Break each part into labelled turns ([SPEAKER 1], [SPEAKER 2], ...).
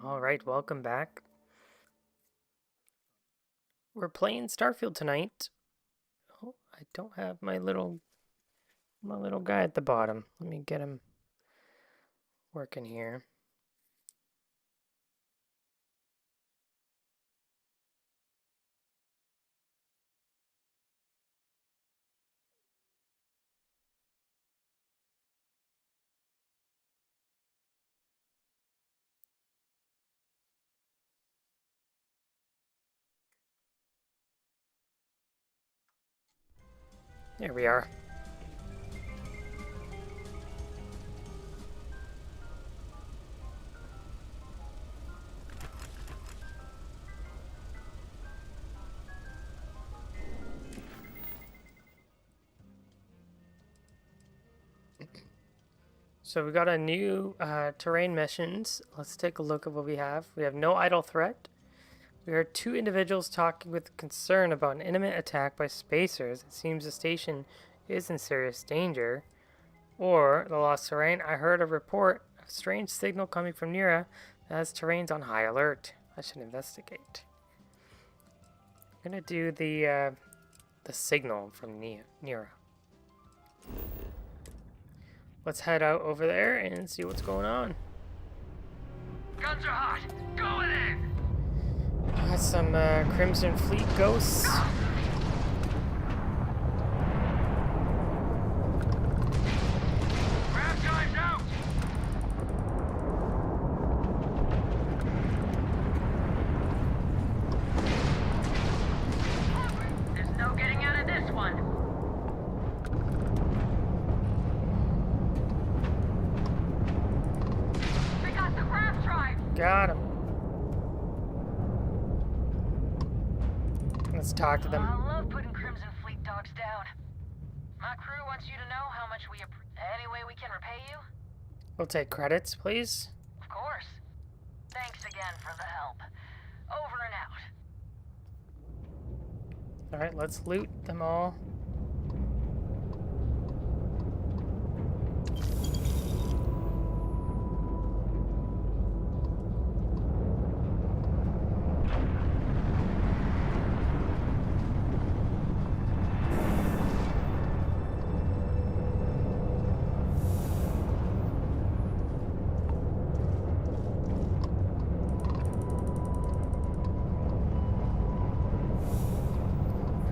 [SPEAKER 1] Alright, welcome back. We're playing Starfield tonight. Oh, I don't have my little guy at the bottom. Let me get him working here. There we are. So we got a new terrain missions. Let's take a look at what we have. We have no idle threat. We heard two individuals talking with concern about an imminent attack by spacers. It seems the station is in serious danger. Or the lost terrain. I heard a report of strange signal coming from Nira that has terrains on high alert. I should investigate. I'm gonna do the signal from Nira. Let's head out over there and see what's going on.
[SPEAKER 2] Guns are hot. Go in.
[SPEAKER 1] Got some Crimson Fleet ghosts.
[SPEAKER 2] Grab time's out. There's no getting out of this one. We got the grav drive.
[SPEAKER 1] Got him. Let's talk to them.
[SPEAKER 2] I love putting Crimson Fleet dogs down. My crew wants you to know how much we appreciate. Any way we can repay you?
[SPEAKER 1] We'll take credits, please.
[SPEAKER 2] Of course. Thanks again for the help. Over and out.
[SPEAKER 1] Alright, let's loot them all.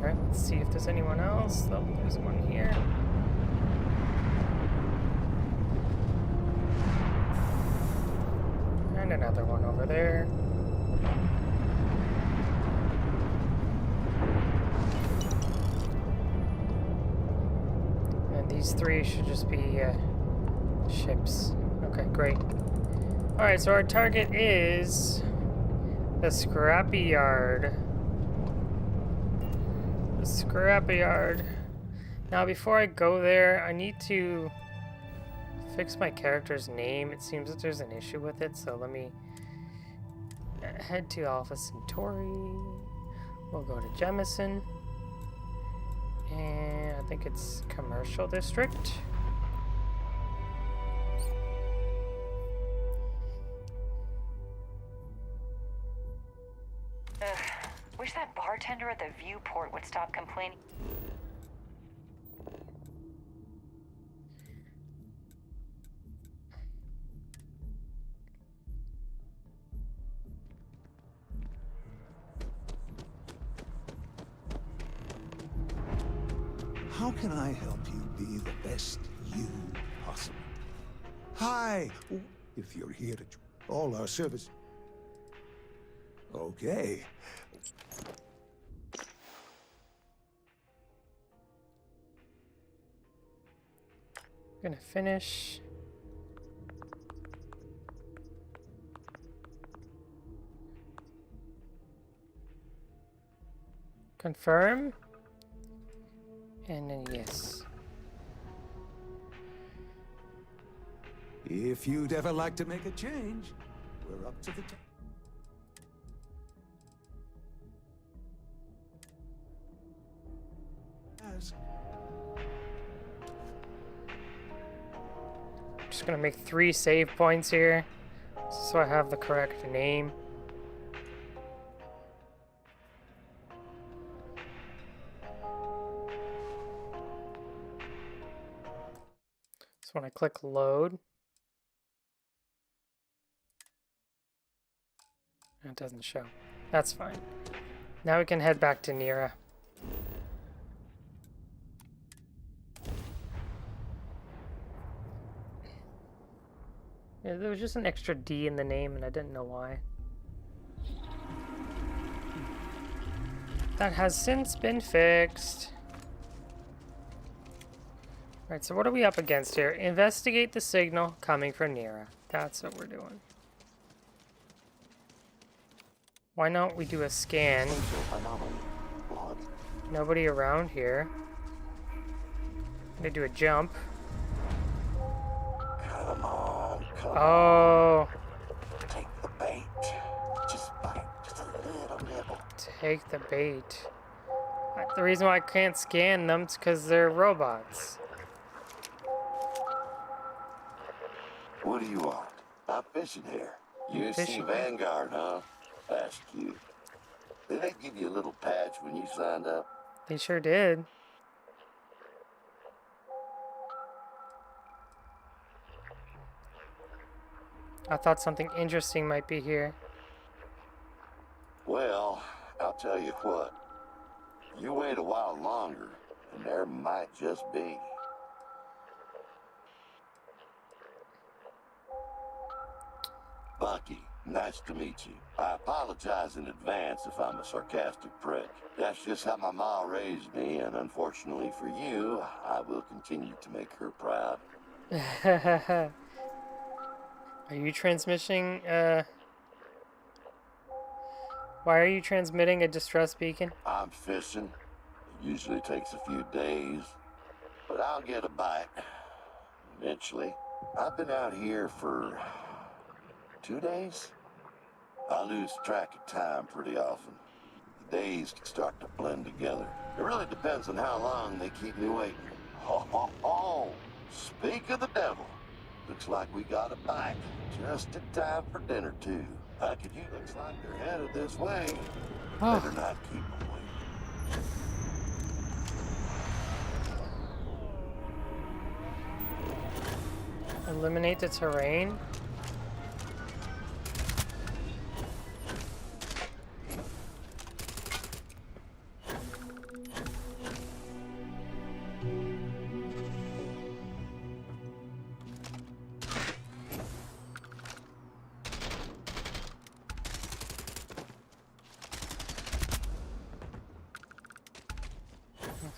[SPEAKER 1] Alright, let's see if there's anyone else. Oh, there's one here. And another one over there. And these three should just be ships. Okay, great. Alright, so our target is the scrappy yard. The scrappy yard. Now, before I go there, I need to fix my character's name. It seems that there's an issue with it, so let me head to Alpha Centauri. We'll go to Jemison. And I think it's Commercial District.
[SPEAKER 3] Wish that bartender at the viewport would stop complaining.
[SPEAKER 4] How can I help you be the best you possible? Hi! If you're here to all our service. Okay.
[SPEAKER 1] Gonna finish. Confirm. And then yes.
[SPEAKER 4] If you'd ever like to make a change, we're up to the task.
[SPEAKER 1] Just gonna make 3 save points here. So I have the correct name. So when I click load, it doesn't show. That's fine. Now we can head back to Nira. Yeah, there was just an extra D in the name and I didn't know why. That has since been fixed. Right, so what are we up against here? Investigate the signal coming from Nira. That's what we're doing. Why don't we do a scan? Nobody around here. I'm gonna do a jump.
[SPEAKER 5] Come on.
[SPEAKER 1] Oh,
[SPEAKER 5] Take the bait. Just bite. Just a little nibble.
[SPEAKER 1] take the bait. The reason why I can't scan them is because they're robots.
[SPEAKER 5] What do you want? I'm fishing here. You see
[SPEAKER 1] Fishing?
[SPEAKER 5] Vanguard, huh? That's cute. Did they give you a little patch when you signed up?
[SPEAKER 1] They sure did. I thought something interesting might be here.
[SPEAKER 5] Well, I'll tell you what. You wait a while longer, and there might just be. Bucky, nice to meet you. I apologize in advance if I'm a sarcastic prick. That's just how my ma raised me, and unfortunately for you, I will continue to make her proud.
[SPEAKER 1] Are you transmitting, Why are you transmitting a distress beacon?
[SPEAKER 5] I'm fishing. It usually takes a few days, but I'll get a bite. Eventually. I've been out here for 2 days. I lose track of time pretty often. The days can start to blend together. It really depends on how long they keep me waiting. Oh, speak of the devil. Looks like we got a bite. Just in time for dinner, too. I could use. Looks like they're headed this way. Better not keep them waiting.
[SPEAKER 1] Eliminate the terrain?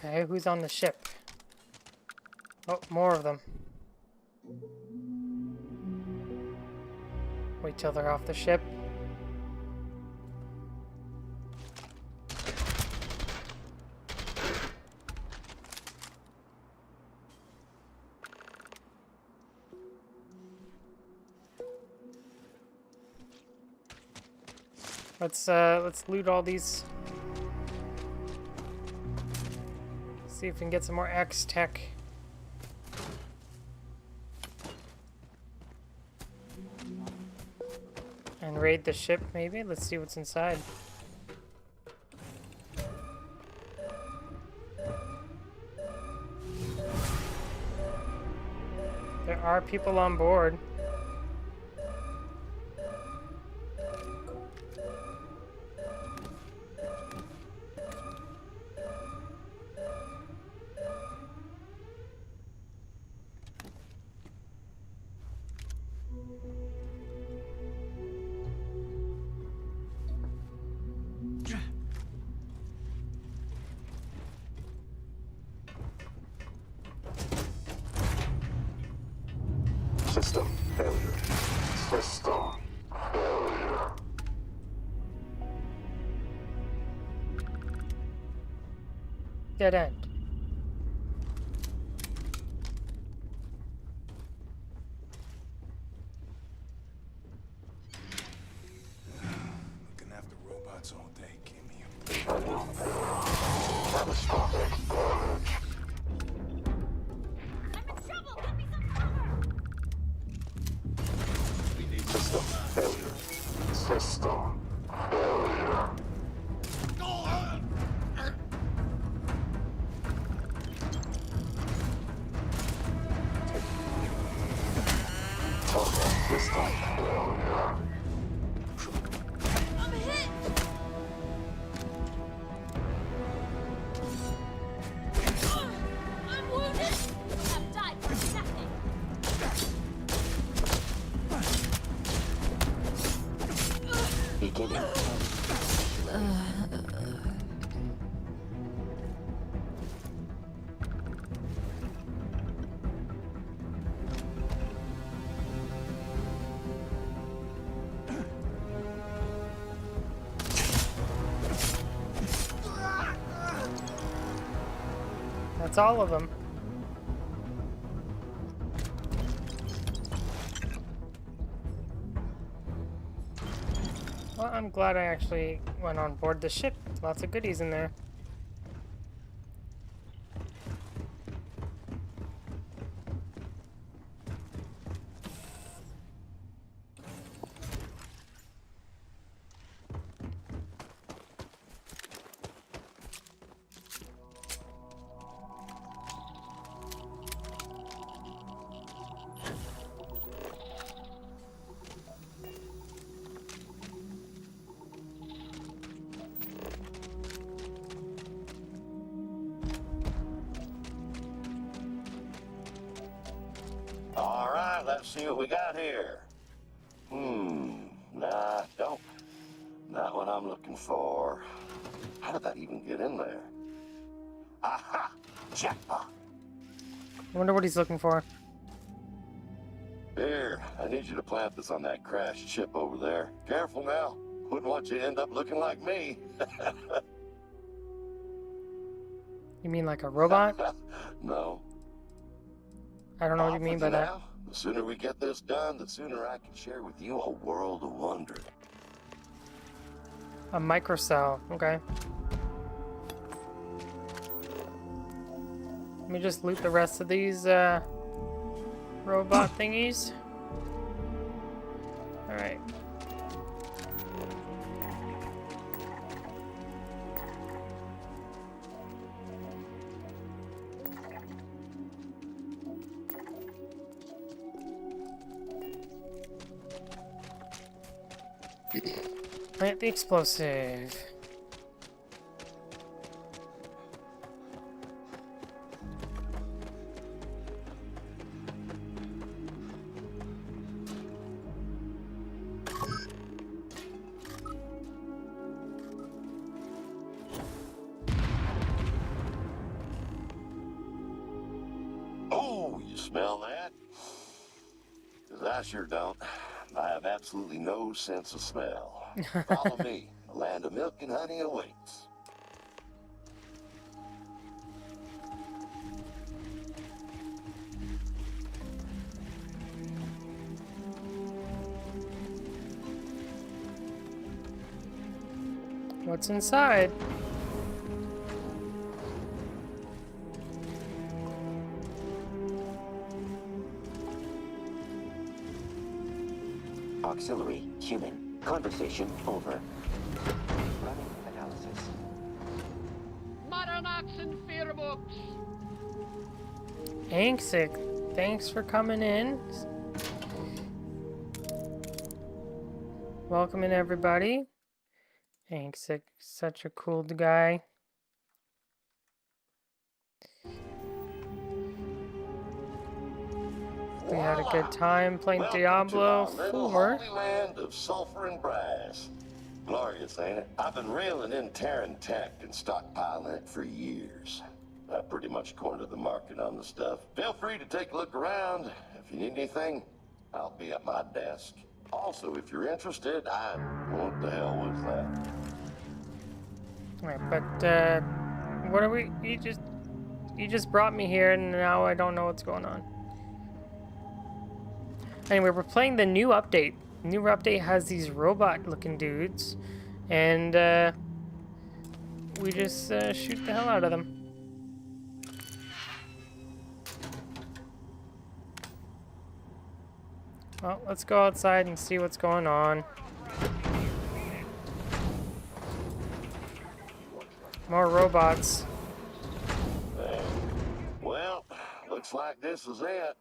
[SPEAKER 1] Okay, who's on the ship? Oh, more of them. Wait till they're off the ship. Let's loot all these. See if we can get some more X tech. And raid the ship, maybe? Let's see what's inside. There are people on board.
[SPEAKER 5] System failure. System failure.
[SPEAKER 1] Dead end.
[SPEAKER 4] Looking after robots all day, give me a
[SPEAKER 5] Catastrophic damage.
[SPEAKER 2] I'm in trouble! Give me some cover!
[SPEAKER 5] System System failure. Total system failure.
[SPEAKER 6] I'm hit! I'm wounded! I've died for nothing!
[SPEAKER 5] Beginning.
[SPEAKER 1] That's all of them. Well, I'm glad I actually went on board the ship. Lots of goodies in there.
[SPEAKER 5] All right, let's see what we got here. Nah, don't. Not what I'm looking for. How did that even get in there? Aha! Jackpot!
[SPEAKER 1] I wonder what he's looking for.
[SPEAKER 5] Here, I need you to plant this on that crashed ship over there. Careful now. Wouldn't want you to end up looking like me.
[SPEAKER 1] You mean like a robot?
[SPEAKER 5] No.
[SPEAKER 1] I don't know what you mean by that.
[SPEAKER 5] Now, the sooner we get this done, the sooner I can share with you a world of wonder.
[SPEAKER 1] A microcell. Okay. Let me just loot the rest of these robot thingies. Alright. Plant the explosive.
[SPEAKER 5] Oh, you smell that? 'Cause I sure don't. I have absolutely no sense of smell. Follow me. A land of milk and honey awaits.
[SPEAKER 1] What's inside?
[SPEAKER 7] Auxiliary, human. Conversation over. Running analysis.
[SPEAKER 1] Anxic, thanks for coming in. Welcome in, everybody. Anxic, such a cool guy. We had a good time playing
[SPEAKER 5] Welcome
[SPEAKER 1] Diablo
[SPEAKER 5] to our little
[SPEAKER 1] 4.
[SPEAKER 5] holy land of sulfur and brass. Glorious, ain't it? I've been reeling in Terran tech and stockpiling it for years. I pretty much cornered the market on the stuff. Feel free to take a look around. If you need anything, I'll be at my desk. Also, if you're interested, what the hell was that?
[SPEAKER 1] Alright, but what are we? You just brought me here, and now I don't know what's going on. Anyway, we're playing the new update. The new update has these robot-looking dudes, and we just shoot the hell out of them. Well, let's go outside and see what's going on. More robots.
[SPEAKER 5] Well, looks like this is it.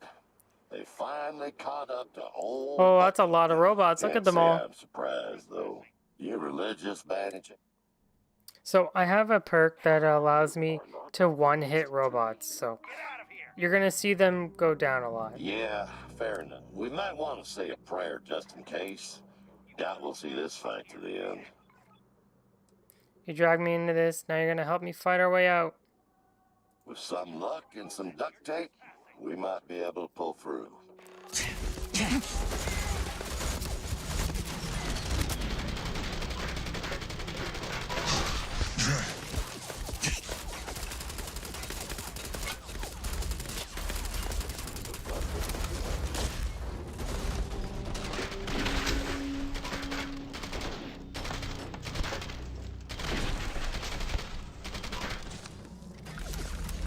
[SPEAKER 5] They finally caught up to old.
[SPEAKER 1] Oh, that's a lot of robots. Look
[SPEAKER 5] Can't
[SPEAKER 1] at them
[SPEAKER 5] say
[SPEAKER 1] all.
[SPEAKER 5] I'm surprised though. You religious, Bandage?
[SPEAKER 1] So I have a perk that allows me to one-hit robots. So you're gonna see them go down a lot.
[SPEAKER 5] Yeah, fair enough. We might want to say a prayer just in case. Doubt we'll see this fight to the end.
[SPEAKER 1] You dragged me into this. Now you're gonna help me fight our way out.
[SPEAKER 5] With some luck and some duct tape, we might be able to pull through.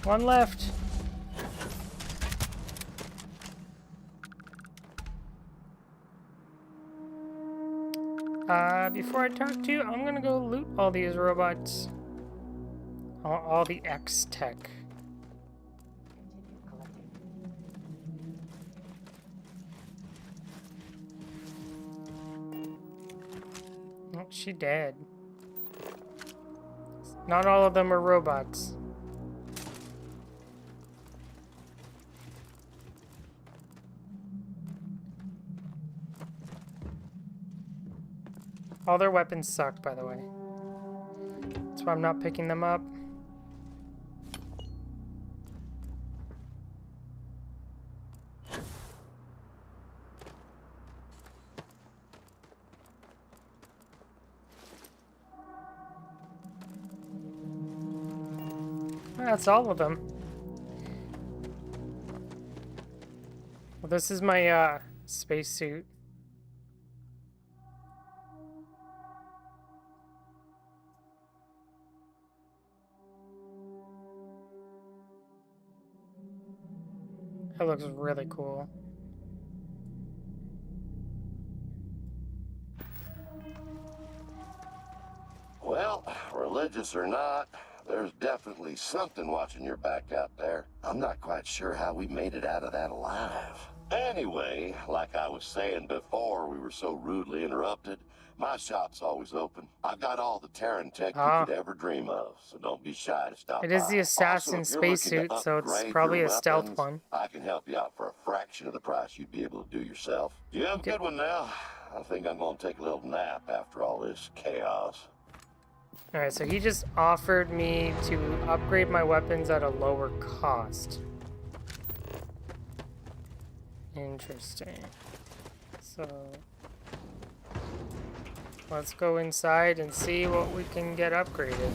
[SPEAKER 1] One left. Before I talk to you, I'm gonna go loot all these robots. All the X tech. Oh, she dead. Not all of them are robots. All their weapons suck, by the way. That's why I'm not picking them up. That's all of them. Well, this is my spacesuit. That looks really cool.
[SPEAKER 5] Well, religious or not, there's definitely something watching your back out there. I'm not quite sure how we made it out of that alive. Anyway, like I was saying before we were so rudely interrupted, my shop's always open. I've got all the Terran tech you could ever dream of, so don't be shy to stop
[SPEAKER 1] It is
[SPEAKER 5] by.
[SPEAKER 1] the assassin
[SPEAKER 5] Also, if you're looking to
[SPEAKER 1] spacesuit, so it's
[SPEAKER 5] upgrade
[SPEAKER 1] probably
[SPEAKER 5] your
[SPEAKER 1] a stealth
[SPEAKER 5] weapons,
[SPEAKER 1] one.
[SPEAKER 5] I can help you out for a fraction of the price you'd be able to do yourself. You have a good one now. I think I'm gonna take a little nap after all this chaos.
[SPEAKER 1] Alright, so he just offered me to upgrade my weapons at a lower cost. Interesting. So let's go inside and see what we can get upgraded.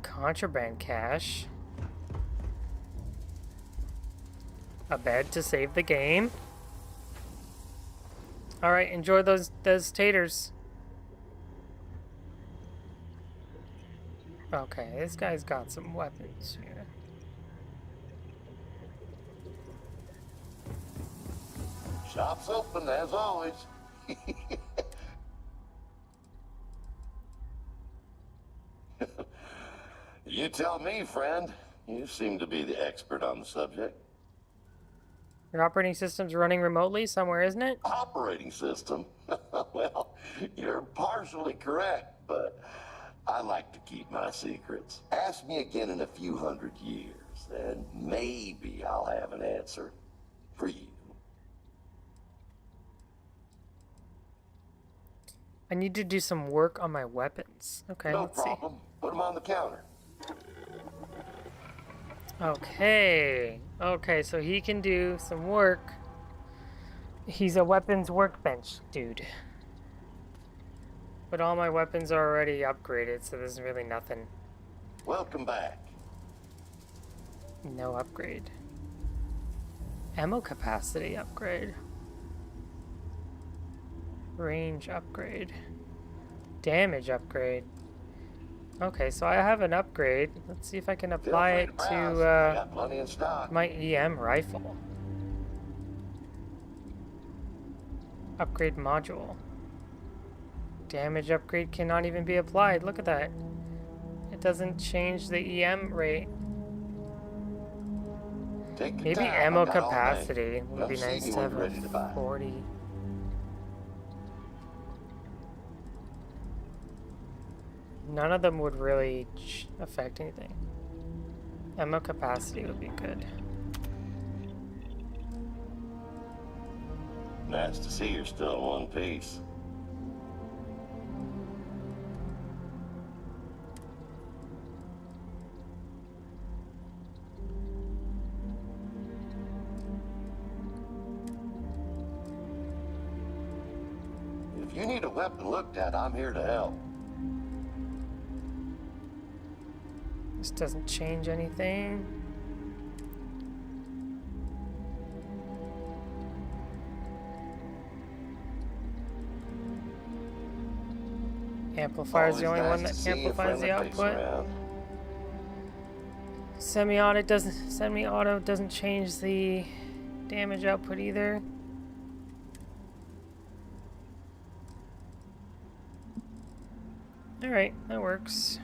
[SPEAKER 1] Contraband cache. A bed to save the game. Alright, enjoy those taters. Okay, this guy's got some weapons here.
[SPEAKER 5] Shop's open as always. You tell me, friend. You seem to be the expert on the subject.
[SPEAKER 1] Your operating system's running remotely somewhere, isn't it?
[SPEAKER 5] Operating system? Well, you're partially correct, but I like to keep my secrets. Ask me again in a few hundred years, and maybe I'll have an answer for you.
[SPEAKER 1] I need to do some work on my weapons. Okay,
[SPEAKER 5] No
[SPEAKER 1] let's
[SPEAKER 5] problem. Put them on the counter.
[SPEAKER 1] see. Okay. Okay, so he can do some work. He's a weapons workbench dude. But all my weapons are already upgraded, so there's really nothing.
[SPEAKER 5] Welcome back.
[SPEAKER 1] No upgrade. Ammo capacity upgrade. Range upgrade. Damage upgrade. Okay, so I have an upgrade. Let's see if I can
[SPEAKER 5] Feel
[SPEAKER 1] apply
[SPEAKER 5] free
[SPEAKER 1] it
[SPEAKER 5] browse.
[SPEAKER 1] to
[SPEAKER 5] I got plenty in stock.
[SPEAKER 1] my EM rifle. Upgrade module. Damage upgrade cannot even be applied. Look at that. It doesn't change the EM rate.
[SPEAKER 5] Take your
[SPEAKER 1] Maybe
[SPEAKER 5] time.
[SPEAKER 1] ammo
[SPEAKER 5] I got all day.
[SPEAKER 1] capacity would
[SPEAKER 5] Come
[SPEAKER 1] be
[SPEAKER 5] see
[SPEAKER 1] nice
[SPEAKER 5] me
[SPEAKER 1] to
[SPEAKER 5] when
[SPEAKER 1] have
[SPEAKER 5] you're ready to buy.
[SPEAKER 1] 40. None of them would really affect anything. Ammo capacity would be good.
[SPEAKER 5] Nice to see you're still in one piece. If you need a weapon looked at, I'm here to help.
[SPEAKER 1] This doesn't change anything. Amplifier is the only one that amplifies the output. Semi-auto doesn't change the damage output either. Alright, that works.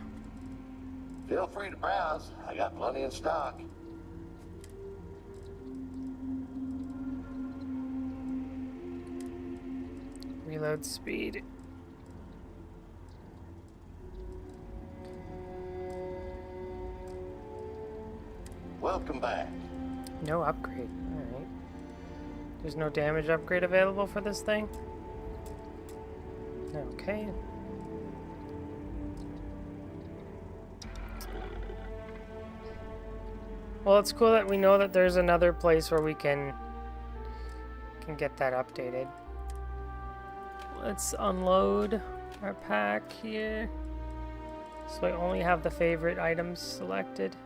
[SPEAKER 5] Feel free to browse. I got plenty in stock.
[SPEAKER 1] Reload speed.
[SPEAKER 5] Welcome back.
[SPEAKER 1] No upgrade. Alright. There's no damage upgrade available for this thing? Okay. Well, it's cool that we know that there's another place where we can get that updated. Let's unload our pack here. So I only have the favorite items selected.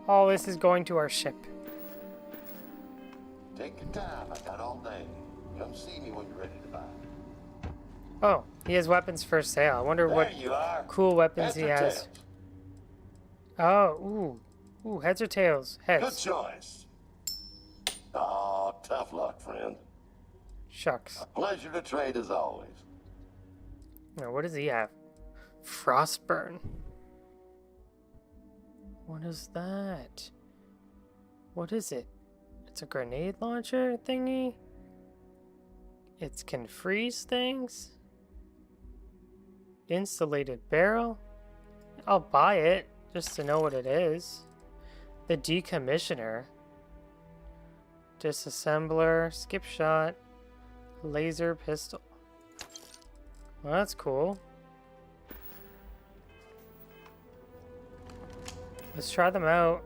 [SPEAKER 1] All this is going to our ship.
[SPEAKER 5] Take your time. I got all day. Come see me when you're ready to buy.
[SPEAKER 1] Oh, he has weapons for sale. I wonder what
[SPEAKER 5] There you are.
[SPEAKER 1] cool weapons
[SPEAKER 5] Heads
[SPEAKER 1] he
[SPEAKER 5] or
[SPEAKER 1] has.
[SPEAKER 5] tails?
[SPEAKER 1] Oh, ooh, heads or tails?
[SPEAKER 5] Good
[SPEAKER 1] Heads.
[SPEAKER 5] choice. Oh, tough luck, friend.
[SPEAKER 1] Shucks.
[SPEAKER 5] A pleasure to trade as always.
[SPEAKER 1] Now, what does he have? Frostburn. What is that? What is it? It's a grenade launcher thingy? It can freeze things? Insulated barrel? I'll buy it, just to know what it is. The decommissioner. Disassembler, skip shot, laser pistol. Well, that's cool. Let's try them out.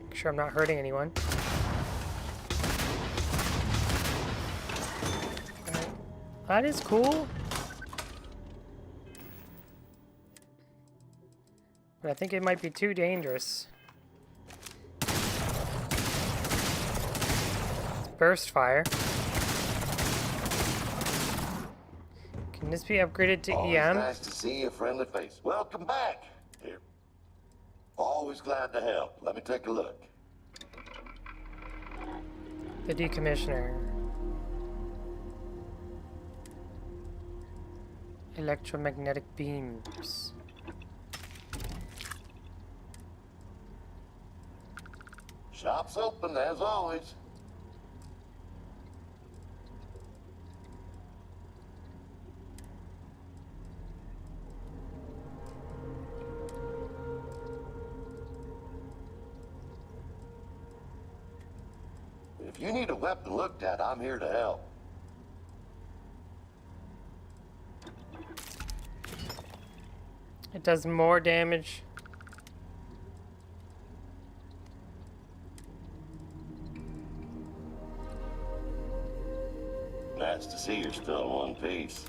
[SPEAKER 1] Make sure I'm not hurting anyone. Alright. That is cool. But I think it might be too dangerous. Burst fire. Can this be upgraded to
[SPEAKER 5] Always
[SPEAKER 1] EM?
[SPEAKER 5] nice to see a friendly face. Welcome back. Here. Always glad to help. Let me take a look.
[SPEAKER 1] The decommissioner. Electromagnetic beams.
[SPEAKER 5] Shop's open as always. If you need a weapon looked at, I'm here to help.
[SPEAKER 1] It does more damage.
[SPEAKER 5] Nice to see you're still in one piece.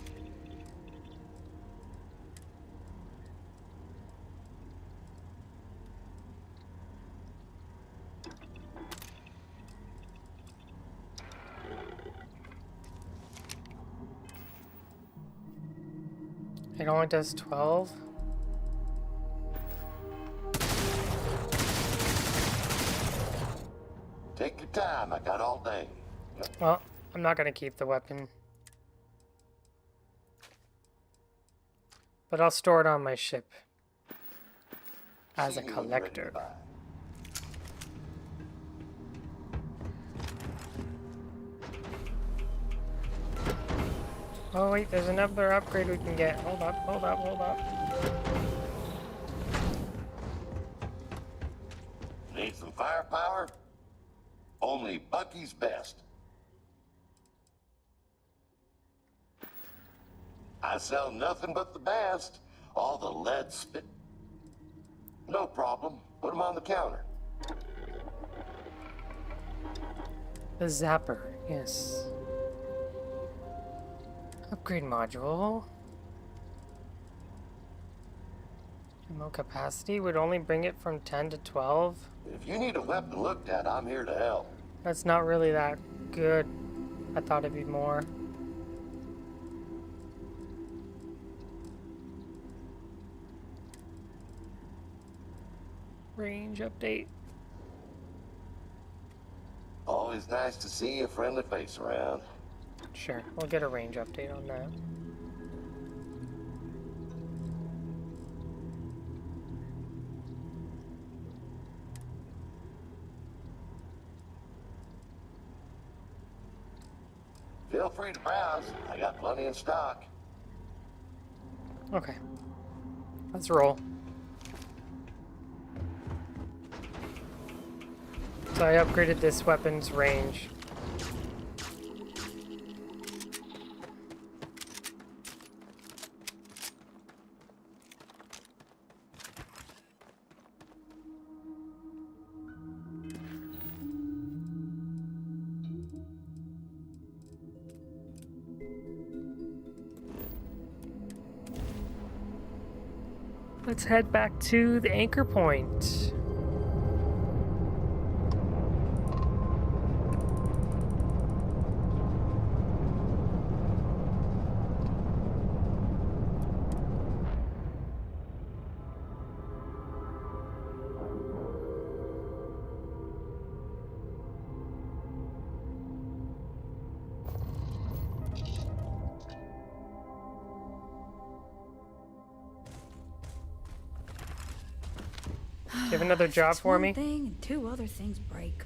[SPEAKER 1] It only does 12.
[SPEAKER 5] Take your time, I got all day.
[SPEAKER 1] Well, I'm not gonna keep the weapon. But I'll store it on my ship. As a
[SPEAKER 5] See you when you're ready to
[SPEAKER 1] collector.
[SPEAKER 5] buy.
[SPEAKER 1] Oh wait, there's another upgrade we can get. Hold up, hold up, hold up.
[SPEAKER 5] Need some firepower? Only Bucky's best. I sell nothing but the best. All the lead spit. No problem. Put them on the counter.
[SPEAKER 1] The zapper, yes. Upgrade module. Ammo capacity would only bring it from 10 to 12.
[SPEAKER 5] If you need a weapon looked at, I'm here to help.
[SPEAKER 1] That's not really that good. I thought it'd be more. Range update.
[SPEAKER 5] Always nice to see a friendly face around.
[SPEAKER 1] Sure, we'll get a range update on that.
[SPEAKER 5] Feel free to browse. I got plenty in stock.
[SPEAKER 1] Okay. Let's roll. So I upgraded this weapon's range. Let's head back to the anchor point. Do you have another job for me?
[SPEAKER 6] One thing and two other things break.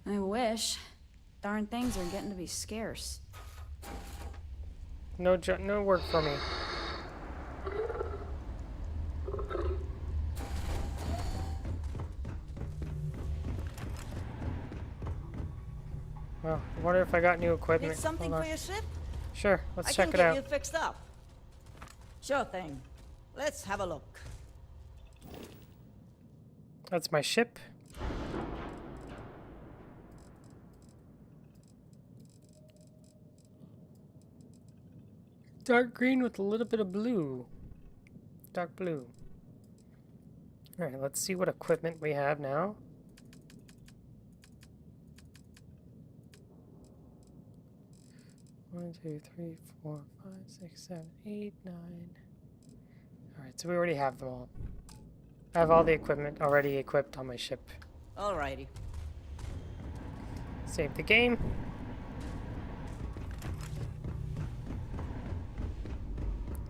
[SPEAKER 6] I wish. Darn things are getting to be scarce.
[SPEAKER 1] No work for me. Well, I wonder if I got new equipment.
[SPEAKER 8] Need something
[SPEAKER 1] Hold
[SPEAKER 8] for
[SPEAKER 1] on.
[SPEAKER 8] your ship?
[SPEAKER 1] Sure, let's
[SPEAKER 8] I
[SPEAKER 1] check
[SPEAKER 8] can
[SPEAKER 1] it
[SPEAKER 8] get
[SPEAKER 1] out.
[SPEAKER 8] you fixed up. Sure thing. Let's have a look.
[SPEAKER 1] That's my ship. Dark green with a little bit of blue. Dark blue. Alright, let's see what equipment we have now. One, two, three, 4, 5, 6, 7, 8, 9. Alright, so we already have them all. I have all the equipment already equipped on my ship.
[SPEAKER 8] Alrighty.
[SPEAKER 1] Save the game.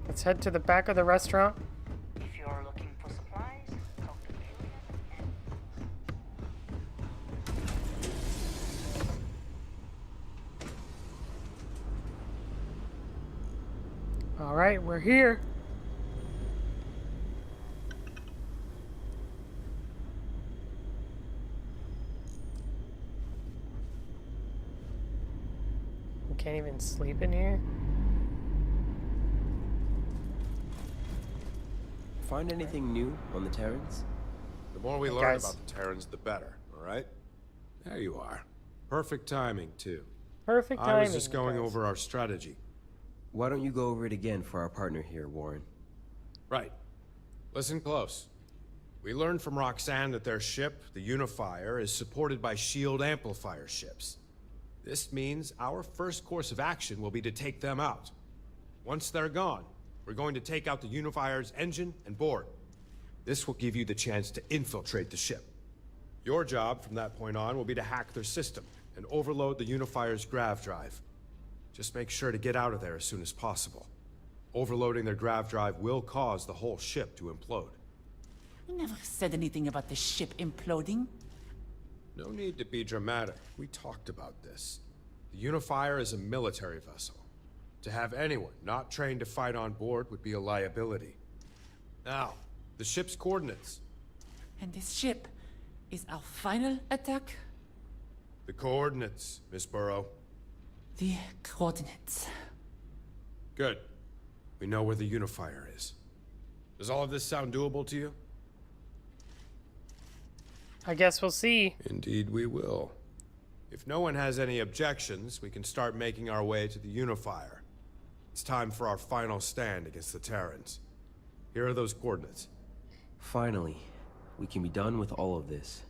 [SPEAKER 1] Let's head to the back of the restaurant.
[SPEAKER 3] If you're looking for supplies, talk to Julian.
[SPEAKER 1] Alright, we're here. We can't even sleep in here.
[SPEAKER 9] Find anything new on the Terrans?
[SPEAKER 10] The more we
[SPEAKER 1] Hey,
[SPEAKER 10] learn
[SPEAKER 1] guys.
[SPEAKER 10] about the Terrans, the better, all right? There you are. Perfect timing, too.
[SPEAKER 1] Perfect timing.
[SPEAKER 10] I was just going
[SPEAKER 1] guys.
[SPEAKER 10] over our strategy.
[SPEAKER 9] Why don't you go over it again for our partner here, Warren?
[SPEAKER 10] Right. Listen close. We learned from Roxanne that their ship, the Unifier, is supported by shield amplifier ships. This means our first course of action will be to take them out. Once they're gone, we're going to take out the Unifier's engine and board. This will give you the chance to infiltrate the ship. Your job from that point on will be to hack their system and overload the Unifier's grav drive. Just make sure to get out of there as soon as possible. Overloading their grav drive will cause the whole ship to implode.
[SPEAKER 11] You never said anything about the ship imploding.
[SPEAKER 10] No need to be dramatic. We talked about this. The Unifier is a military vessel. To have anyone not trained to fight on board would be a liability. Now, the ship's coordinates.
[SPEAKER 11] And this ship is our final attack?
[SPEAKER 10] The coordinates, Miss Burrow.
[SPEAKER 11] The coordinates.
[SPEAKER 10] Good. We know where the Unifier is. Does all of this sound doable to you?
[SPEAKER 1] I guess we'll see.
[SPEAKER 10] Indeed we will. If no one has any objections, we can start making our way to the Unifier. It's time for our final stand against the Terrans. Here are those coordinates.
[SPEAKER 9] Finally, we can be done with all of this.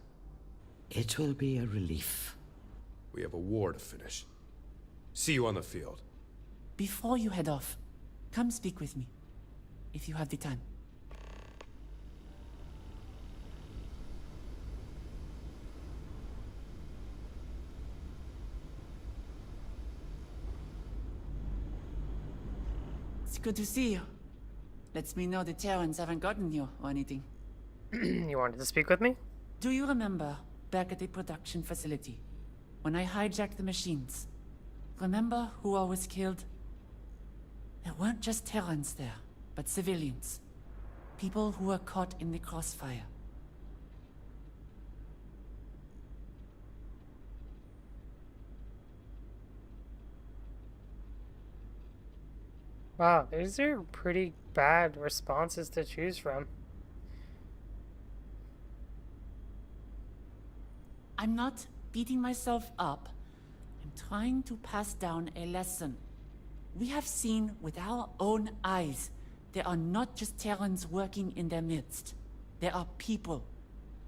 [SPEAKER 12] It will be a relief.
[SPEAKER 10] We have a war to finish. See you on the field.
[SPEAKER 11] Before you head off, come speak with me, if you have the time. It's good to see you. Lets me know the Terrans haven't gotten you or anything.
[SPEAKER 1] You wanted to speak with me?
[SPEAKER 11] Do you remember back at the production facility when I hijacked the machines? Remember who all was killed? There weren't just Terrans there, but civilians. People who were caught in the crossfire.
[SPEAKER 1] Wow, these are pretty bad responses to choose from.
[SPEAKER 11] I'm not beating myself up. I'm trying to pass down a lesson. We have seen with our own eyes there are not just Terrans working in their midst. There are people.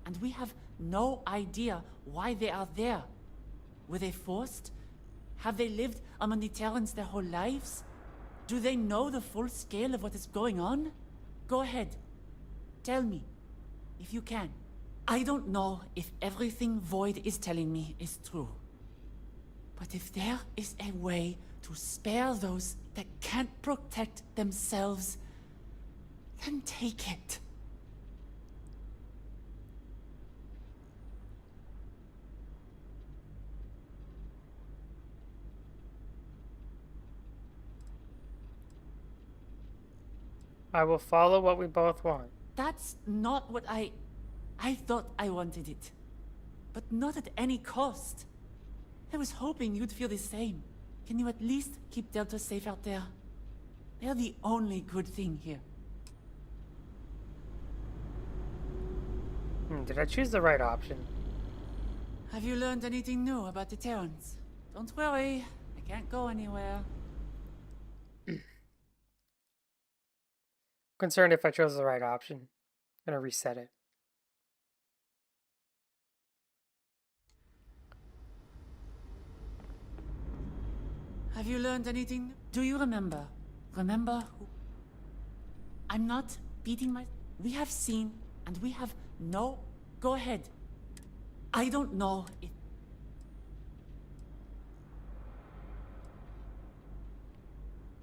[SPEAKER 11] And we have no idea why they are there. Were they forced? Have they lived among the Terrans their whole lives? Do they know the full scale of what is going on? Go ahead. Tell me, if you can. I don't know if everything Void is telling me is true. But if there is a way to spare those that can't protect themselves, then take it.
[SPEAKER 1] I will follow what we both want.
[SPEAKER 11] That's not what I thought I wanted it. But not at any cost. I was hoping you'd feel the same. Can you at least keep Delta safe out there? They're the only good thing here.
[SPEAKER 1] Did I choose the right option?
[SPEAKER 11] Have you learned anything new about the Terrans? Don't worry, I can't go anywhere.
[SPEAKER 1] Concerned if I chose the right option. I'm gonna reset it.
[SPEAKER 11] Have you learned anything? Do you remember? Remember who? I'm not beating my... We have seen, and we have no... Go ahead. I don't know if...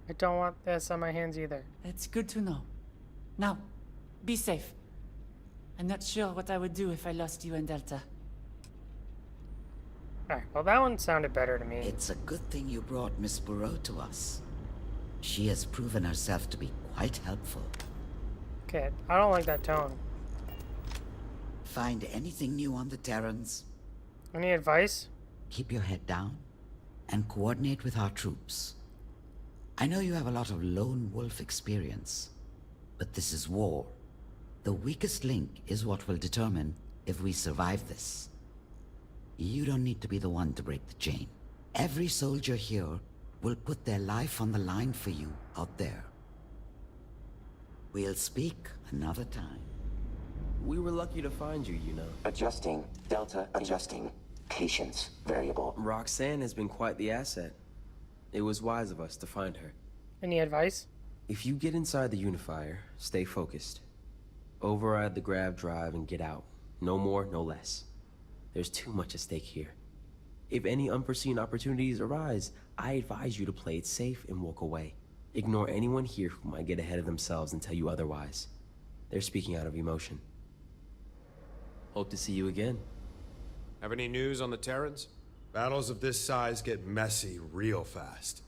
[SPEAKER 1] I don't want this on my hands either.
[SPEAKER 11] It's good to know. Now, be safe. I'm not sure what I would do if I lost you and Delta.
[SPEAKER 1] Alright, well that one sounded better to me.
[SPEAKER 12] It's a good thing you brought Miss Burrow to us. She has proven herself to be quite helpful.
[SPEAKER 1] Okay, I don't like that tone.
[SPEAKER 12] Find anything new on the Terrans?
[SPEAKER 1] Any advice?
[SPEAKER 12] Keep your head down and coordinate with our troops. I know you have a lot of lone wolf experience, but this is war. The weakest link is what will determine if we survive this. You don't need to be the one to break the chain. Every soldier here will put their life on the line for you out there. We'll speak another time.
[SPEAKER 9] We were lucky to find you, you know.
[SPEAKER 7] Adjusting. Delta adjusting. Patience variable.
[SPEAKER 9] Roxanne has been quite the asset. It was wise of us to find her.
[SPEAKER 1] Any advice?
[SPEAKER 9] If you get inside the unifier, stay focused. Override the grav drive and get out. No more, no less. There's too much at stake here. If any unforeseen opportunities arise, I advise you to play it safe and walk away. Ignore anyone here who might get ahead of themselves and tell you otherwise. They're speaking out of emotion. Hope to see you again.
[SPEAKER 10] Have any news on the Terrans? Battles of this size get messy real fast.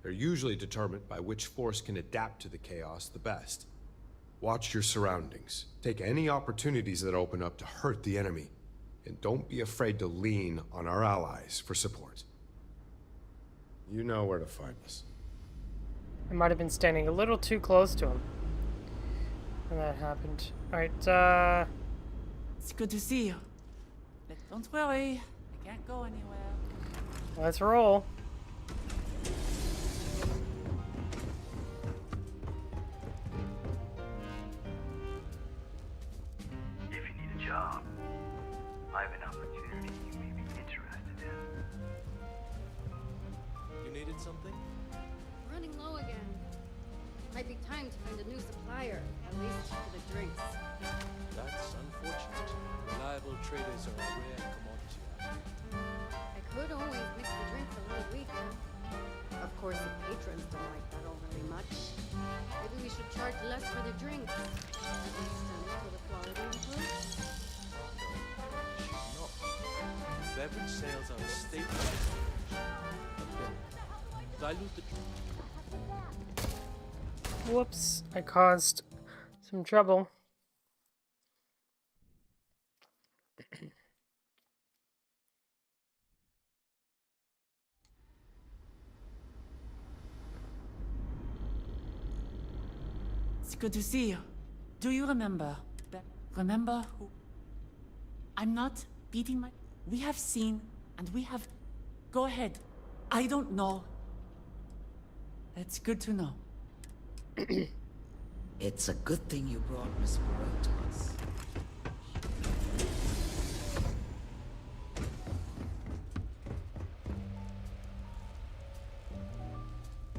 [SPEAKER 10] They're usually determined by which force can adapt to the chaos the best. Watch your surroundings. Take any opportunities that open up to hurt the enemy. And don't be afraid to lean on our allies for support. You know where to find us.
[SPEAKER 1] I might have been standing a little too close to him when that happened. Alright,
[SPEAKER 11] It's good to see you. But don't worry, I can't go anywhere.
[SPEAKER 1] let's roll.
[SPEAKER 13] If you need a job, I have an opportunity you may be interested in.
[SPEAKER 14] You needed something?
[SPEAKER 15] Running low again. Might be time to find a new supplier, at least for the drinks.
[SPEAKER 14] That's unfortunate. Reliable traders are a rare commodity.
[SPEAKER 15] I could always make the drinks a little weaker. Of course, the patrons don't like that overly much. Maybe we should charge less for the drinks. At least until the quality improves.
[SPEAKER 14] No. Beverage sales are a staple. Dilute the drink.
[SPEAKER 1] Whoops, I caused some trouble.
[SPEAKER 11] It's good to see you. Do you remember? Remember who? I'm not beating my... We have seen, and we have... Go ahead. I don't know. It's good to know.
[SPEAKER 12] It's a good thing you brought Miss Moreau to us.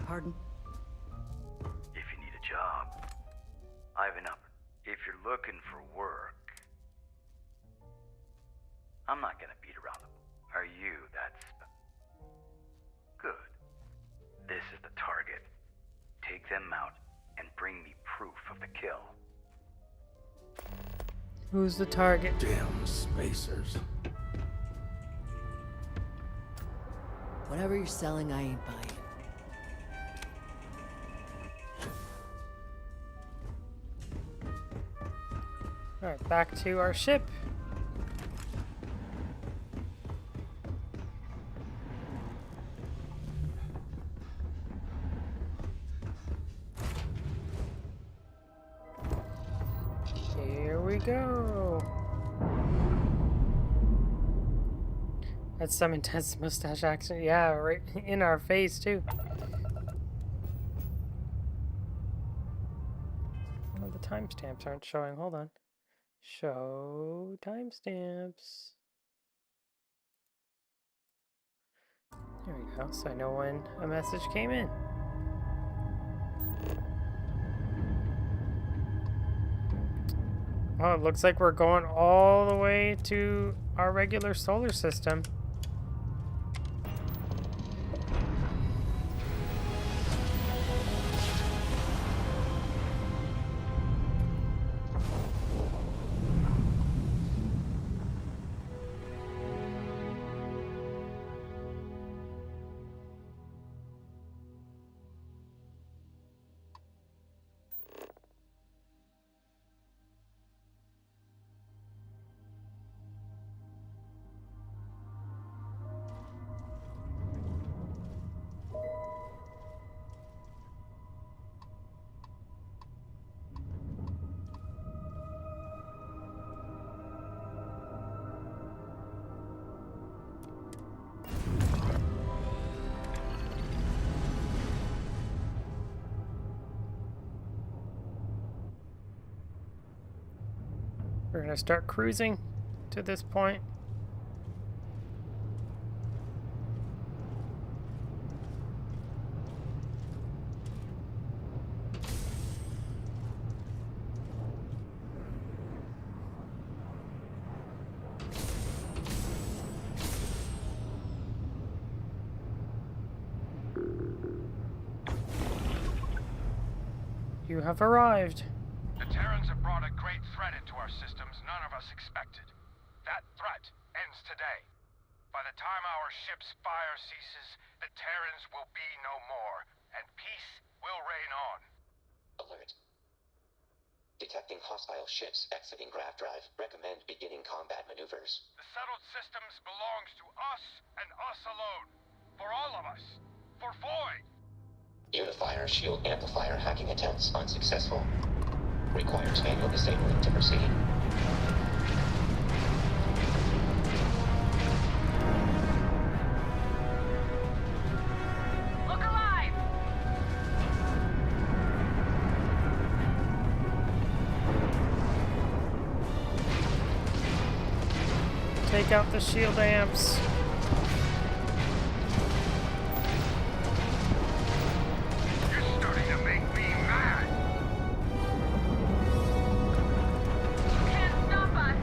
[SPEAKER 6] Pardon?
[SPEAKER 13] If you need a job, I have an opportunity. If you're looking for work, I'm not gonna beat around the bush. Are you? That's good. This is the target. Take them out and bring me proof of the kill.
[SPEAKER 1] Who's the target?
[SPEAKER 4] Damn spacers.
[SPEAKER 16] Whatever you're selling, I ain't buying.
[SPEAKER 1] Alright, back to our ship. Here we go. That's some intense mustache action. Yeah, right in our face too. Oh, the timestamps aren't showing. Hold on. Show timestamps. There we go. So I know when a message came in. Oh, it looks like we're going all the way to our regular solar system. We're gonna start cruising to this point. You have arrived.
[SPEAKER 17] The Terrans have brought a great threat into our systems none of us expected. That threat ends today. By the time our ship's fire ceases, the Terrans will be no more, and peace will reign on.
[SPEAKER 7] Alert. Detecting hostile ships exiting grav drive. Recommend beginning combat maneuvers.
[SPEAKER 17] The settled systems belongs to us and us alone. For all of us. For Void.
[SPEAKER 7] Unifier shield amplifier hacking attempts unsuccessful. Requires manual disabling to proceed.
[SPEAKER 2] Look alive!
[SPEAKER 1] Take out the shield amps.
[SPEAKER 17] You're starting to make me mad.
[SPEAKER 2] You can't stop us!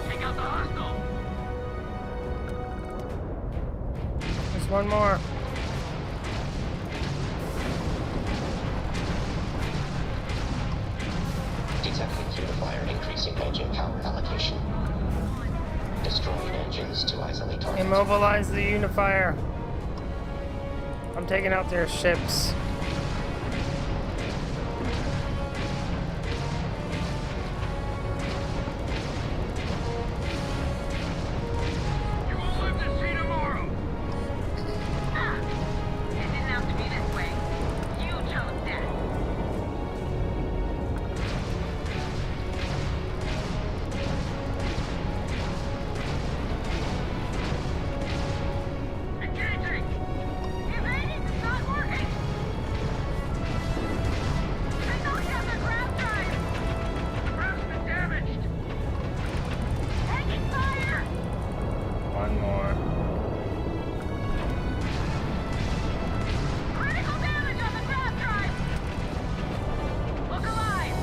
[SPEAKER 2] Take out the hostile!
[SPEAKER 1] There's one more.
[SPEAKER 7] Detecting unifier increasing engine power allocation. Destroying engines to isolate targets.
[SPEAKER 1] Immobilize the unifier. I'm taking out their ships.
[SPEAKER 17] You will live to see tomorrow.
[SPEAKER 2] It didn't have to be this way. You chose death.
[SPEAKER 17] Engaging.
[SPEAKER 2] Evading is not working! They knocked out the grav drive!
[SPEAKER 17] The raft's been damaged.
[SPEAKER 2] Taking fire!
[SPEAKER 1] One more.
[SPEAKER 2] Critical damage on the grav drive! Look alive!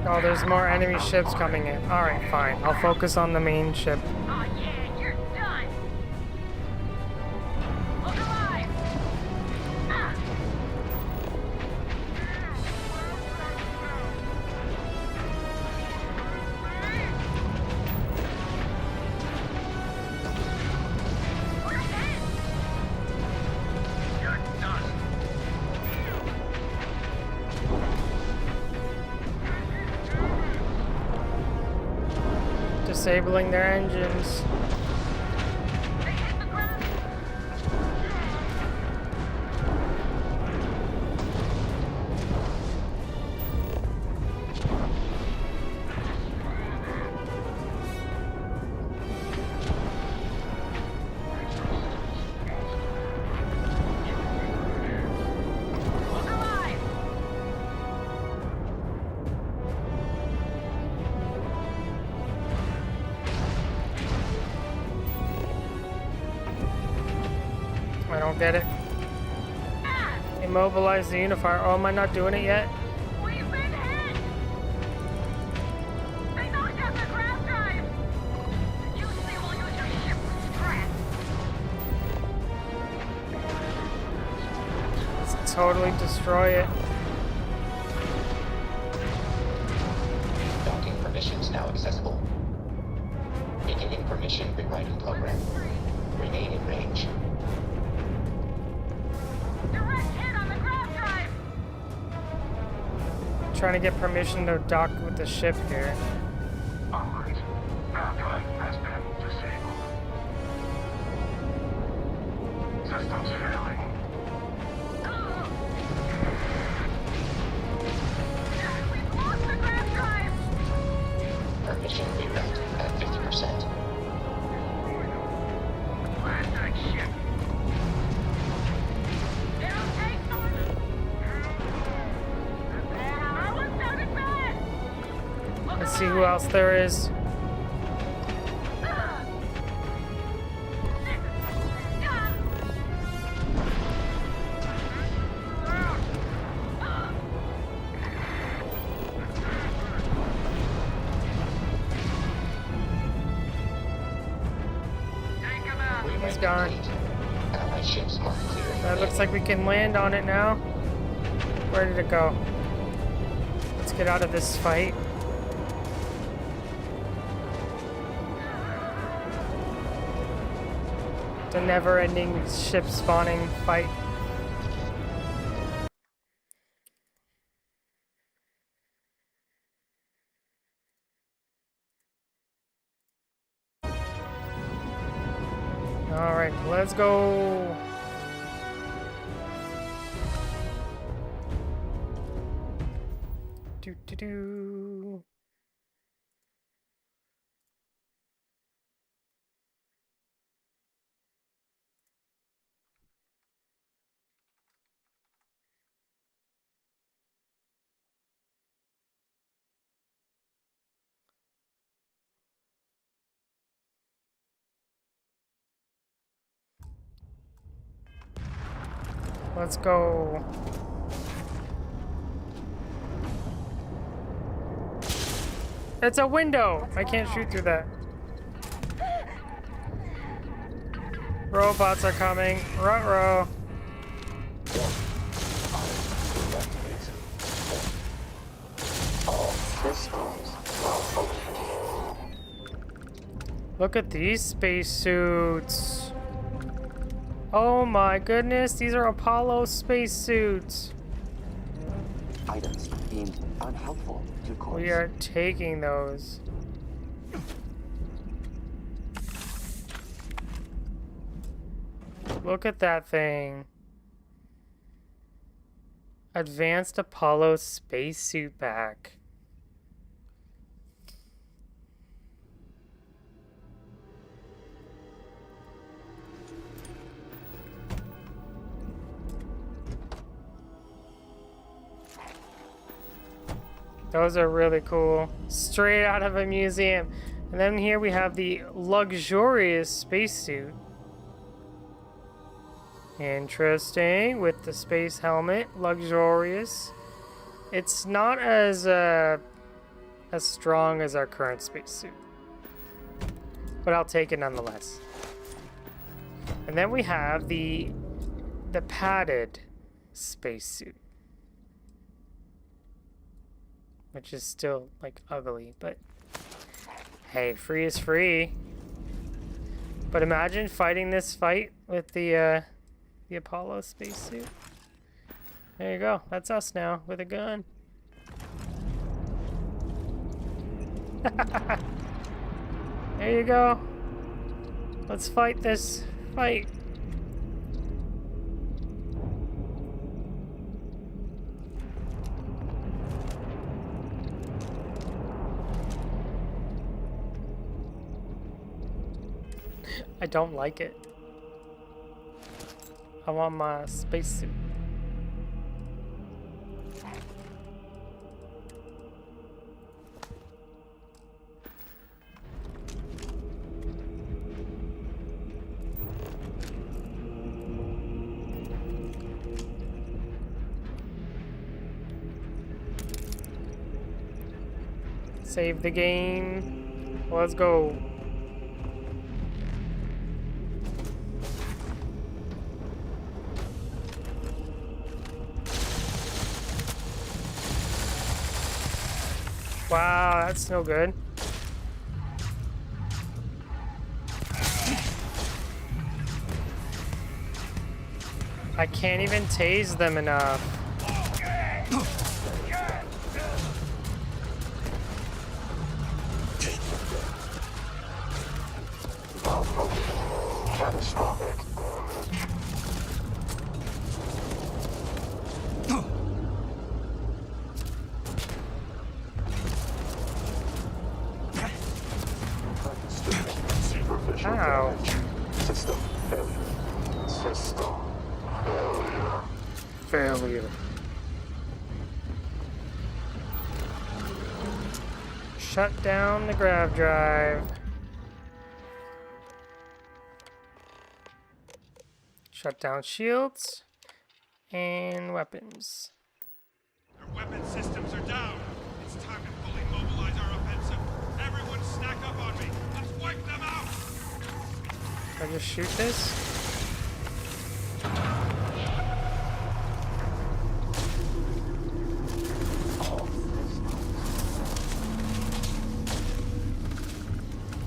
[SPEAKER 1] Oh, there's more enemy ships coming in. Alright, fine. I'll focus on the main ship.
[SPEAKER 2] Oh yeah, you're done! Look alive! Ah! We're hit!
[SPEAKER 17] You're done.
[SPEAKER 1] Disabling their engines.
[SPEAKER 2] They hit the ground! Look alive!
[SPEAKER 1] I don't get it. Immobilize the unifier. Oh, am I not doing it yet?
[SPEAKER 2] We've been hit! They knocked out the grav drive! You see we'll use your ship with scrap!
[SPEAKER 1] Let's totally destroy it.
[SPEAKER 7] Docking permissions now accessible. Beginning permission rewriting program. Remain in range.
[SPEAKER 2] Direct hit on the grav drive!
[SPEAKER 1] Trying to get permission to dock with the ship here.
[SPEAKER 17] Alert. Grav drive has been disabled. Systems failing.
[SPEAKER 2] We've lost the grav drive!
[SPEAKER 7] Permission rewrite at 50%.
[SPEAKER 17] Blast that ship.
[SPEAKER 2] It'll take some... I was down to
[SPEAKER 1] See who else there is. He's gone. That looks like we can land on it now. Where did it go? Let's get out of this fight. The never-ending ship spawning fight. All right, let's go. Do do do. Let's go. It's a window. I can't shoot through that. Robots are coming. Ruh-roh. Look at these spacesuits. Oh my goodness, these are Apollo spacesuits.
[SPEAKER 7] Items deemed unhelpful to course.
[SPEAKER 1] We are taking those. Look at that thing. Advanced Apollo spacesuit back. Those are really cool. Straight out of a museum. And then here we have the luxurious spacesuit. Interesting. With the space helmet. Luxurious. It's not as strong as our current spacesuit. But I'll take it nonetheless. And then we have the padded spacesuit. Which is still, like, ugly, but hey, free is free. But imagine fighting this fight with the Apollo spacesuit. There you go. That's us now, with a gun. There you go. Let's fight this fight. I don't like it. I want my spacesuit. Save the game. Let's go. Wow, that's no good. I can't even tase them enough. Ow.
[SPEAKER 5] System failure. System failure.
[SPEAKER 1] Failure. Shut down the grav drive. Shut down shields and weapons.
[SPEAKER 10] Our weapon systems are down. It's time to fully mobilize our offensive. Everyone snack up on me. Let's wipe them out.
[SPEAKER 1] Can I just shoot this?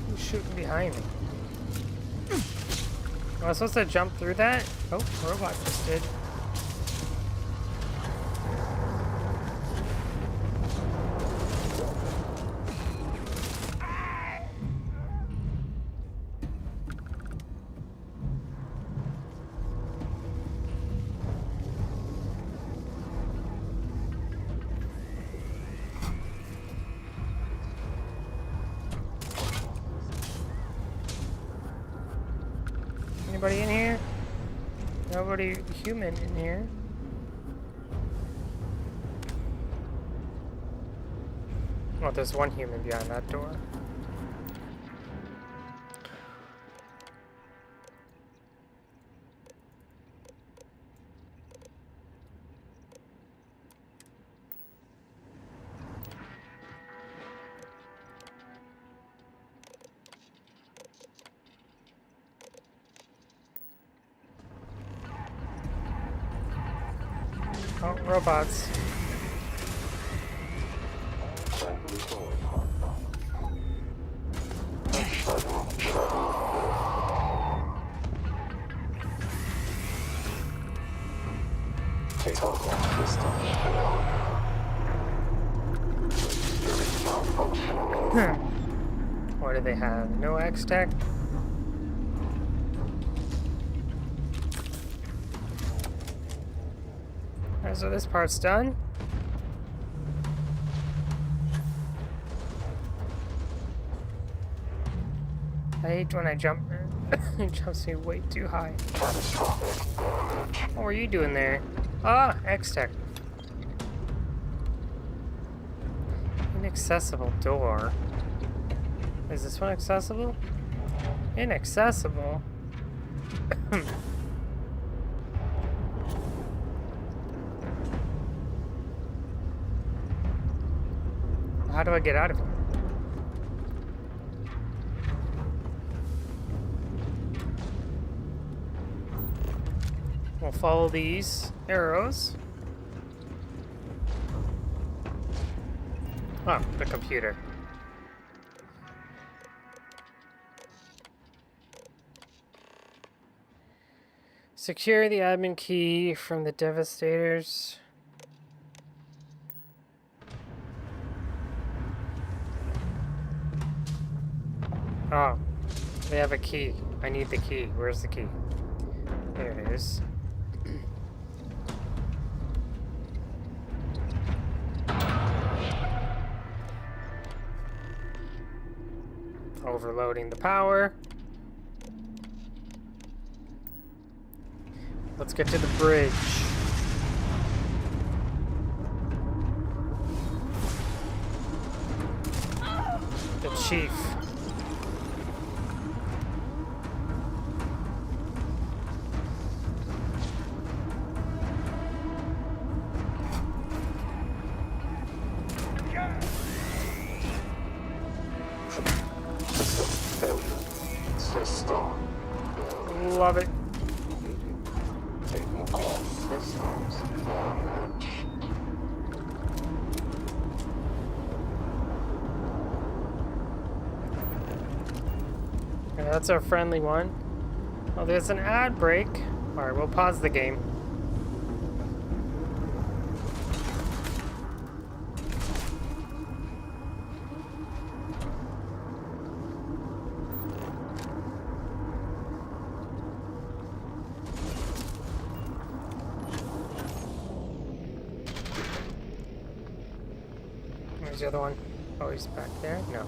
[SPEAKER 1] Who's shooting behind me? Am I supposed to jump through that? Oh, robot just did. Anybody in here? Nobody human in here. Oh, there's one human behind that door. Oh, robots. What do they have? No X-Tech? Alright, so this part's done. I hate when I jump. It jumps me way too high. What were you doing there? Ah, X-Tech. Inaccessible door. Is this one accessible? Inaccessible? How do I get out of here? We'll follow these arrows. Oh, the computer. Secure the admin key from the Devastators. Oh, they have a key. I need the key. Where's the key? There it is. Overloading the power. Let's get to the bridge. The chief. Love it. Okay, that's our friendly one. Oh, there's an ad break. Alright, we'll pause the game. Where's the other one? Oh, he's back there? No.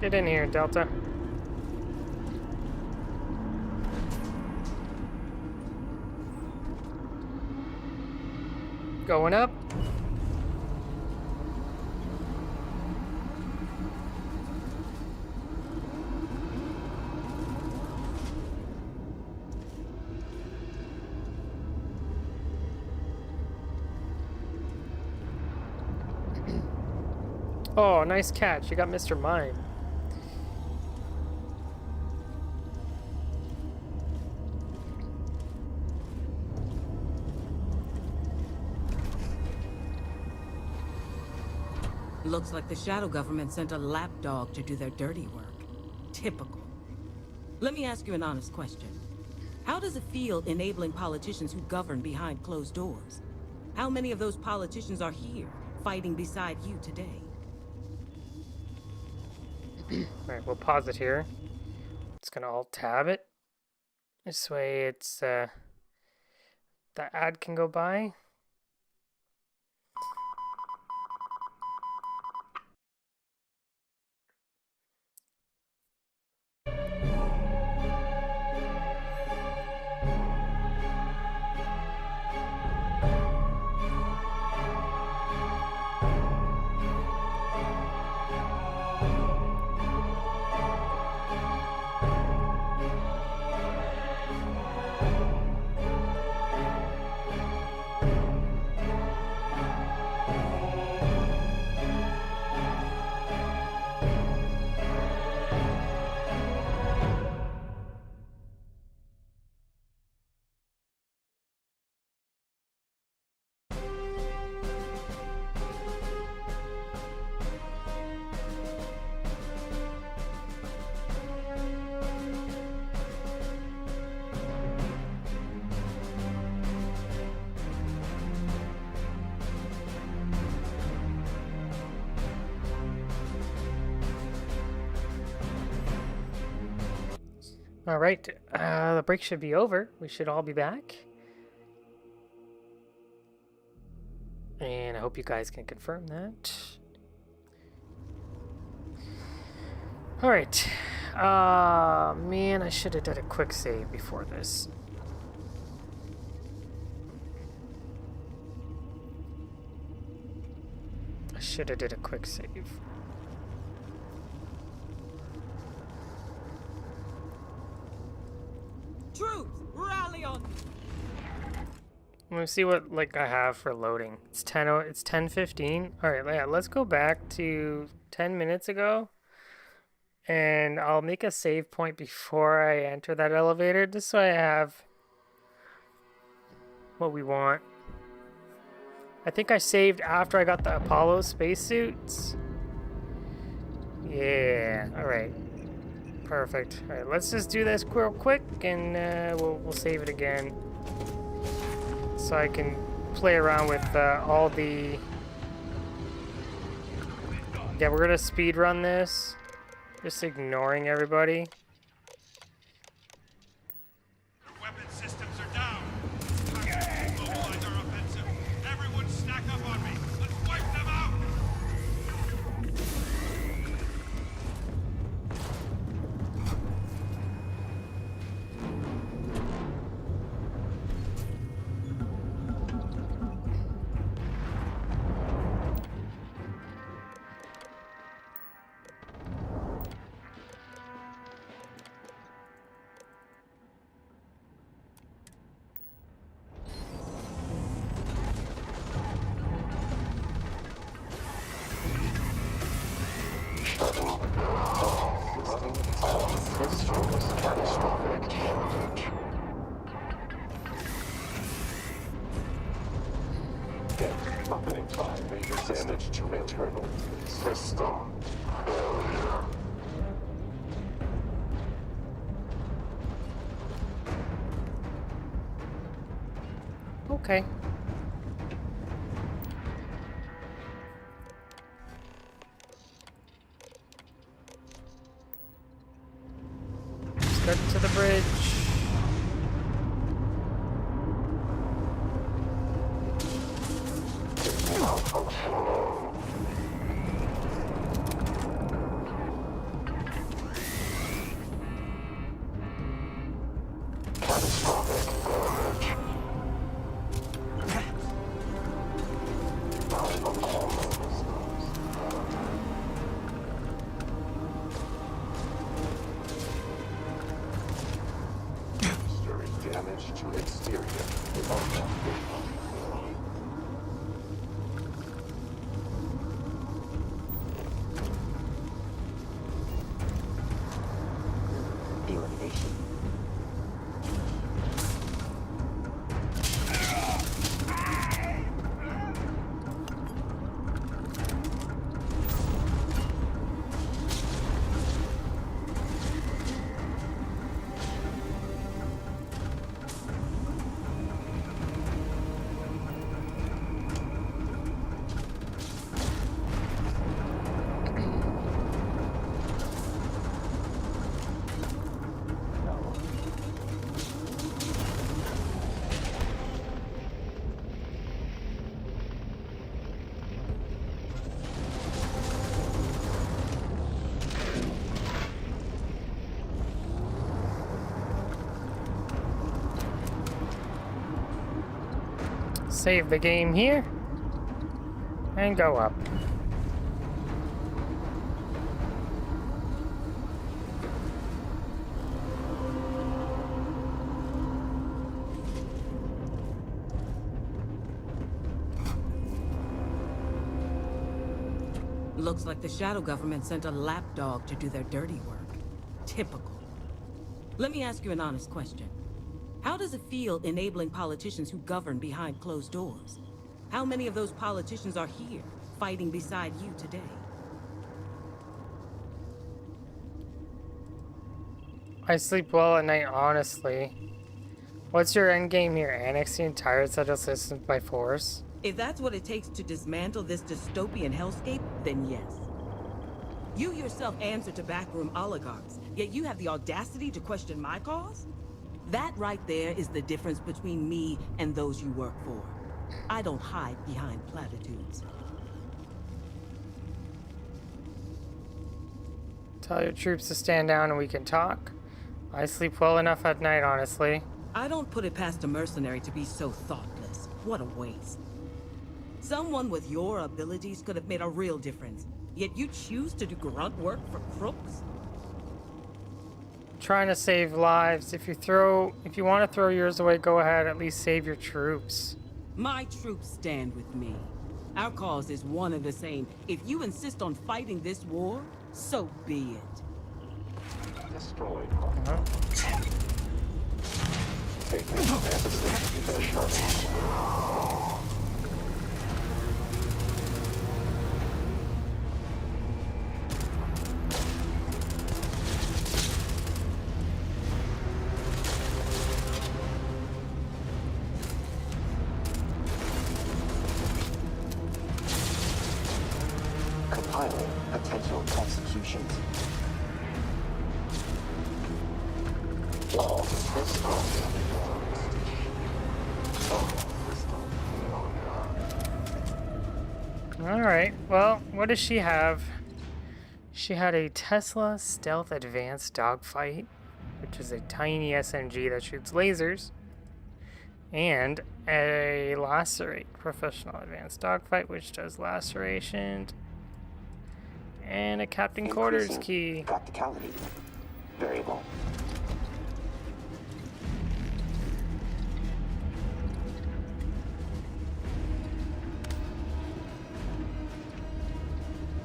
[SPEAKER 1] Get in here, Delta. Going up. Oh, nice catch. You got Mr. Mime.
[SPEAKER 16] Looks like the shadow government sent a lapdog to do their dirty work. Typical. Let me ask you an honest question. How does it feel enabling politicians who govern behind closed doors? How many of those politicians are here, fighting beside you today?
[SPEAKER 1] Alright, we'll pause it here. Just gonna alt-tab it. This way it's, the ad can go by. All right, the break should be over. We should all be back. And I hope you guys can confirm that. All right. Man, I should have done a quick save before this. I should have did a quick save.
[SPEAKER 16] Troops, rally on!
[SPEAKER 1] Let me see what I have for loading. It's 10:15. All right, yeah, let's go back to 10 minutes ago, and I'll make a save point before I enter that elevator, just so I have what we want. I think I saved after I got the Apollo spacesuits. Yeah. All right. Perfect. All right, let's just do this real quick, and we'll save it again, so I can play around with all the. Yeah, we're gonna speed run this, just ignoring everybody.
[SPEAKER 10] Weapon systems are down. Mobilize our offensive. Everyone stack up on me. Let's wipe them out.
[SPEAKER 1] Okay. Let's get to the bridge.
[SPEAKER 5] Stirring damage to exterior.
[SPEAKER 7] Elimination.
[SPEAKER 1] Save the game here and go up.
[SPEAKER 16] Looks like the Shadow Government sent a lapdog to do their dirty work. Typical. Let me ask you an honest question. How does it feel enabling politicians who govern behind closed doors? How many of those politicians are here, fighting beside you today?
[SPEAKER 1] I sleep well at night, honestly. What's your end game here? Annex the entire set of systems by force?
[SPEAKER 16] If that's what it takes to dismantle this dystopian hellscape, then yes. You yourself answer to backroom oligarchs, yet you have the audacity to question my cause? That right there is the difference between me and those you work for. I don't hide behind platitudes.
[SPEAKER 1] Tell your troops to stand down and we can talk. I sleep well enough at night, honestly.
[SPEAKER 16] I don't put it past a mercenary to be so thoughtless. What a waste. Someone with your abilities could have made a real difference, yet you choose to do grunt work for crooks?
[SPEAKER 1] Trying to save lives. If you want to throw yours away, go ahead. At least save your troops.
[SPEAKER 16] My troops stand with me. Our cause is one and the same. If you insist on fighting this war, so be it.
[SPEAKER 5] Destroyed.
[SPEAKER 7] Compiling potential executions.
[SPEAKER 1] Alright, well, what does she have? She had a Tesla Stealth Advanced Dogfight, which is a tiny SMG that shoots lasers, and a Lacerate Professional Advanced Dogfight, which does laceration, and a Captain Quarters key.
[SPEAKER 7] Practicality. Variable.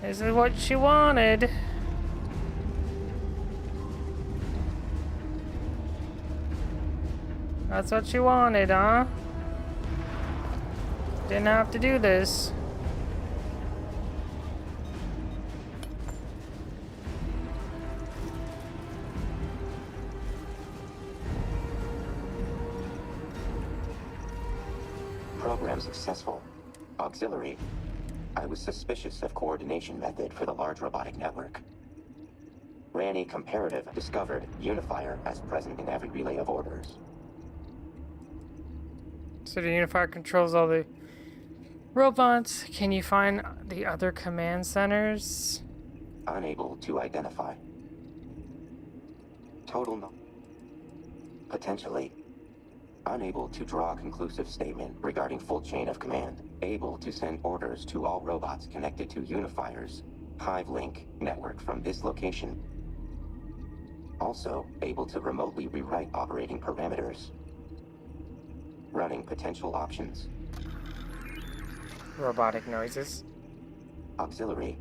[SPEAKER 1] This is what she wanted. That's what she wanted, huh? Didn't have to do this.
[SPEAKER 7] Program successful. Auxiliary. I was suspicious of coordination method for the large robotic network. Ran a comparative discovered unifier as present in every relay of orders.
[SPEAKER 1] So the unifier controls all the robots. Can you find the other command centers?
[SPEAKER 7] Unable to identify. Total no. Potentially. Unable to draw a conclusive statement regarding full chain of command. Able to send orders to all robots connected to Unifier's Hive Link network from this location. Also, able to remotely rewrite operating parameters. Running potential options.
[SPEAKER 1] Robotic noises.
[SPEAKER 7] Auxiliary.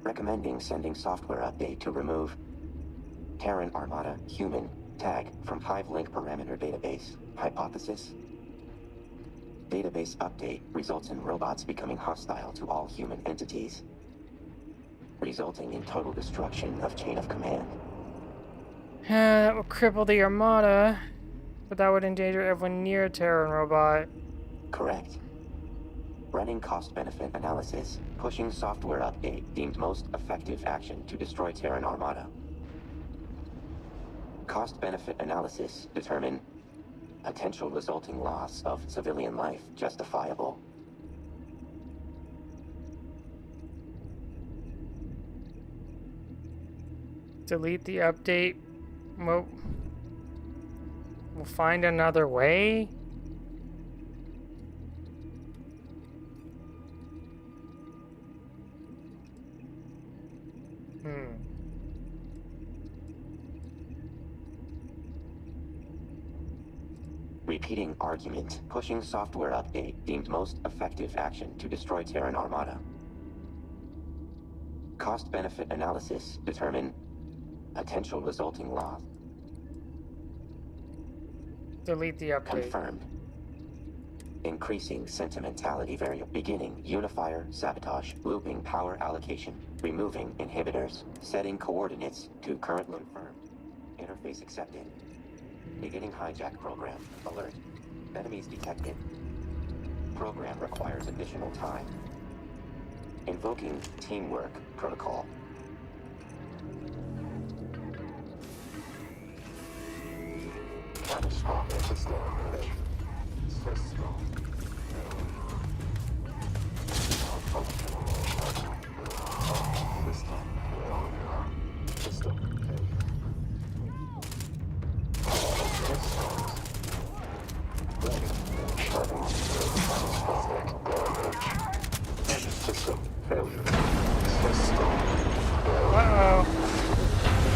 [SPEAKER 7] Recommending sending software update to remove Terran Armada human tag from Hive Link parameter database. Hypothesis. Database update results in robots becoming hostile to all human entities, resulting in total destruction of chain of command.
[SPEAKER 1] That would cripple the Armada, but that would endanger everyone near a Terran robot.
[SPEAKER 7] Correct. Running cost-benefit analysis. Pushing software update deemed most effective action to destroy Terran Armada. Cost-benefit analysis. Determine potential resulting loss of civilian life justifiable.
[SPEAKER 1] Delete the update. We'll find another way.
[SPEAKER 7] Repeating argument. Pushing software update deemed most effective action to destroy Terran Armada. Cost-benefit analysis. Determine potential resulting loss.
[SPEAKER 1] Delete the update.
[SPEAKER 7] Confirmed. Increasing sentimentality variable. Beginning Unifier sabotage. Looping power allocation. Removing inhibitors. Setting coordinates to current confirmed. Interface accepted. Beginning hijack program. Alert. Enemies detected. Program requires additional time. Invoking teamwork protocol.
[SPEAKER 1] Uh-oh.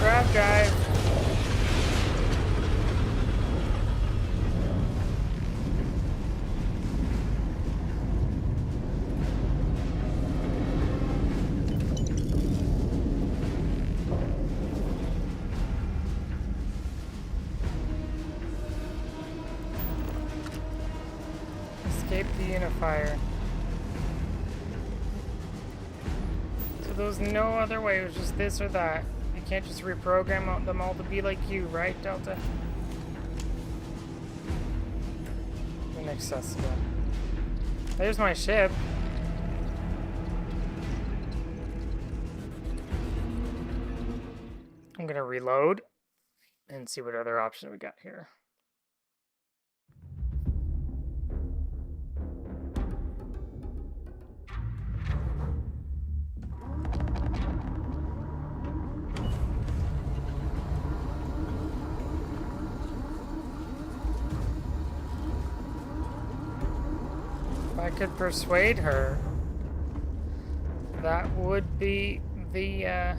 [SPEAKER 1] Grab drive. Escape the Unifier. So there's no other way, it was just this or that. You can't just reprogram them all to be like you, right, Delta? Inaccessible. There's my ship. I'm gonna reload and see what other option we got here. If I could persuade her, that would be the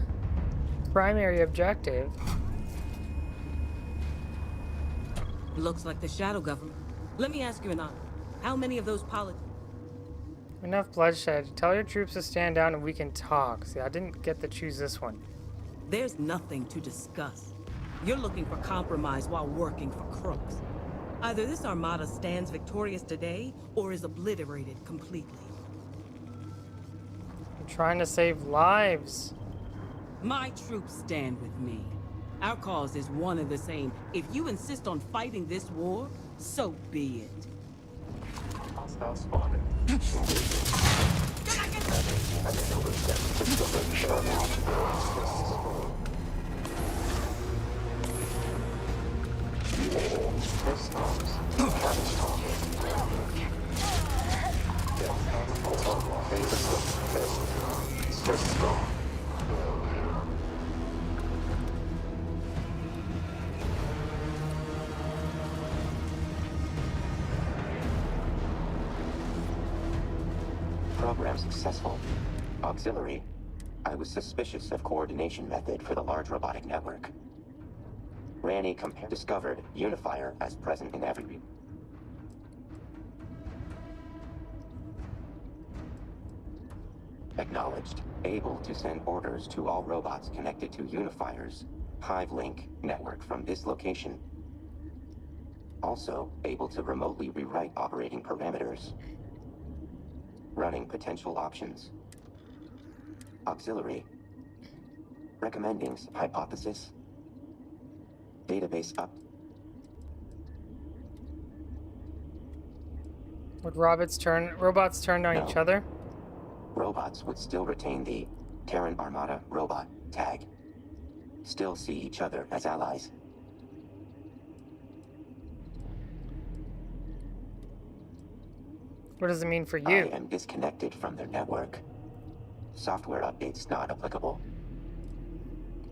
[SPEAKER 1] primary objective.
[SPEAKER 16] Looks like the shadow government. Let me ask you an honor. How many of those politicians?
[SPEAKER 1] Enough bloodshed. Tell your troops to stand down and we can talk. See, I didn't get to choose this one.
[SPEAKER 16] There's nothing to discuss. You're looking for compromise while working for crooks. Either this armada stands victorious today, or is obliterated completely.
[SPEAKER 1] I'm trying to save lives.
[SPEAKER 16] My troops stand with me. Our cause is one and the same. If you insist on fighting this war, so be it.
[SPEAKER 7] Hostile spotted. Program successful. Auxiliary. I was suspicious of coordination method for the large robotic network. Ranny discovered Unifier as present in every... Acknowledged. Able to send orders to all robots connected to Unifier's Hive Link network from this location. Also, able to remotely rewrite operating parameters. Running potential options. Auxiliary. Recommending hypothesis. Database up.
[SPEAKER 1] Would robots turn on each other?
[SPEAKER 7] Robots would still retain the Terran Armada robot tag. Still see each other as allies.
[SPEAKER 1] What does it mean for you?
[SPEAKER 7] I am disconnected from their network. Software updates not applicable.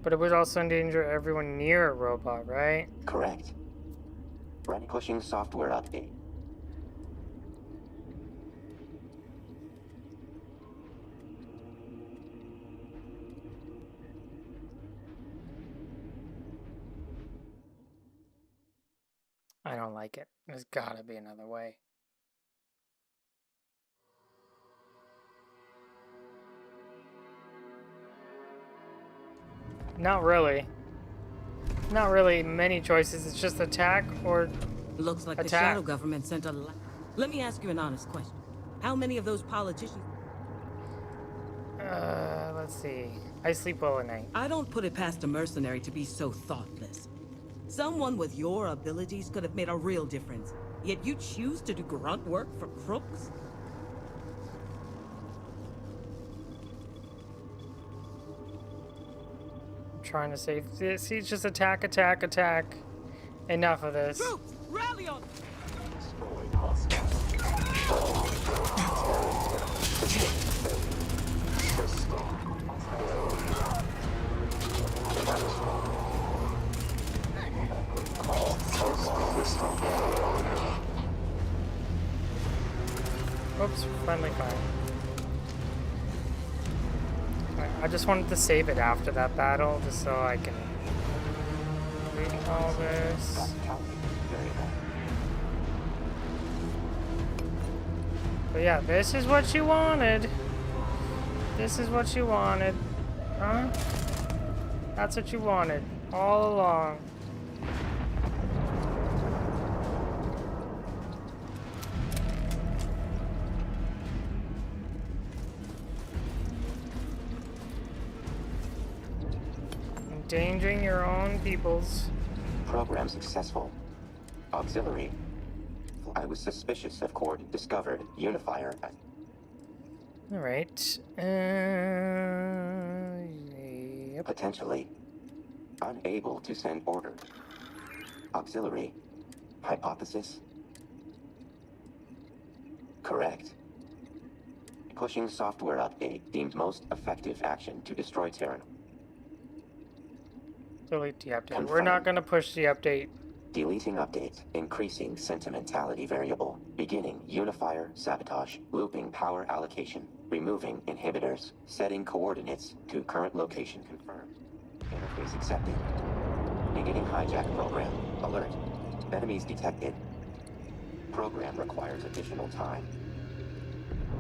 [SPEAKER 1] But it would also endanger everyone near a robot, right?
[SPEAKER 7] Correct. Pushing software update.
[SPEAKER 1] I don't like it. There's gotta be another way. Not really. Not really many choices. It's just attack or
[SPEAKER 16] Looks like
[SPEAKER 1] attack.
[SPEAKER 16] The shadow government sent a... Let me ask you an honest question. How many of those politicians...
[SPEAKER 1] Let's see. I sleep well at night.
[SPEAKER 16] I don't put it past a mercenary to be so thoughtless. Someone with your abilities could have made a real difference. Yet you choose to do grunt work for crooks?
[SPEAKER 1] I'm trying to save... See, it's just attack, attack, attack. Enough of this.
[SPEAKER 16] Troops, rally on!
[SPEAKER 1] Oops, friendly fire. I just wanted to save it after that battle, just so I can read all this. But yeah, this is what you wanted. This is what you wanted. Huh? That's what you wanted all along. Endangering your own peoples.
[SPEAKER 7] Program successful. Auxiliary. I was suspicious of discovered Unifier.
[SPEAKER 1] Alright. Yep.
[SPEAKER 7] Potentially. Unable to send order. Auxiliary. Hypothesis. Correct. Pushing software update deemed most effective action to destroy Terran.
[SPEAKER 1] Delete the update. We're not going to push the update.
[SPEAKER 7] Deleting update. Increasing sentimentality variable. Beginning Unifier sabotage. Looping power allocation. Removing inhibitors. Setting coordinates to current location confirmed. Interface accepted. Beginning hijack program. Alert. Enemies detected. Program requires additional time.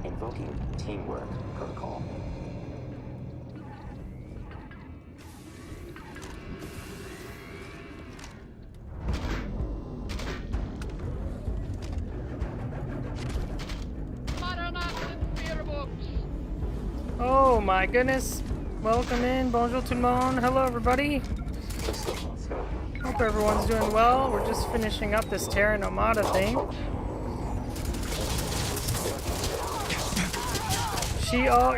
[SPEAKER 7] Invoking teamwork protocol.
[SPEAKER 1] Oh my goodness. Welcome in. Bonjour tout le monde. Hello everybody. Hope everyone's doing well. We're just finishing up this Terran Armada thing.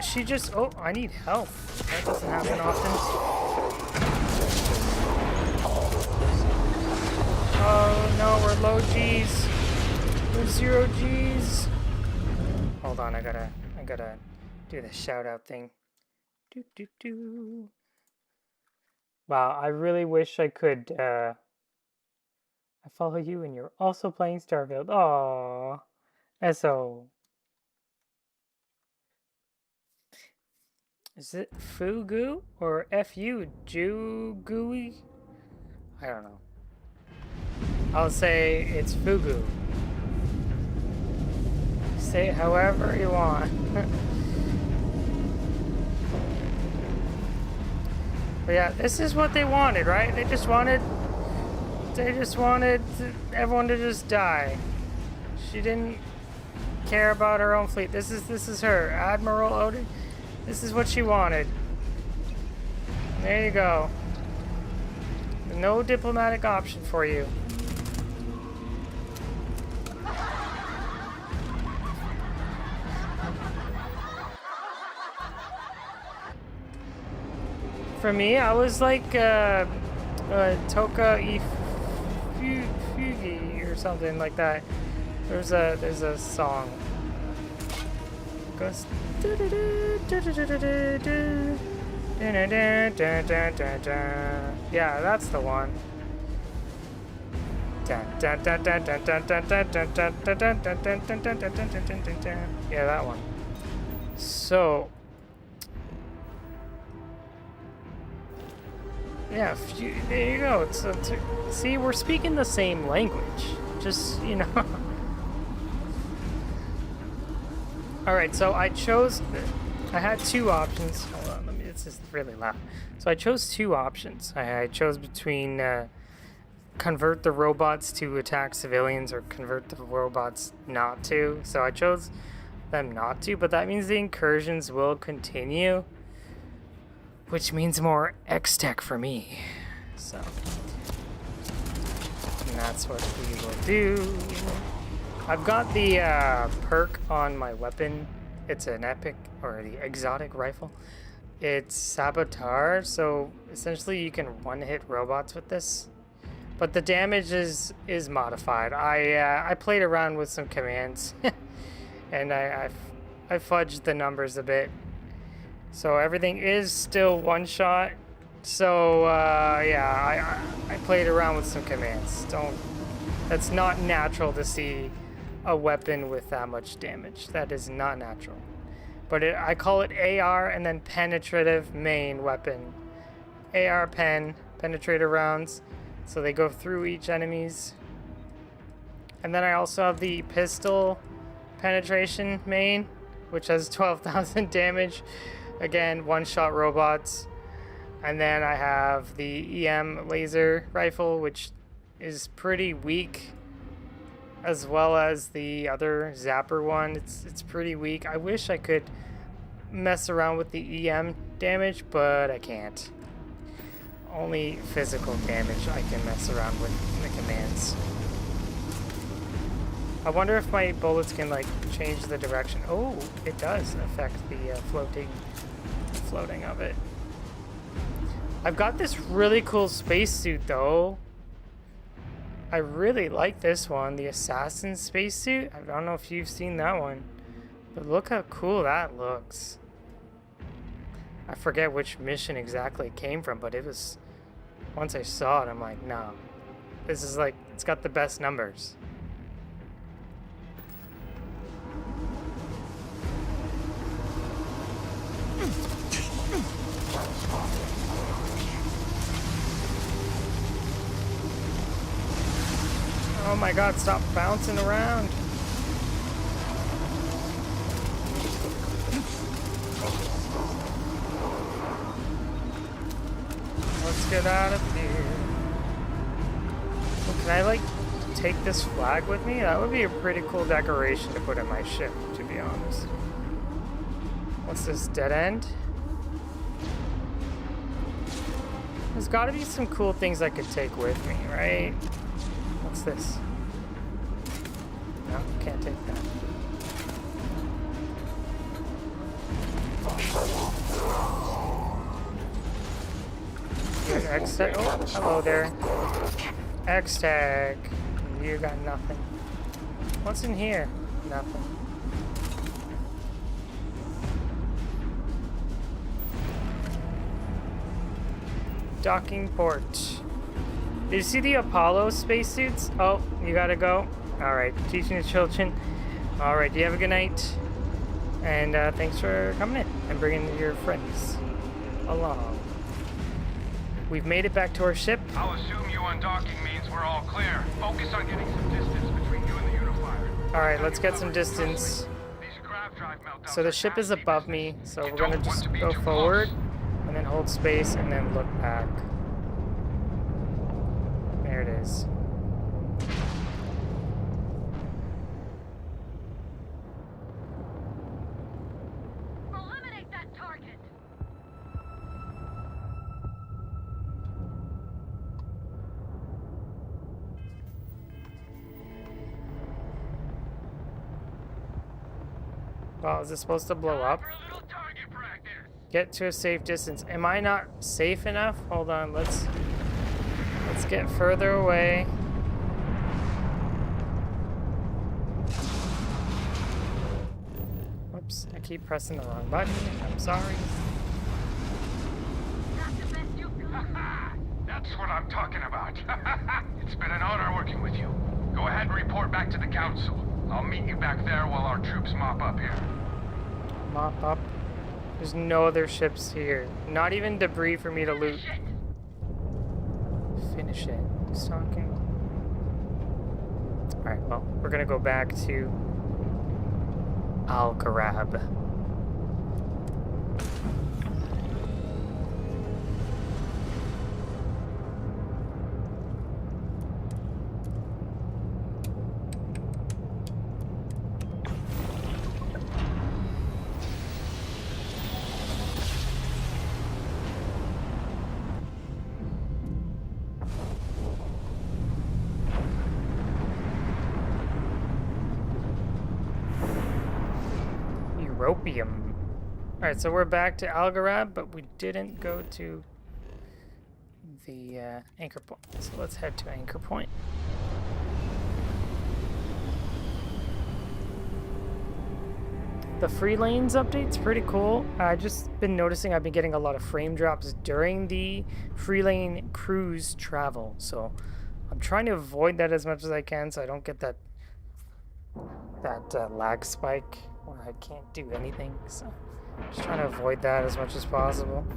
[SPEAKER 1] She just, oh, I need help. That doesn't happen often. Oh no, we're low G's. We're 0 G's. Hold on, I gotta do the shout out thing. Do do do. Wow, I really wish I could I follow you and you're also playing Starfield. Aww. SO. Is it Fugu or Fu? Jugui? I don't know. I'll say it's Fugu. Say it however you want. But yeah, this is what they wanted, right? They just wanted everyone to just die. She didn't care about her own fleet. This is her, Admiral Odin. This is what she wanted. There you go. No diplomatic option for you. For me, I was like Toka Fugi or something like that. There's a song. Goes yeah, that's the one. Yeah, that one. So yeah, there you go. See, we're speaking the same language. Just, you know. Alright, so I had two options. Hold on, this is really loud. So I chose two options. I chose between convert the robots to attack civilians or convert the robots not to. So I chose them not to, but that means the incursions will continue, which means more X-Tech for me. So, and that's what we will do. I've got the perk on my weapon. It's an epic, or the exotic rifle. It's Saboteur, so essentially you can one-hit robots with this. But the damage is modified. I played around with some commands, and I fudged the numbers a bit. So everything is still one-shot. So yeah, I played around with some commands. That's not natural to see a weapon with that much damage. That is not natural. But I call it AR and then penetrative main weapon. AR penetrator rounds. So they go through each enemies. And then I also have the pistol penetration main, which has 12,000 damage. Again, one-shot robots. And then I have the EM laser rifle, which is pretty weak, as well as the other Zapper one. It's pretty weak. I wish I could mess around with the EM damage, but I can't. Only physical damage I can mess around with in the commands. I wonder if my bullets can like change the direction. Oh, it does affect the floating of it. I've got this really cool spacesuit though. I really like this one, the assassin spacesuit. I don't know if you've seen that one, but look how cool that looks. I forget which mission exactly it came from, but it was, once I saw it, I'm like, no, this is like, it's got the best numbers. Oh my god, stop bouncing around. Let's get out of here. Well, can I like take this flag with me? That would be a pretty cool decoration to put in my ship, to be honest. What's this, dead end? There's gotta be some cool things I could take with me, right? What's this? No, can't take that. X-Tag. Oh, hello there. X-Tag. You got nothing. What's in here? Nothing. Docking port. Did you see the Apollo spacesuits? Oh, you gotta go. Alright, teaching the children. Alright, you have a good night. And thanks for coming in. and bringing your friends along. We've made it back to our ship.
[SPEAKER 17] I'll assume you undocking means we're all clear. Focus on getting some distance between you and the Unifier.
[SPEAKER 1] Alright, let's get some distance. So the ship is above me, so we're gonna just go forward, and then hold space, and then look back. There it is.
[SPEAKER 2] Eliminate that target.
[SPEAKER 1] Wow, is this supposed to blow up? Get to a safe distance. Am I not safe enough? Hold on, let's get further away. Whoops, I keep pressing the wrong button. I'm sorry.
[SPEAKER 17] That's what I'm talking about. It's been an honor working with you. Go ahead and report back to the Council. I'll meet you back there while our troops mop up here.
[SPEAKER 1] Mop up? There's no other ships here. Not even debris for me to loot. Finish it. Who's talking? Alright, well, we're gonna go back to Al-Garab. Europium. Alright, so we're back to Al-Garab, but we didn't go to the anchor point. So let's head to anchor point. The free lanes update's pretty cool. I just been noticing I've been getting a lot of frame drops during the free lane cruise travel. So I'm trying to avoid that as much as I can so I don't get that lag spike where I can't do anything. So just trying to avoid that as much as possible.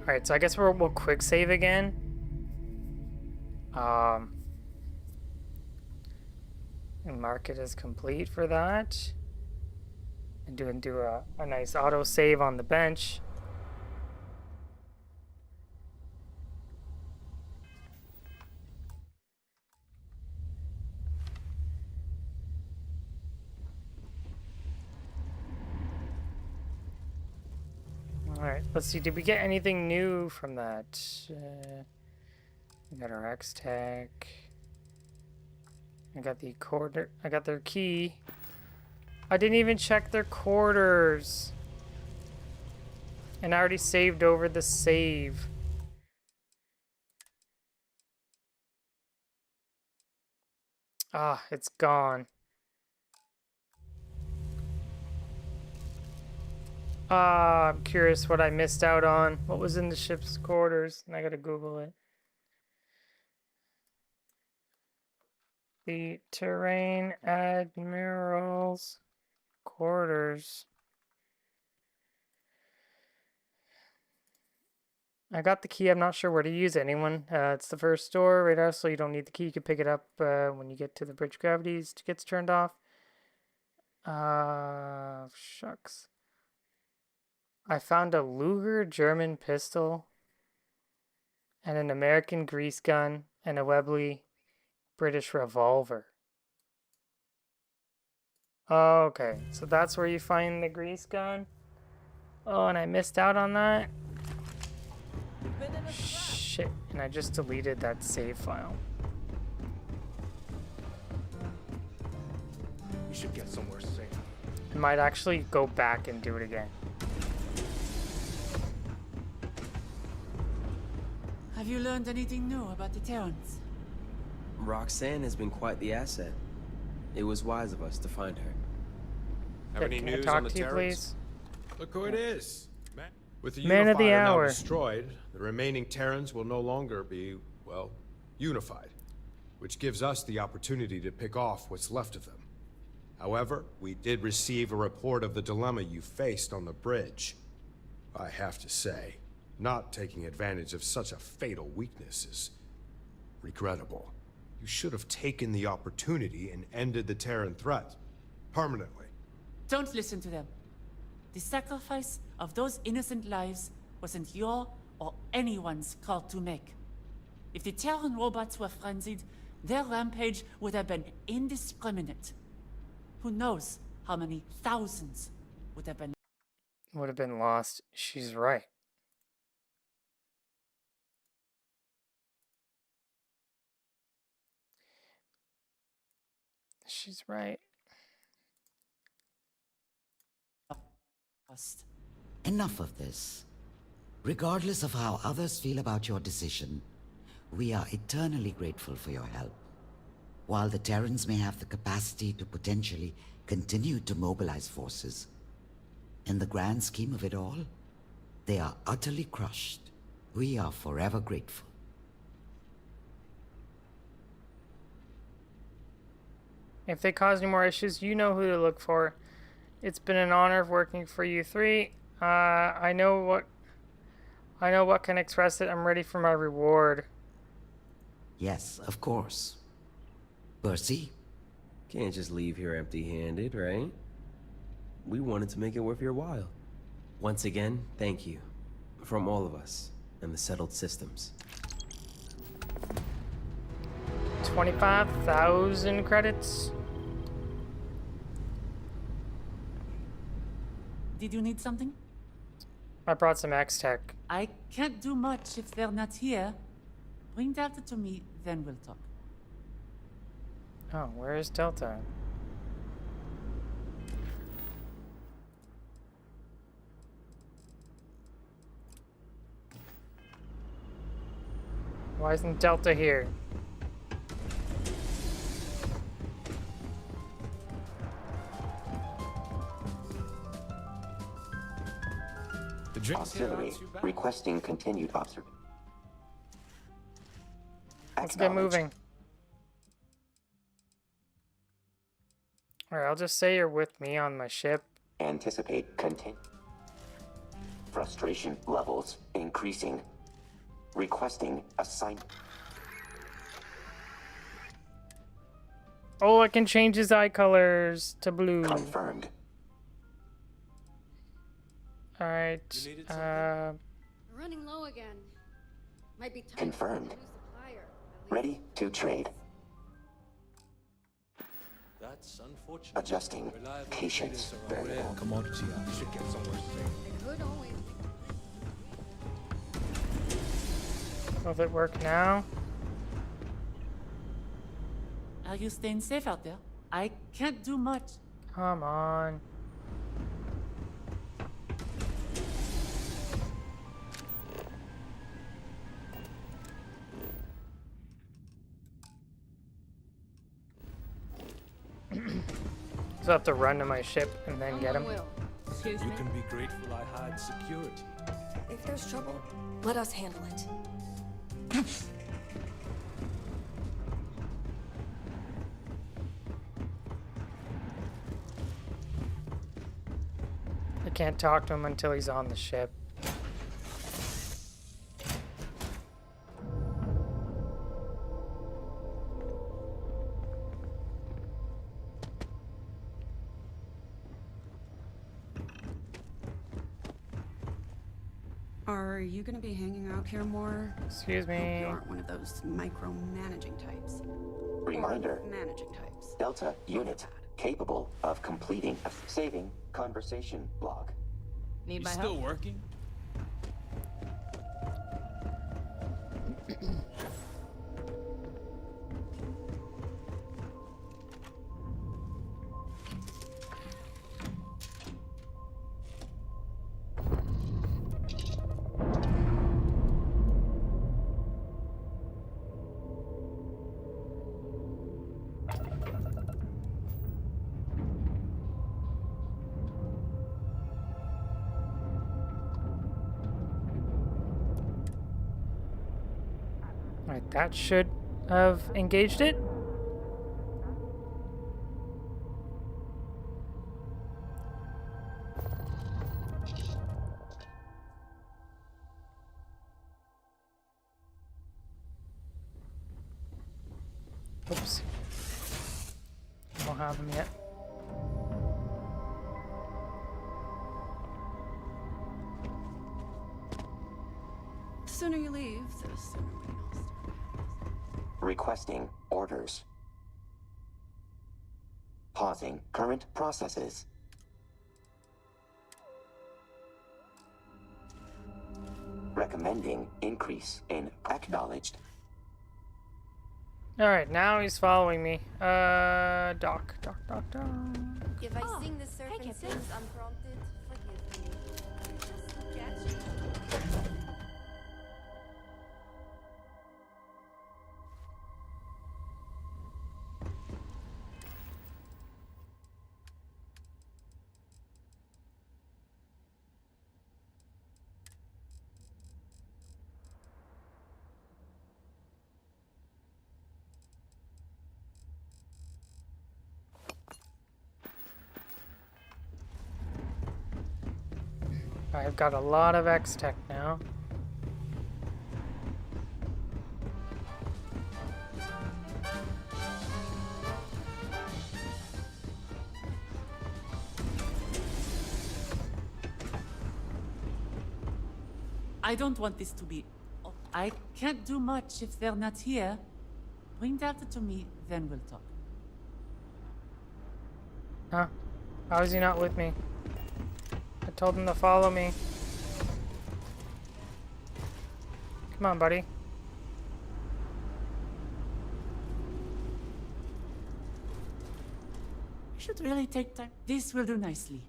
[SPEAKER 1] Alright, so I guess we'll quick save again. And mark it as complete for that. And do a nice auto save on the bench. Alright, let's see. Did we get anything new from that? We got our X-Tech. I got the quarter. I got their key. I didn't even check their quarters. And I already saved over the save. Ah, it's gone. I'm curious what I missed out on. What was in the ship's quarters? And I gotta Google it. The Terran Admiral's quarters. I got the key. I'm not sure where to use anyone. It's the first door right now, so you don't need the key. You can pick it up when you get to the bridge gravities. It gets turned off. Shucks. I found a Luger German pistol and an American grease gun and a Webley British revolver. Okay, so that's where you find the grease gun. Oh, and I missed out on that. Shit, and I just deleted that save file.
[SPEAKER 10] We should get somewhere safe.
[SPEAKER 1] I might actually go back and do it again.
[SPEAKER 11] Have you learned anything new about the Terrans?
[SPEAKER 9] Roxanne has been quite the asset. It was wise of us to find her.
[SPEAKER 10] Have any
[SPEAKER 1] Can I
[SPEAKER 10] news
[SPEAKER 1] talk
[SPEAKER 10] on the
[SPEAKER 1] to you,
[SPEAKER 10] Terrans?
[SPEAKER 1] please?
[SPEAKER 10] Look who it is. With the
[SPEAKER 1] Man of the
[SPEAKER 10] Unifier now
[SPEAKER 1] hour.
[SPEAKER 10] destroyed, the remaining Terrans will no longer be, well, unified. Which gives us the opportunity to pick off what's left of them. However, we did receive a report of the dilemma you faced on the bridge. I have to say, not taking advantage of such a fatal weakness is regrettable. You should have taken the opportunity and ended the Terran threat. Permanently.
[SPEAKER 11] Don't listen to them. The sacrifice of those innocent lives wasn't your or anyone's call to make. If the Terran robots were frenzied, their rampage would have been indiscriminate. Who knows how many thousands would have been
[SPEAKER 1] lost. She's right. She's right.
[SPEAKER 11] lost.
[SPEAKER 12] Enough of this. Regardless of how others feel about your decision, we are eternally grateful for your help. While the Terrans may have the capacity to potentially continue to mobilize forces, in the grand scheme of it all, they are utterly crushed. We are forever grateful.
[SPEAKER 1] If they cause any more issues, you know who to look for. It's been an honor working for you three. I know what can express it. I'm ready for my reward.
[SPEAKER 12] Yes, of course. Percy?
[SPEAKER 9] Can't just leave here empty-handed, right? We wanted to make it worth your while. Once again, thank you. From all of us and the settled systems.
[SPEAKER 1] 25,000 credits.
[SPEAKER 11] Did you need something?
[SPEAKER 1] I brought some X-Tech.
[SPEAKER 11] I can't do much if they're not here. Bring Delta to me, then we'll talk.
[SPEAKER 1] Oh, where is Delta? Why isn't Delta here?
[SPEAKER 7] Auxiliary, requesting continued observation.
[SPEAKER 1] Let's get moving. Alright, I'll just say you're with me on my ship.
[SPEAKER 7] Anticipate frustration levels increasing. Requesting assign.
[SPEAKER 1] Oh, I can change his eye colors to blue.
[SPEAKER 7] Confirmed.
[SPEAKER 1] Alright,
[SPEAKER 15] We're running low again. Might be time
[SPEAKER 7] Confirmed.
[SPEAKER 15] for a new supplier.
[SPEAKER 7] Ready to trade.
[SPEAKER 14] That's unfortunate.
[SPEAKER 7] Adjusting.
[SPEAKER 14] Reliable
[SPEAKER 7] Patience.
[SPEAKER 14] traders are a rare
[SPEAKER 7] Variable.
[SPEAKER 14] commodity. You should get somewhere safe.
[SPEAKER 15] They could always.
[SPEAKER 1] will it work now?
[SPEAKER 11] Are you staying safe out there? I can't do much.
[SPEAKER 1] Come on. So I have to run to my ship and then get him.
[SPEAKER 6] Excuse
[SPEAKER 14] You
[SPEAKER 6] me?
[SPEAKER 14] can be grateful I had security.
[SPEAKER 18] If there's trouble, let us handle it.
[SPEAKER 1] I can't talk to him until he's on the ship.
[SPEAKER 6] Are you gonna be hanging out here more?
[SPEAKER 1] Excuse
[SPEAKER 6] Hope
[SPEAKER 1] me.
[SPEAKER 6] you aren't one of those micromanaging types.
[SPEAKER 7] Reminder.
[SPEAKER 6] Or managing types.
[SPEAKER 7] Delta unit capable of completing a saving conversation log.
[SPEAKER 6] Need my
[SPEAKER 14] Still
[SPEAKER 6] help?
[SPEAKER 14] working?
[SPEAKER 1] Alright, that should have engaged it. Oops. Don't have them yet.
[SPEAKER 6] The sooner you leave, the sooner we can all start.
[SPEAKER 7] Requesting orders. Pausing current processes. Recommending increase in acknowledged.
[SPEAKER 1] Alright, now he's following me. Doc.
[SPEAKER 18] If I sing the serpent sings unprompted, forgive me. Just catchy.
[SPEAKER 1] I've got a lot of X-Tech now.
[SPEAKER 11] I don't want this to be... Oh, I can't do much if they're not here. Bring Delta to me, then we'll talk.
[SPEAKER 1] Huh? How is he not with me? I told him to follow me. Come on, buddy.
[SPEAKER 11] We should really take time. This will do nicely.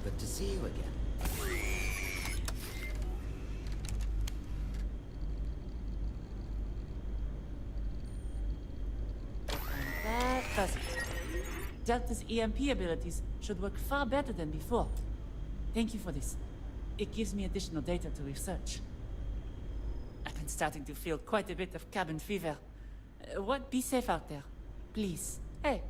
[SPEAKER 12] Good to see you again.
[SPEAKER 11] That does it. Delta's EMP abilities should work far better than before. Thank you for this. It gives me additional data to research. I've been starting to feel quite a bit of cabin fever. Be safe out there. Please. Hey.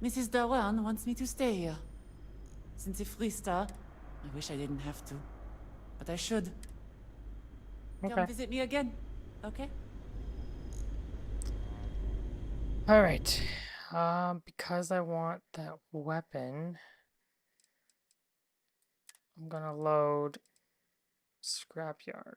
[SPEAKER 11] Mrs. Darwan wants me to stay here. Since a free star, I wish I didn't have to. But I should.
[SPEAKER 1] Okay.
[SPEAKER 11] Come visit me again, okay?
[SPEAKER 1] Alright. Because I want that weapon, I'm gonna load Scrapyard.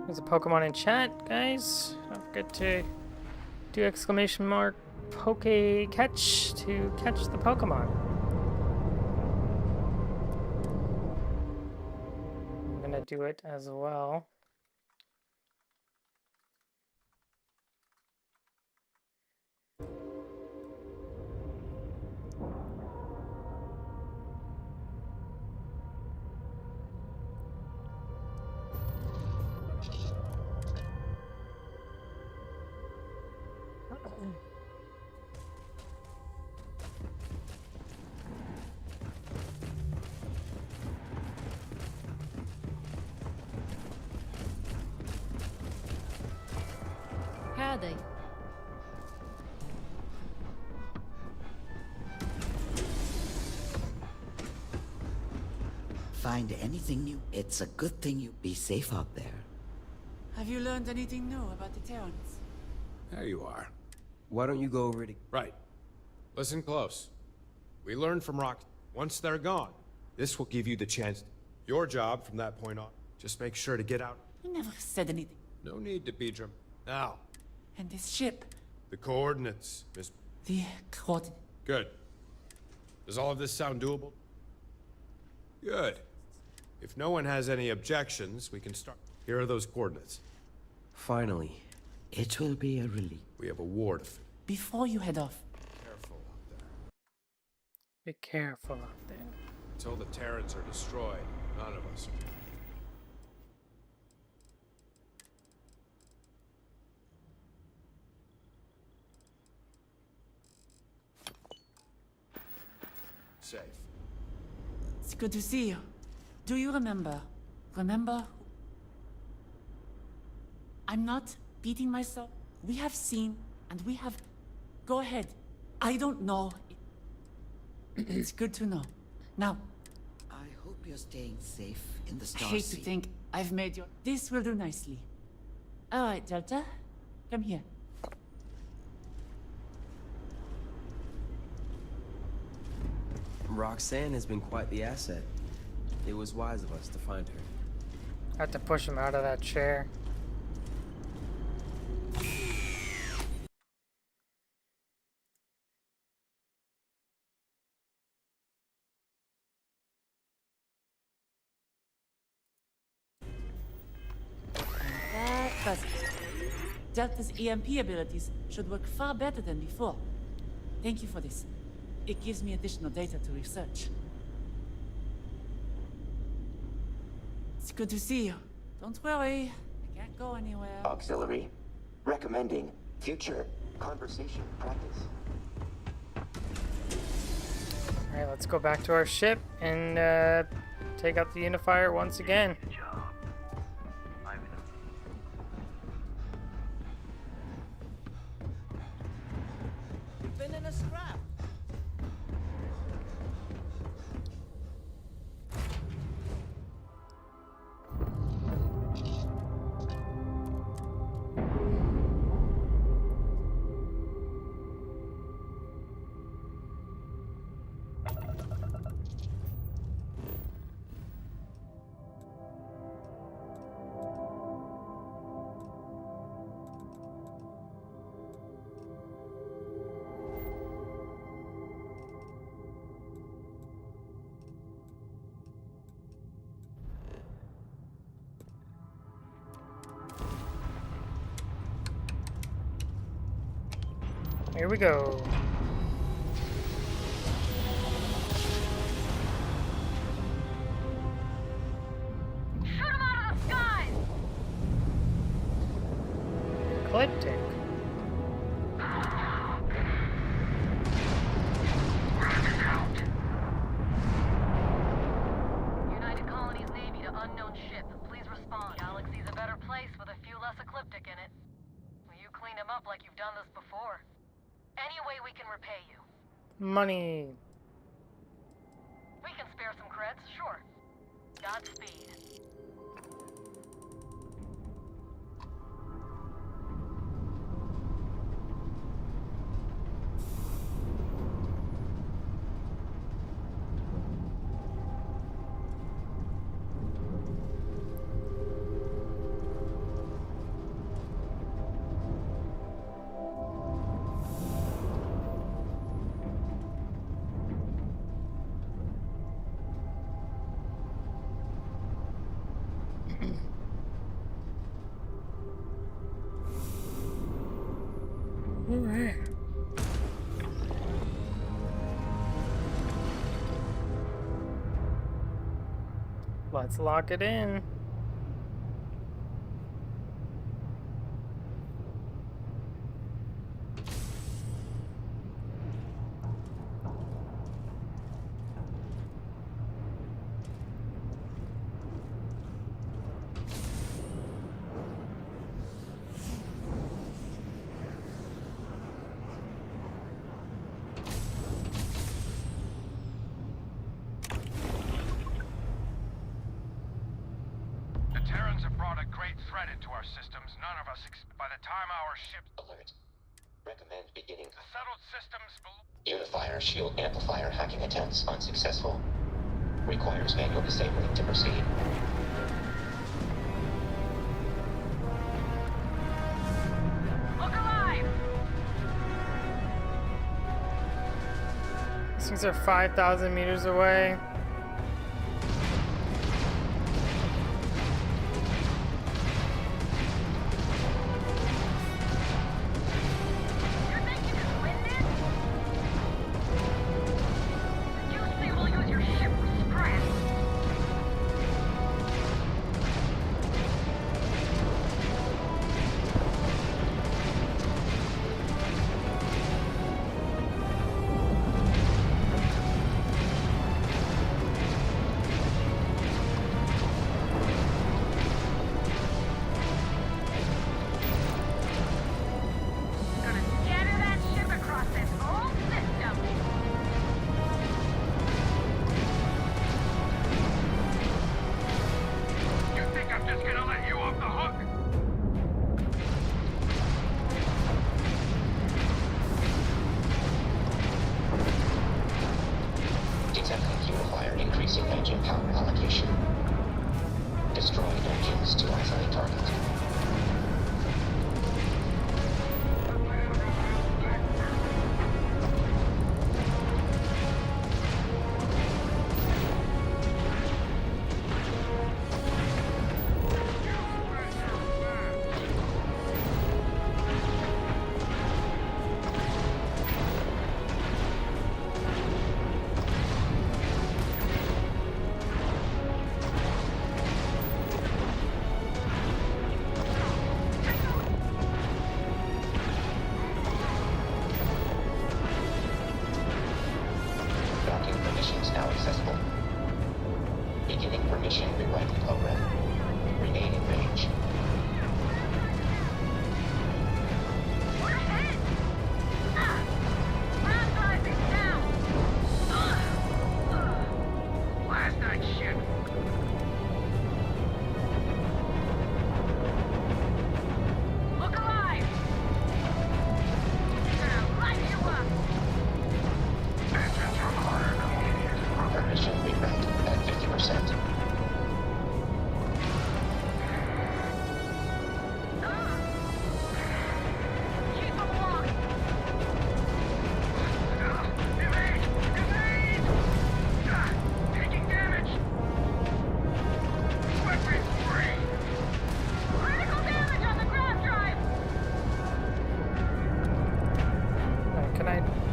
[SPEAKER 1] There's a Pokemon in chat, guys. Don't forget to do exclamation mark Poke Catch to catch the Pokemon. I'm gonna do it as well.
[SPEAKER 15] Howdy.
[SPEAKER 12] Find anything new? It's a good thing you be safe out there.
[SPEAKER 11] Have you learned anything new about the Terrans?
[SPEAKER 10] There you are.
[SPEAKER 9] Why don't you go over it?
[SPEAKER 10] Right. Listen close. We learned from Rock. Once they're gone, this will give you the chance. Your job from that point on. Just make sure to get out.
[SPEAKER 11] You never said anything.
[SPEAKER 10] No need to be Now.
[SPEAKER 11] And this ship?
[SPEAKER 10] The coordinates, Miss
[SPEAKER 11] The court.
[SPEAKER 10] Good. Does all of this sound doable? Good. If no one has any objections, we can start. Here are those coordinates.
[SPEAKER 9] Finally.
[SPEAKER 12] It will be a relief.
[SPEAKER 10] We have a war to
[SPEAKER 11] Before you head off.
[SPEAKER 10] Careful out there.
[SPEAKER 1] Be careful out there.
[SPEAKER 10] Until the Terrans are destroyed, none of us are. Safe.
[SPEAKER 11] It's good to see you. Do you remember? Remember? I'm not beating myself. We have seen and we have... Go ahead. I don't know. It's good to know. Now,
[SPEAKER 12] I hope you're staying safe in the
[SPEAKER 11] I
[SPEAKER 12] Star
[SPEAKER 11] hate to
[SPEAKER 12] Sea.
[SPEAKER 11] think I've made your... This will do nicely. All right, Delta. Come here.
[SPEAKER 9] Roxanne has been quite the asset. It was wise of us to find her.
[SPEAKER 1] I had to push him out of that chair.
[SPEAKER 11] That buzzer. Delta's EMP abilities should work far better than before. Thank you for this. It gives me additional data to research. It's good to see you. Don't worry, I can't go anywhere.
[SPEAKER 7] Auxiliary. Recommending future conversation practice.
[SPEAKER 1] Alright, let's go back to our ship and take out the Unifier once again.
[SPEAKER 8] We've been in a scrap.
[SPEAKER 1] Here we go.
[SPEAKER 2] Shoot him out of the skies!
[SPEAKER 1] Ecliptic.
[SPEAKER 2] United Colonies Navy to unknown ship. Please respond. Galaxy's a better place with a few less ecliptic in it. Will you clean him up like you've done this before? Any way we can repay you.
[SPEAKER 1] Money.
[SPEAKER 2] We can spare some creds, sure. Godspeed.
[SPEAKER 1] Alright. Let's lock it in.
[SPEAKER 17] The Terrans have brought a great threat into our systems. None of us by the time our ship...
[SPEAKER 7] Alert. Recommend beginning
[SPEAKER 17] The settled systems...
[SPEAKER 7] Unifier shield amplifier hacking attempts unsuccessful. Requires manual disabling to proceed.
[SPEAKER 2] Look alive!
[SPEAKER 1] These things are 5,000 meters away.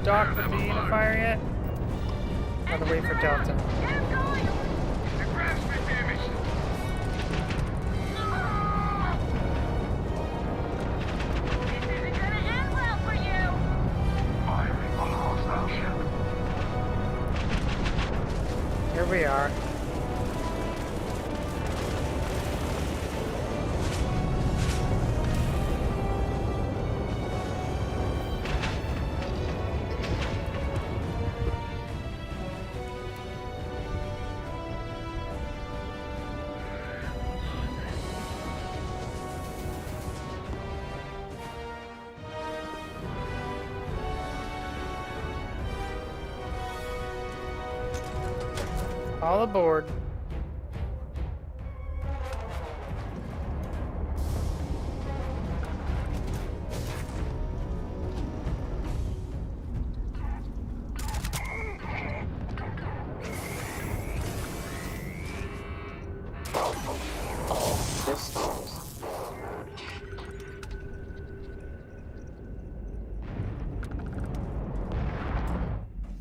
[SPEAKER 1] Dock with the unifier yet? Gotta wait for Delta. Here we are. All aboard.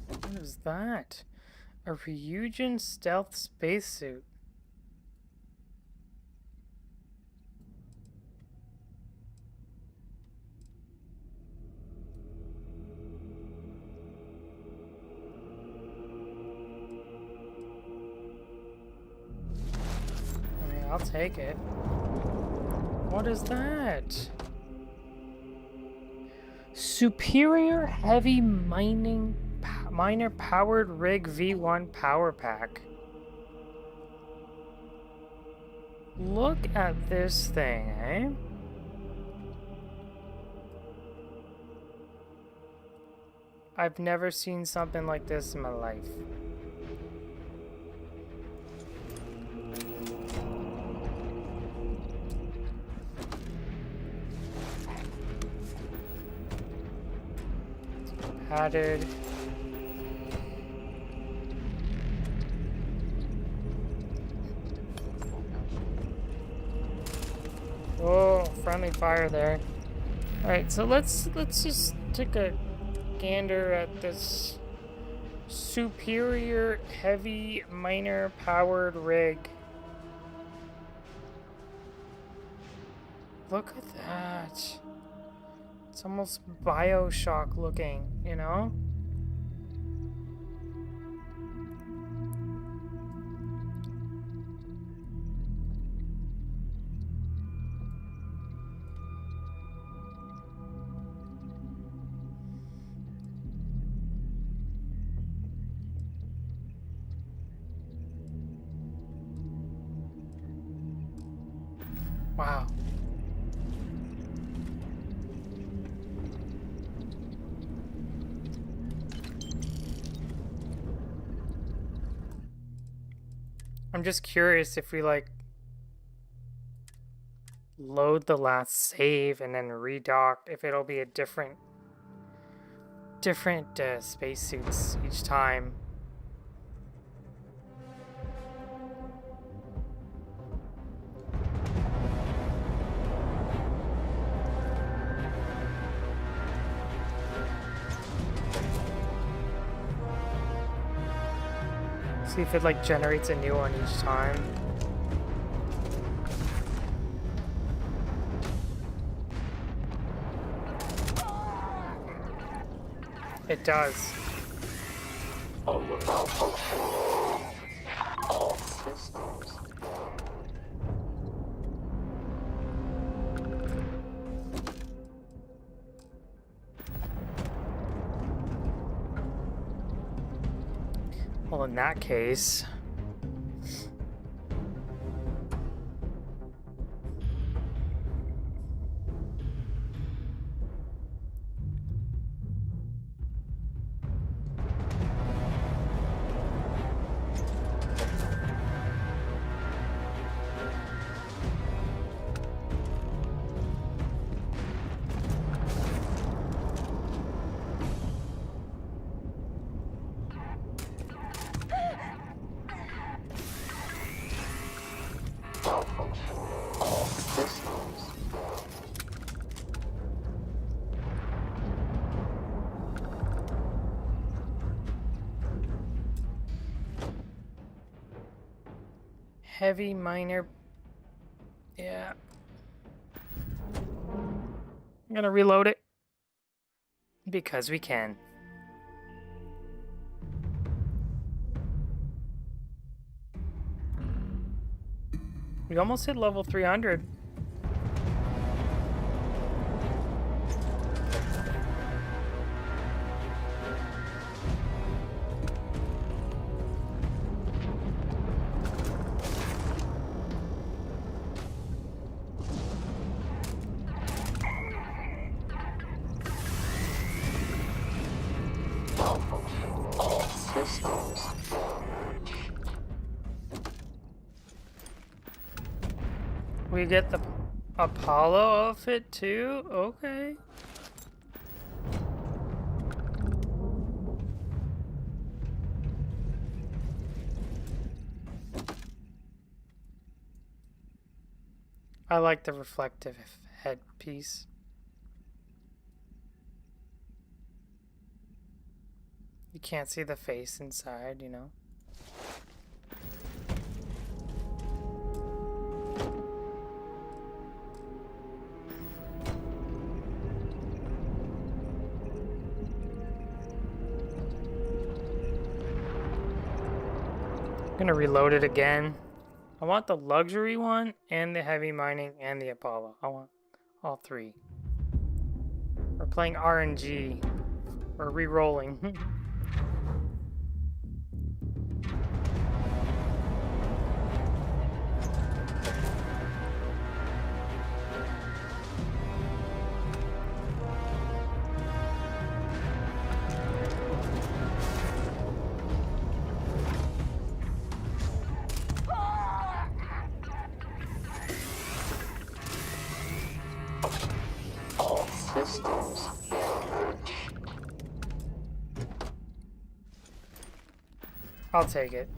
[SPEAKER 1] What is that? A Ryujin stealth spacesuit. I mean, I'll take it. What is that? Superior heavy miner powered rig V1 power pack. Look at this thing, eh? I've never seen something like this in my life. Padded. friendly fire there. All right, so let's just take a gander at this superior heavy miner powered rig. Look at that. It's almost BioShock looking, you know? Wow. I'm just curious if we like load the last save and then redock, if it'll be a different spacesuits each time. See if it like generates a new one each time. It does. Well, in that case... Heavy miner. Yeah. I'm gonna reload it. Because we can. We almost hit level 300. We get the Apollo outfit too? Okay. I like the reflective headpiece. You can't see the face inside, you know? I'm gonna reload it again. I want the luxury one and the heavy mining and the Apollo. I want all three. We're playing RNG. We're re-rolling. I'll take it.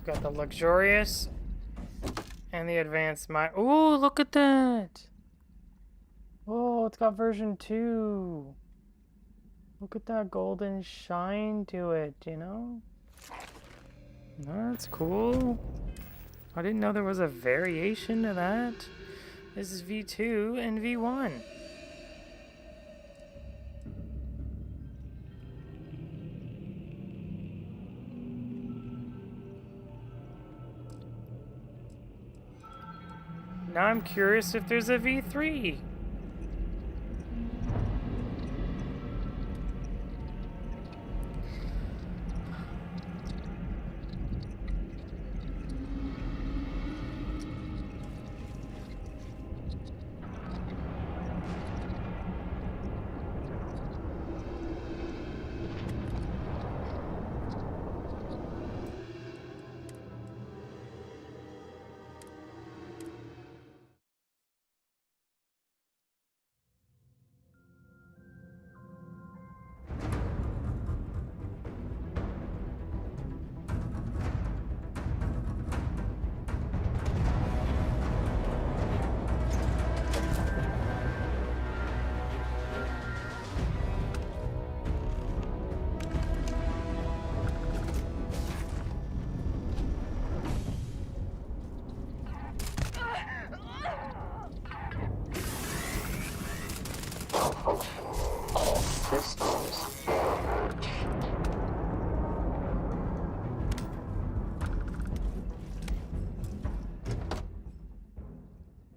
[SPEAKER 1] got the luxurious and the advanced mine. Oh, look at that! Oh, it's got version 2. Look at that golden shine to it, you know? That's cool. I didn't know there was a variation to that. This is V2 and V1. Now I'm curious if there's a V3.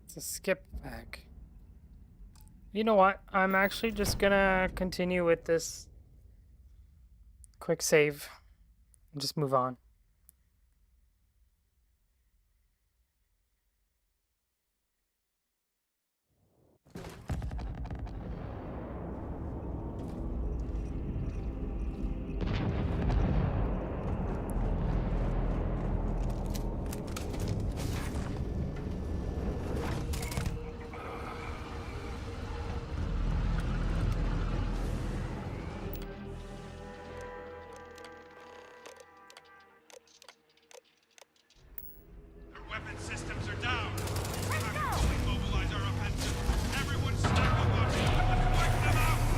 [SPEAKER 1] It's a skip back. You know what? I'm actually just gonna continue with this quick save and just move on.
[SPEAKER 17] Weapon systems are down. We have to fully mobilize our offensive. Everyone stack up on me. Let's wipe them out.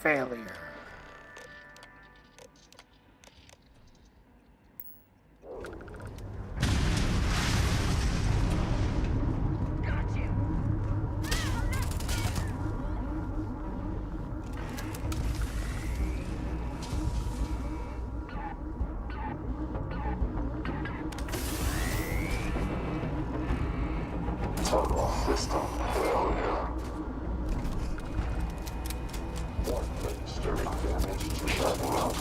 [SPEAKER 1] Failure.
[SPEAKER 5] Total system failure. Stirring damage to shutting out.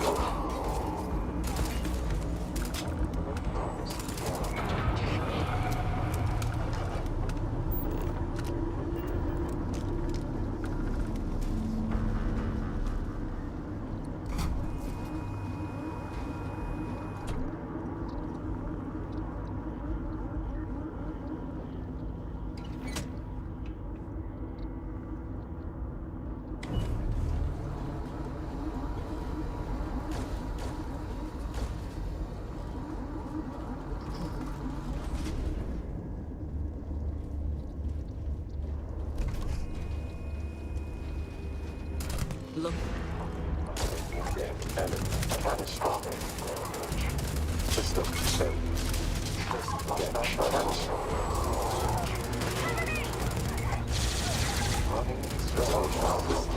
[SPEAKER 16] Look.
[SPEAKER 5] Catastrophic. System failure. Running failure.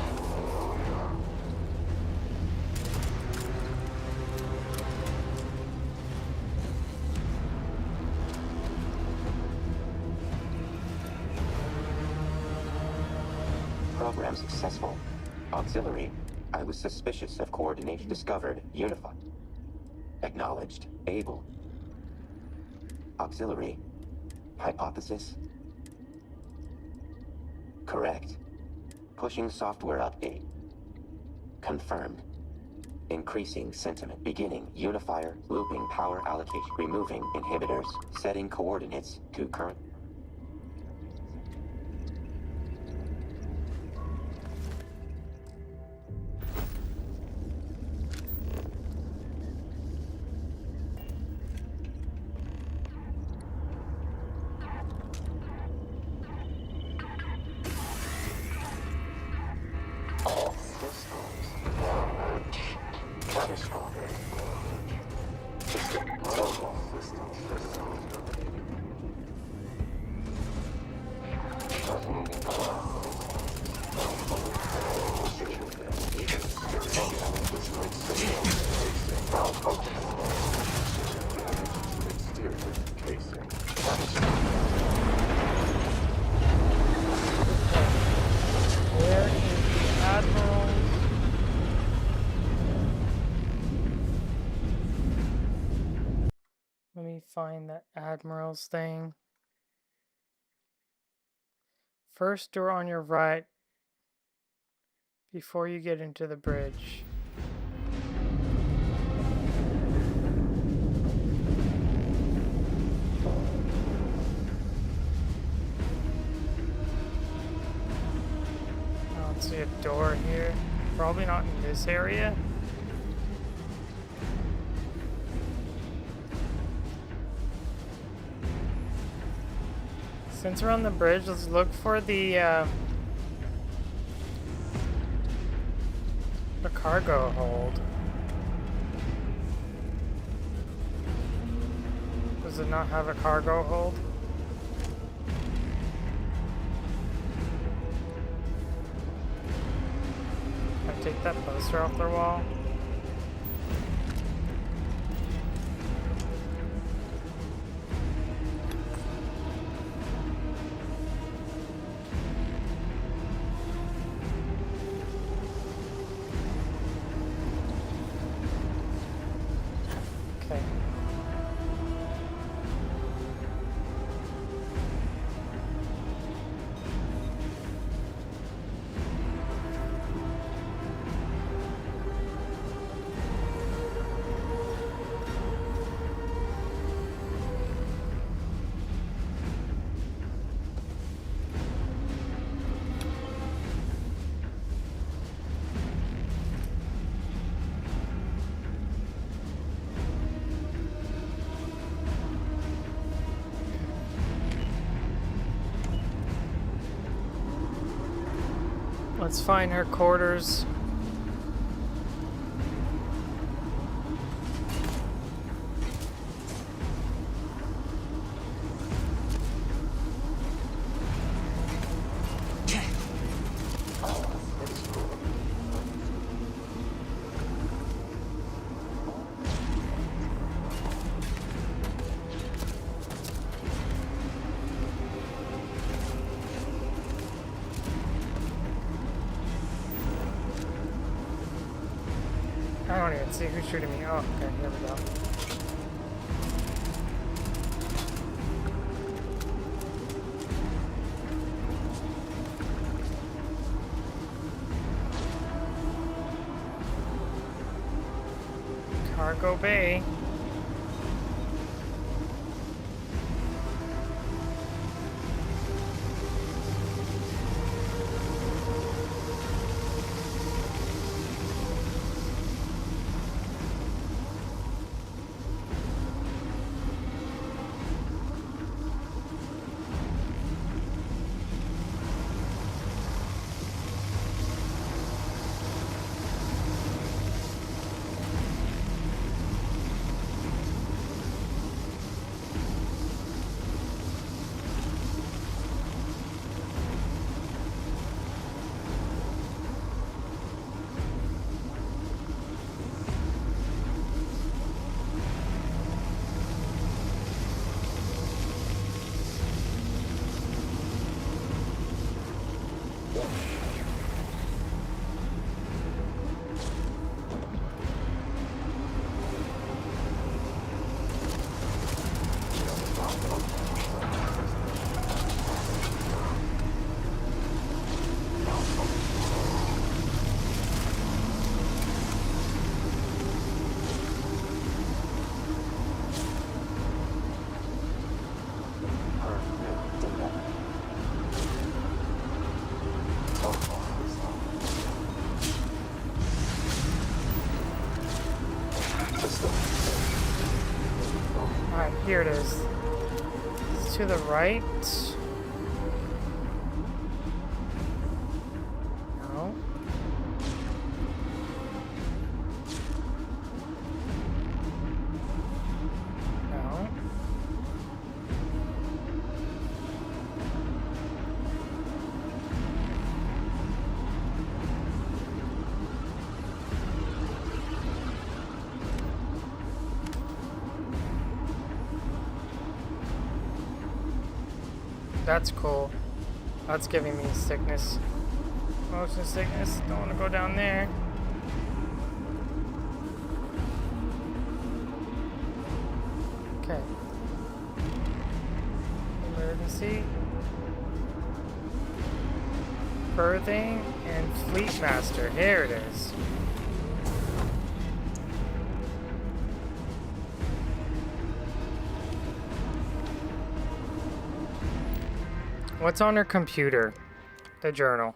[SPEAKER 7] Program successful. Auxiliary. I was suspicious of coordination. Discovered. Unified. Acknowledged. Able. Auxiliary. Hypothesis. Correct. Pushing software update. Confirmed. Increasing sentiment. Beginning. Unifier. Looping power allocation. Removing inhibitors. Setting coordinates to current.
[SPEAKER 1] Where is the Admiral? Let me find that Admiral's thing. First door on your right before you get into the bridge. I don't see a door here. Probably not in this area. Since we're on the bridge, let's look for the cargo hold. Does it not have a cargo hold? Can I take that poster off their wall? Okay. Let's find her quarters. I don't even see who's shooting me. Oh, okay, here we go. Cargo bay. here it is. It's to the right. No. No. That's cool. That's giving me sickness. Motion sickness. Don't want to go down there. Okay. Emergency. Birthing and Fleet Master. Here it is. What's on her computer? The journal.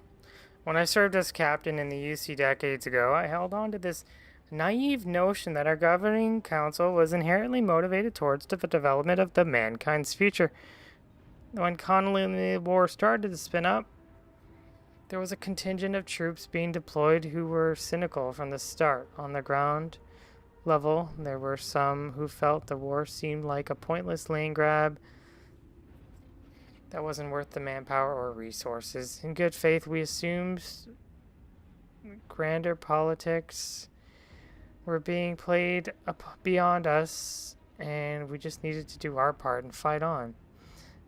[SPEAKER 1] When I served as captain in the UC decades ago, I held on to this naive notion that our governing council was inherently motivated towards the development of the mankind's future. When colonial war started to spin up, there was a contingent of troops being deployed who were cynical from the start. On the ground level, there were some who felt the war seemed like a pointless land grab that wasn't worth the manpower or resources. In good faith, we assumed grander politics were being played up beyond us, and we just needed to do our part and fight on.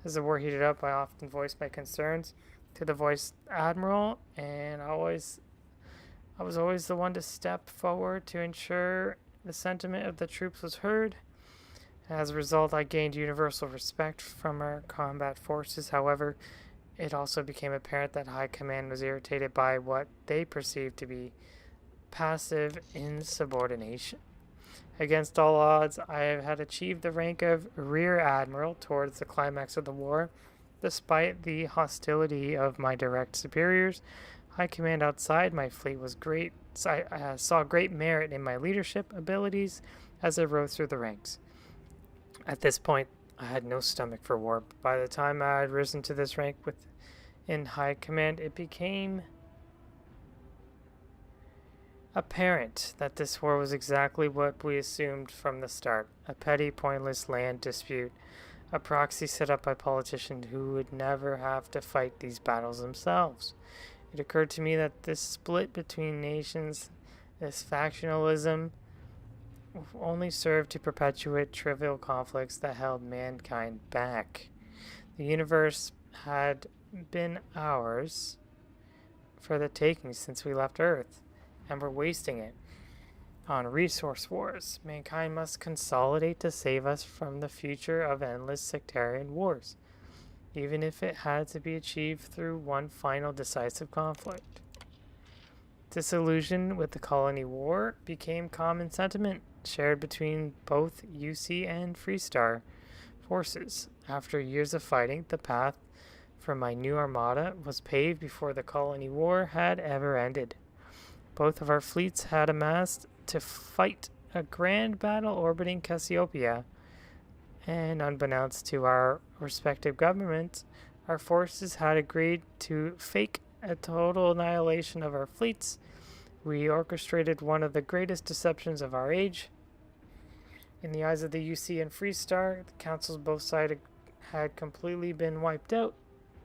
[SPEAKER 1] As the war heated up, I often voiced my concerns to the Vice Admiral, and I was always the one to step forward to ensure the sentiment of the troops was heard. As a result, I gained universal respect from our combat forces. However, it also became apparent that High Command was irritated by what they perceived to be passive insubordination. Against all odds, I had achieved the rank of Rear Admiral towards the climax of the war. Despite the hostility of my direct superiors, High Command outside my fleet was great. I saw great merit in my leadership abilities as I rose through the ranks. At this point, I had no stomach for war. By the time I had risen to this rank within High Command, it became apparent that this war was exactly what we assumed from the start. A petty, pointless land dispute. A proxy set up by politicians who would never have to fight these battles themselves. It occurred to me that this split between nations, this factionalism, only served to perpetuate trivial conflicts that held mankind back. The universe had been ours for the taking since we left Earth, and we're wasting it on resource wars. Mankind must consolidate to save us from the future of endless sectarian wars, even if it had to be achieved through one final decisive conflict. Disillusion with the colony war became common sentiment, shared between both UC and Freestar forces. After years of fighting, the path for my new armada was paved before the colony war had ever ended. Both of our fleets had amassed to fight a grand battle orbiting Cassiopeia, and unbeknownst to our respective governments, our forces had agreed to fake a total annihilation of our fleets. We orchestrated one of the greatest deceptions of our age. In the eyes of the UC and Freestar, the councils both sides had completely been wiped out.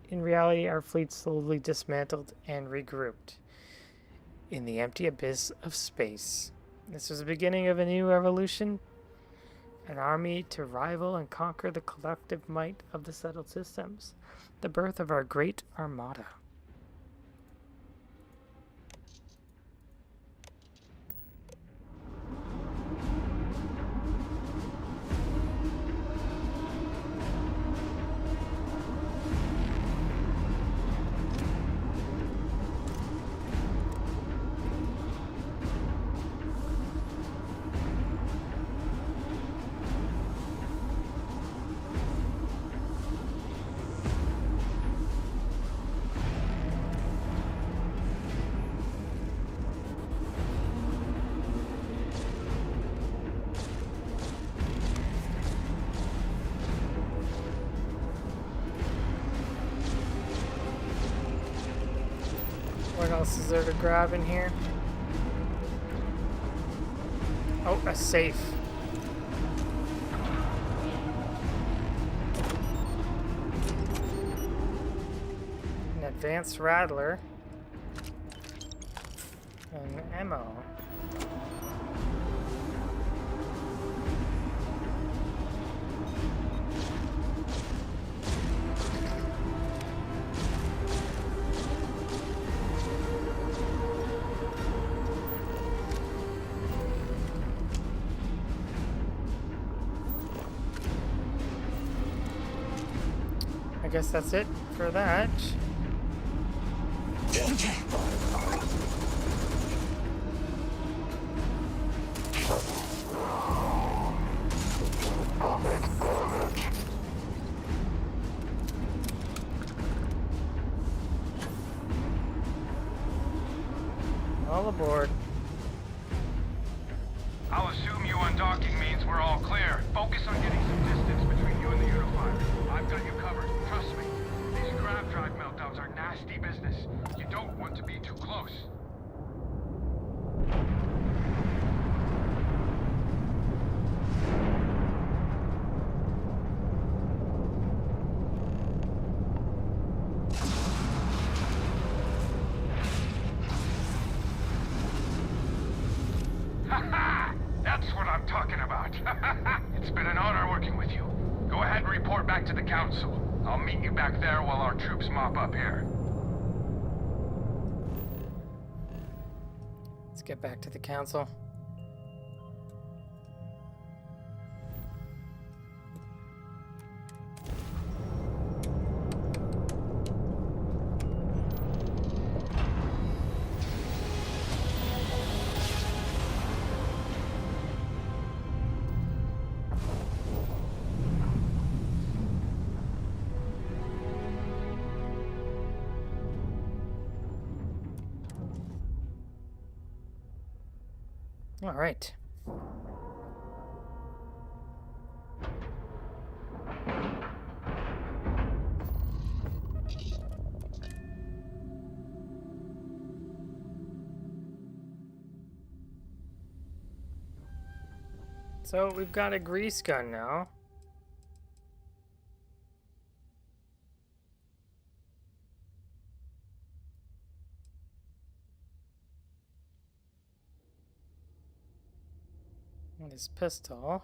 [SPEAKER 1] In reality, our fleet slowly dismantled and regrouped in the empty abyss of space. This was the beginning of a new revolution, an army to rival and conquer the collective might of the settled systems, the birth of our great armada. else is there to grab in here? Oh, a safe. An advanced rattler. And ammo. I guess that's it for that. All aboard.
[SPEAKER 17] I'll assume you undocking means we're all clear. Focus on getting some distance between you and the Unifier. I've got you covered, trust me. These grav drive meltdowns are nasty business. You don't want to be too close. That's what I'm talking about. It's been an honor working with you. Go ahead and report back to the Council. I'll meet you back there while our troops mop up here.
[SPEAKER 1] Let's get back to the Council. All right. So we've got a grease gun now. And his pistol.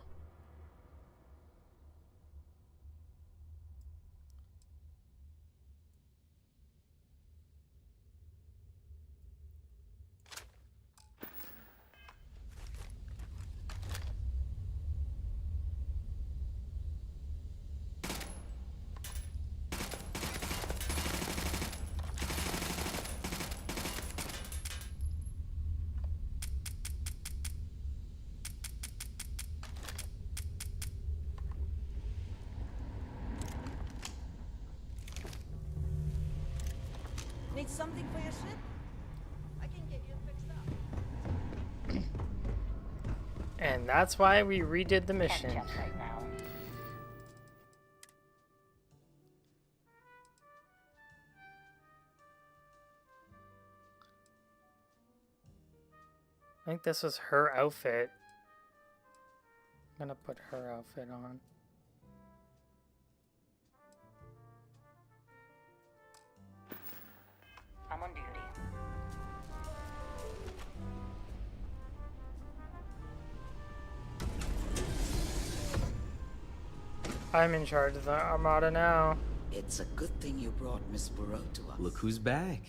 [SPEAKER 8] Need something for your ship? I can get you fixed up.
[SPEAKER 1] And that's why we redid the mission.
[SPEAKER 8] Right now.
[SPEAKER 1] I think this was her outfit. I'm gonna put her outfit on.
[SPEAKER 3] I'm on duty.
[SPEAKER 1] I'm in charge of the Armada now.
[SPEAKER 12] It's a good thing you brought Miss Burrow to us.
[SPEAKER 9] Look who's back.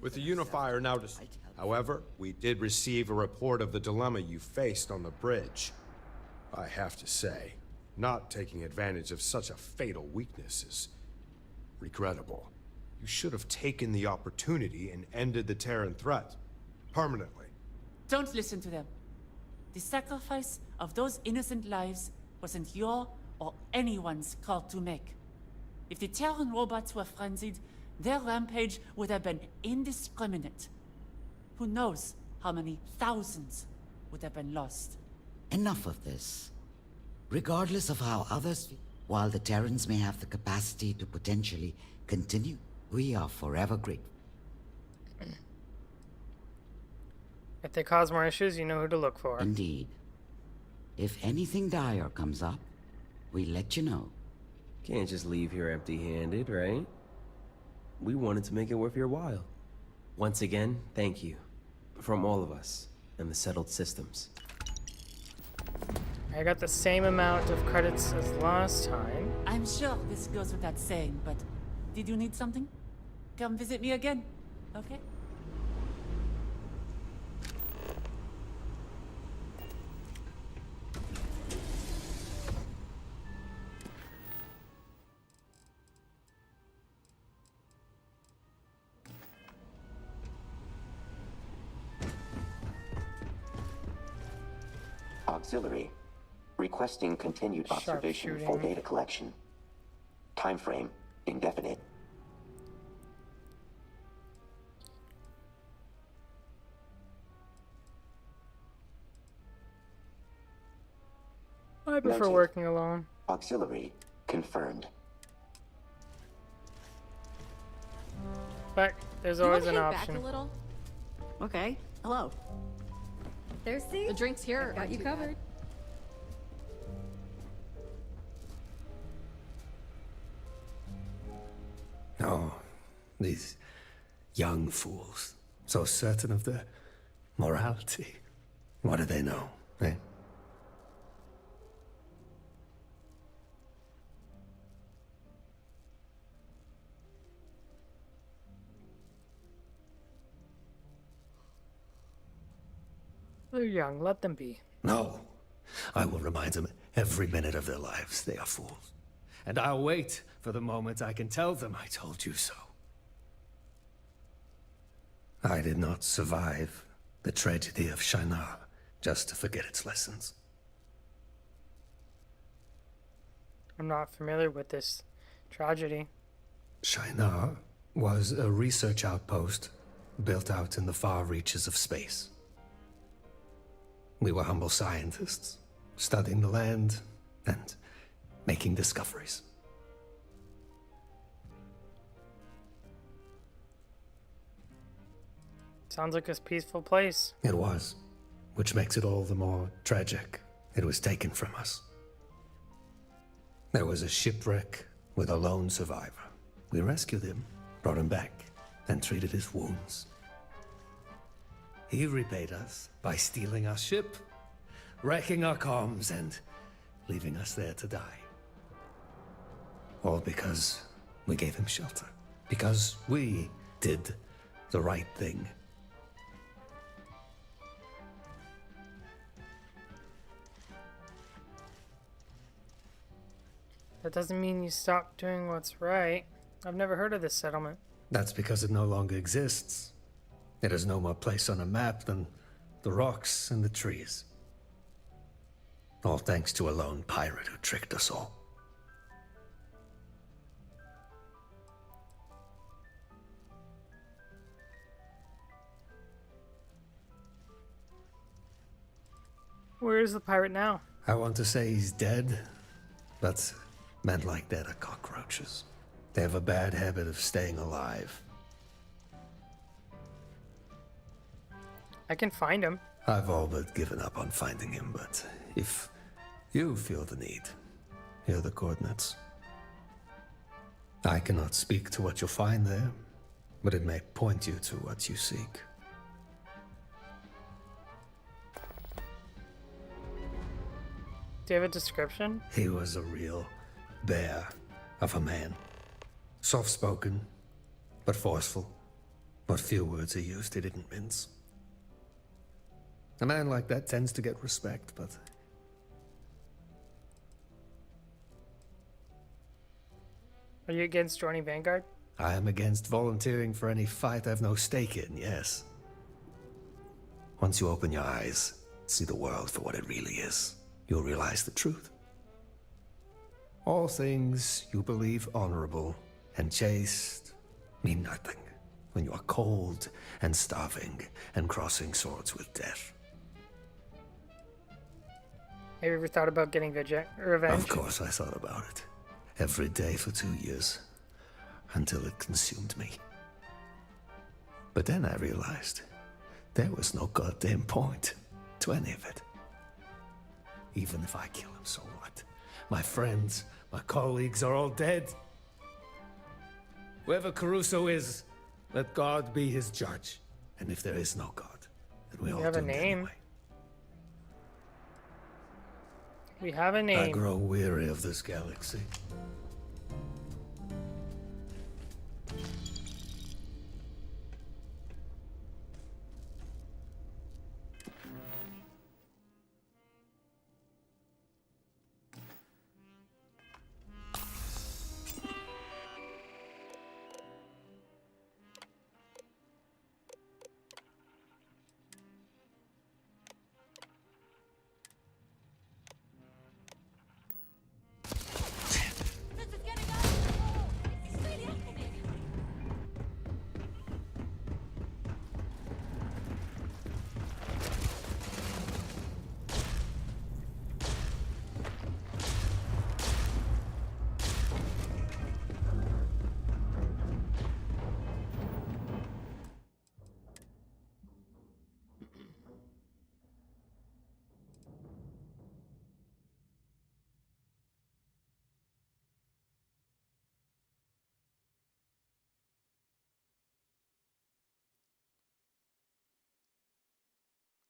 [SPEAKER 10] With the Unifier now to... However, we did receive a report of the dilemma you faced on the bridge. I have to say, not taking advantage of such a fatal weakness is regrettable. You should have taken the opportunity and ended the Terran threat. Permanently.
[SPEAKER 11] Don't listen to them. The sacrifice of those innocent lives wasn't your or anyone's call to make. If the Terran robots were frenzied, their rampage would have been indiscriminate. Who knows how many thousands would have been lost.
[SPEAKER 12] Enough of this. Regardless of how others feel, while the Terrans may have the capacity to potentially continue, we are forever grateful.
[SPEAKER 1] If they cause more issues, you know who to look for.
[SPEAKER 12] Indeed. If anything dire comes up, we let you know.
[SPEAKER 9] Can't just leave here empty-handed, right? We wanted to make it worth your while. Once again, thank you. From all of us and the settled systems.
[SPEAKER 1] I got the same amount of credits as last time.
[SPEAKER 11] I'm sure this goes without saying, but did you need something? Come visit me again, okay?
[SPEAKER 7] Auxiliary. Requesting continued observation for data collection. Time frame indefinite.
[SPEAKER 1] I prefer
[SPEAKER 7] Noted.
[SPEAKER 1] working alone.
[SPEAKER 7] Auxiliary confirmed.
[SPEAKER 1] But there's always an option.
[SPEAKER 15] Back a little.
[SPEAKER 6] Okay. Hello.
[SPEAKER 15] Thirsty?
[SPEAKER 6] The drinks here
[SPEAKER 15] Got you covered.
[SPEAKER 4] Oh, these young fools. So certain of their morality. What do they know, eh?
[SPEAKER 1] They're young, let them be.
[SPEAKER 4] No. I will remind them every minute of their lives they are fools. And I'll wait for the moment I can tell them I told you so. I did not survive the tragedy of Shinar just to forget its lessons.
[SPEAKER 1] I'm not familiar with this tragedy.
[SPEAKER 4] Shinar was a research outpost built out in the far reaches of space. We were humble scientists, studying the land and making discoveries.
[SPEAKER 1] Sounds like a peaceful place.
[SPEAKER 4] It was, which makes it all the more tragic. It was taken from us. There was a shipwreck with a lone survivor. We rescued him, brought him back, and treated his wounds. He repaid us by stealing our ship, wrecking our comms, and leaving us there to die. All because we gave him shelter. Because we did the right thing.
[SPEAKER 1] That doesn't mean you stop doing what's right. I've never heard of this settlement.
[SPEAKER 4] That's because it no longer exists. It has no more place on a map than the rocks and the trees. All thanks to a lone pirate who tricked us all.
[SPEAKER 1] Where is the pirate now?
[SPEAKER 4] I want to say he's dead, but men like that are cockroaches. They have a bad habit of staying alive.
[SPEAKER 1] I can find him.
[SPEAKER 4] I've all but given up on finding him, but if you feel the need, here are the coordinates. I cannot speak to what you'll find there, but it may point you to what you seek.
[SPEAKER 1] Do you have a description?
[SPEAKER 4] He was a real bear of a man. Soft-spoken, but forceful. What few words he used, he didn't mince. A man like that tends to get respect, but...
[SPEAKER 1] Are you against joining Vanguard?
[SPEAKER 4] I am against volunteering for any fight I've no stake in, yes. Once you open your eyes, see the world for what it really is, you'll realize the truth. All things you believe honorable and chaste mean nothing when you are cold and starving and crossing swords with death.
[SPEAKER 1] Have you ever thought about getting revenge?
[SPEAKER 4] Of course I thought about it. Every day for 2 years. Until it consumed me. But then I realized There was no goddamn point to any of it. Even if I kill him, so what? My friends, my colleagues are all dead. Whoever Caruso is, let God be his judge. And if there is no God, then we all
[SPEAKER 1] have a
[SPEAKER 4] doomed
[SPEAKER 1] name.
[SPEAKER 4] anyway.
[SPEAKER 1] We have a
[SPEAKER 4] I
[SPEAKER 1] name.
[SPEAKER 4] grow weary of this galaxy.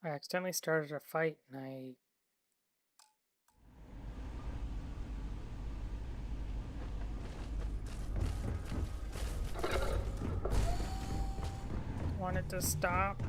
[SPEAKER 1] I accidentally started a fight and I wanted to stop.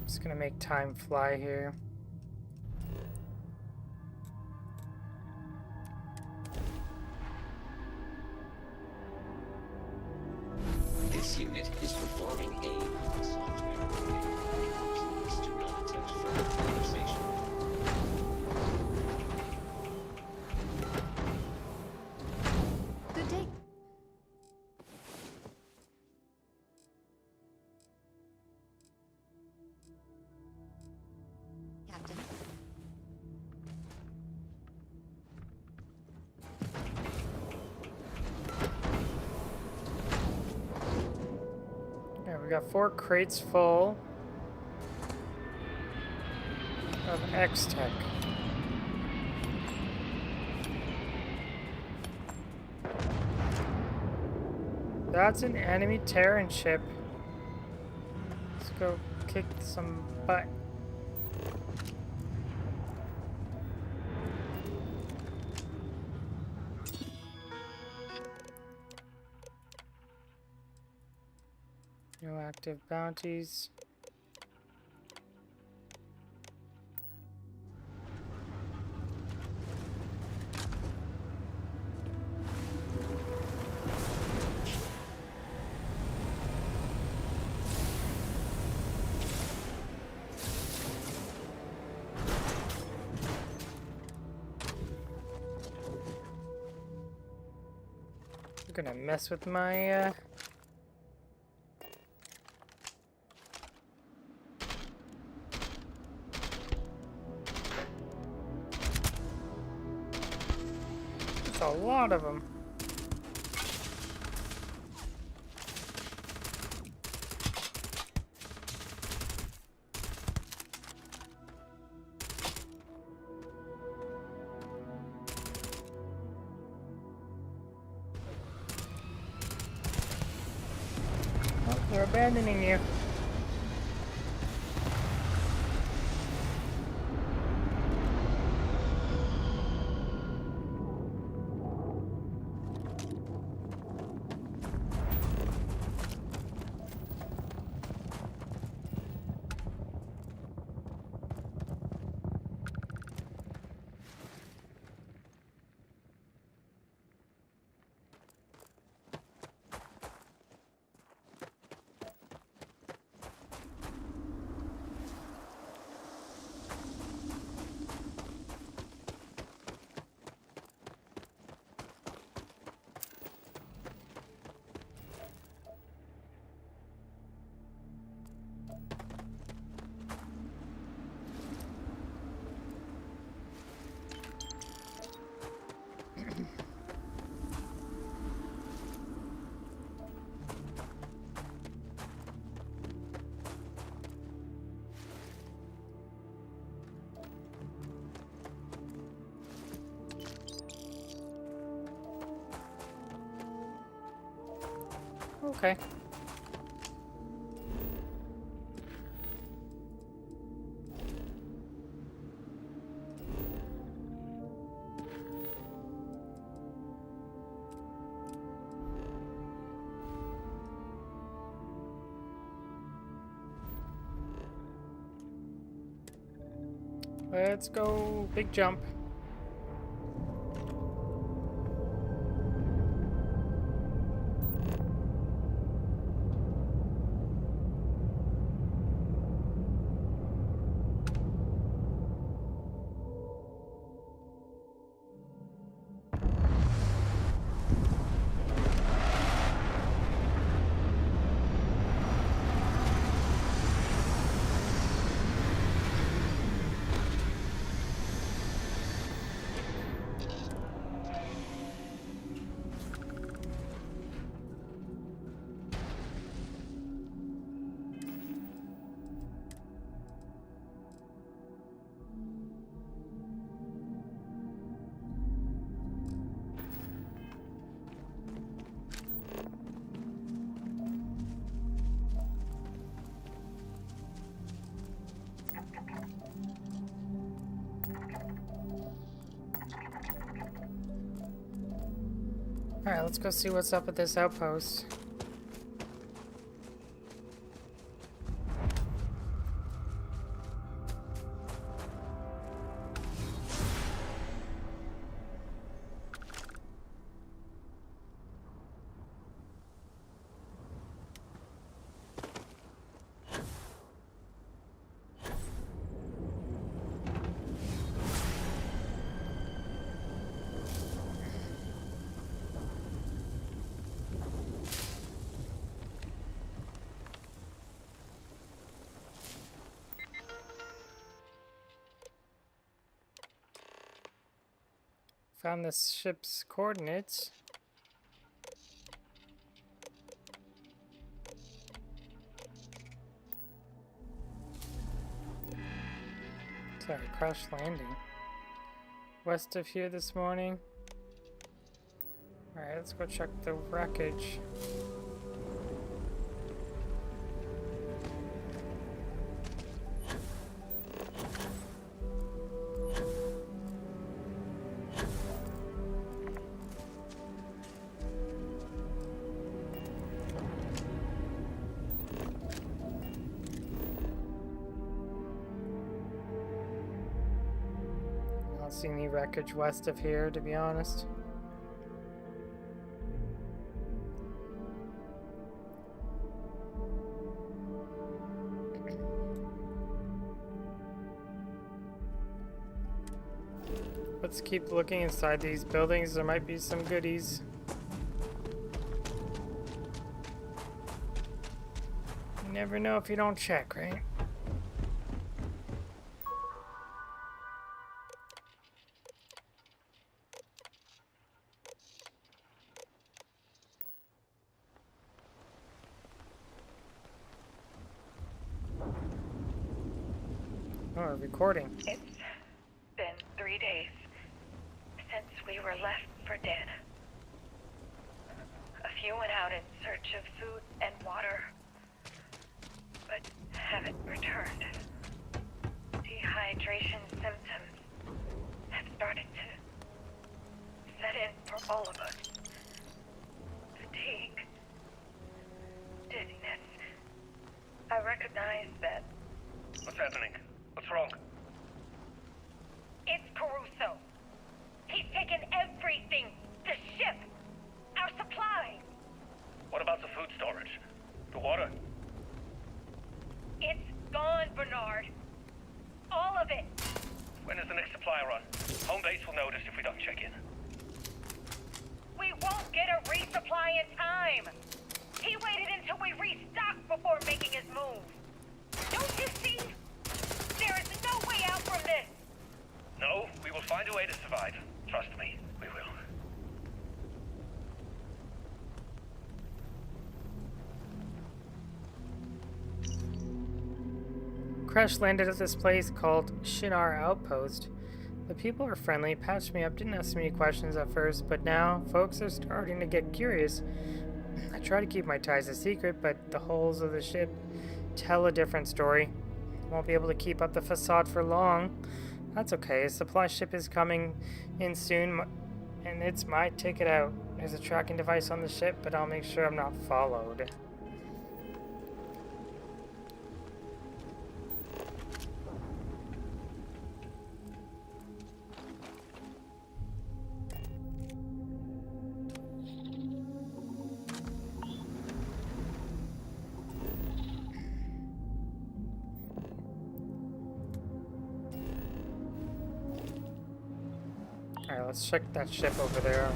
[SPEAKER 1] Just gonna make time fly here.
[SPEAKER 19] This unit is performing a software update. Please do not attempt further conversation.
[SPEAKER 18] Good day. Captain.
[SPEAKER 1] Yeah, we got 4 crates full of X-Tech. That's an enemy Terran ship. Let's go kick some butt. No active bounties. You're gonna mess with my It's a lot of them. Oh, they're abandoning you. Okay. Let's go. Big jump. Alright, let's go see what's up at this outpost. Found this ship's coordinates. Sorry, crash landing. West of here this morning. Alright, let's go check the wreckage. I don't see any wreckage west of here, to be honest. Let's keep looking inside these buildings. There might be some goodies. You never know if you don't check, right? Oh, recording.
[SPEAKER 3] It's been 3 days since we were left for dead. A few went out in search of food and water, but haven't returned. Dehydration symptoms have started to set in for all of us. Fatigue, dizziness. I recognize that.
[SPEAKER 20] What's happening? What's wrong?
[SPEAKER 3] It's Caruso. He's taken everything. The ship. Our supplies.
[SPEAKER 20] What about the food storage? The water?
[SPEAKER 3] It's gone, Bernard. All of it.
[SPEAKER 20] When is the next supply run? Home base will notice if we don't check in.
[SPEAKER 3] We won't get a resupply in time. He waited until we restocked before making his move. Don't you see? There is no way out from this.
[SPEAKER 20] No, we will find a way to survive. Trust me, we will.
[SPEAKER 1] Crash landed at this place called Shinar Outpost. The people are friendly, patched me up, didn't ask me any questions at first, but now folks are starting to get curious. I try to keep my ties a secret, but the hulls of the ship tell a different story. Won't be able to keep up the facade for long. That's okay. A supply ship is coming in soon, and it's my ticket out. There's a tracking device on the ship, but I'll make sure I'm not followed. Alright, let's check that ship over there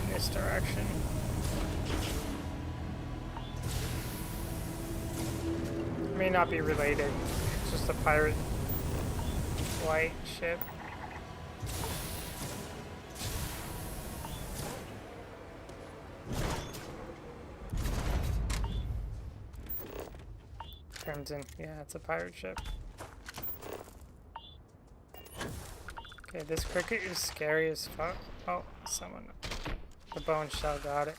[SPEAKER 1] in this direction. It may not be related. It's just a pirate white ship. Crimson. Yeah, it's a pirate ship. Okay, this cricket is scary as fuck. Oh, someone. The bone shell got it.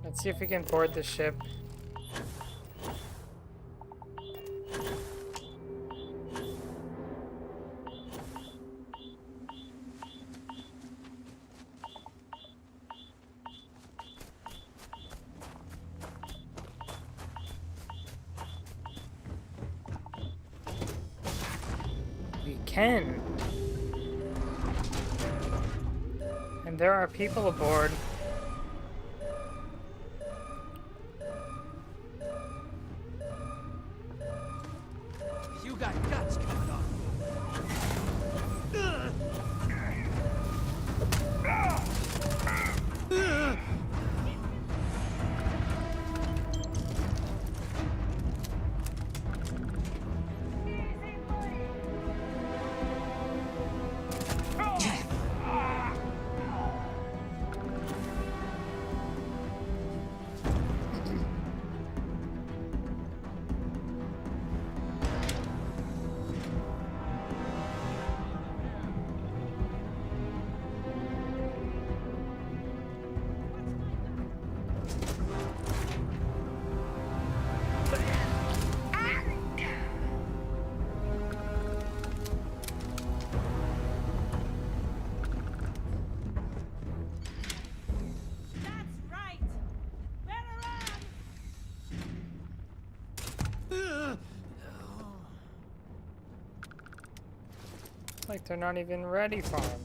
[SPEAKER 1] Let's see if we can board the ship. We can. And there are people aboard. Like they're not even ready for him.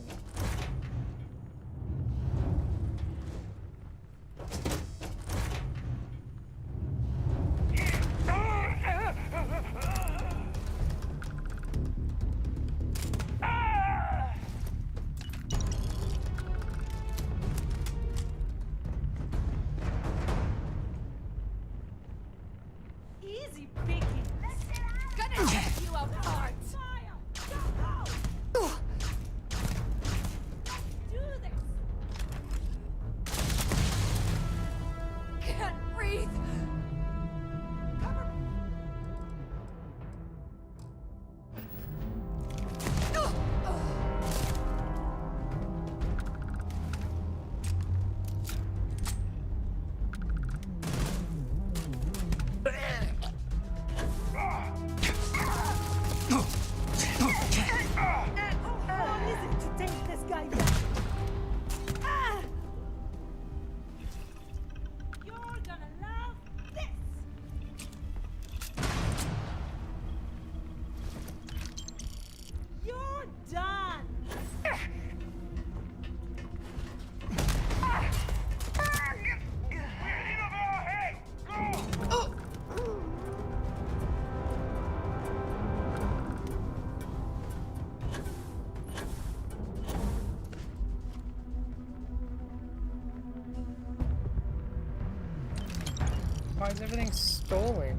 [SPEAKER 3] Easy picking. Gonna take you apart. Do this. Can't breathe. Cover.
[SPEAKER 1] Why is everything stolen?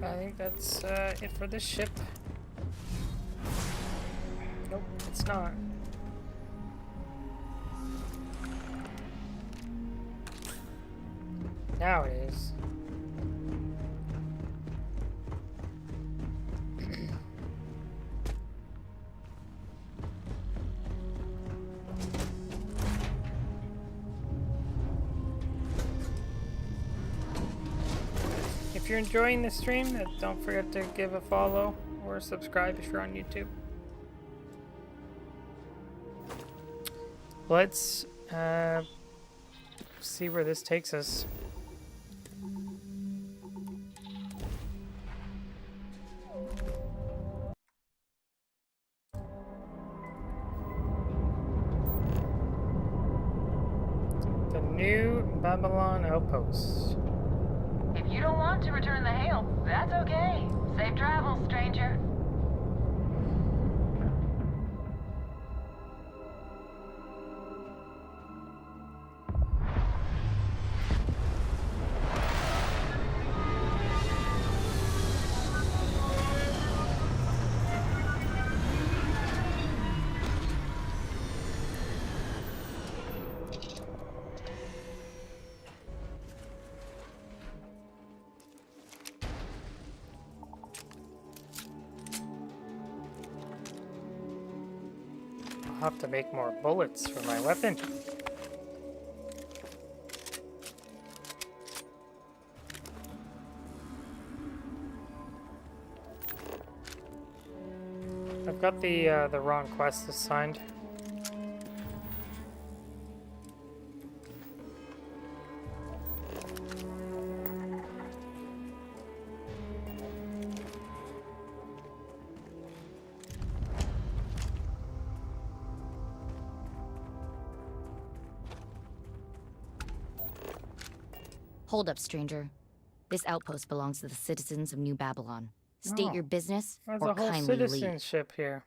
[SPEAKER 1] I think that's it for this ship. Nope, it's not. Now it is. If you're enjoying the stream, don't forget to give a follow or subscribe if you're on YouTube. Let's see where this takes us. The New Babylon Outpost.
[SPEAKER 2] If you don't want to return the hail, that's okay. Safe travels, stranger.
[SPEAKER 1] I'll have to make more bullets for my weapon. I've got the wrong quest assigned.
[SPEAKER 21] Hold up, stranger. This outpost belongs to the citizens of New Babylon. State
[SPEAKER 1] Oh,
[SPEAKER 21] your business
[SPEAKER 1] there's
[SPEAKER 21] or
[SPEAKER 1] a whole
[SPEAKER 21] kindly leave.
[SPEAKER 1] citizenship here.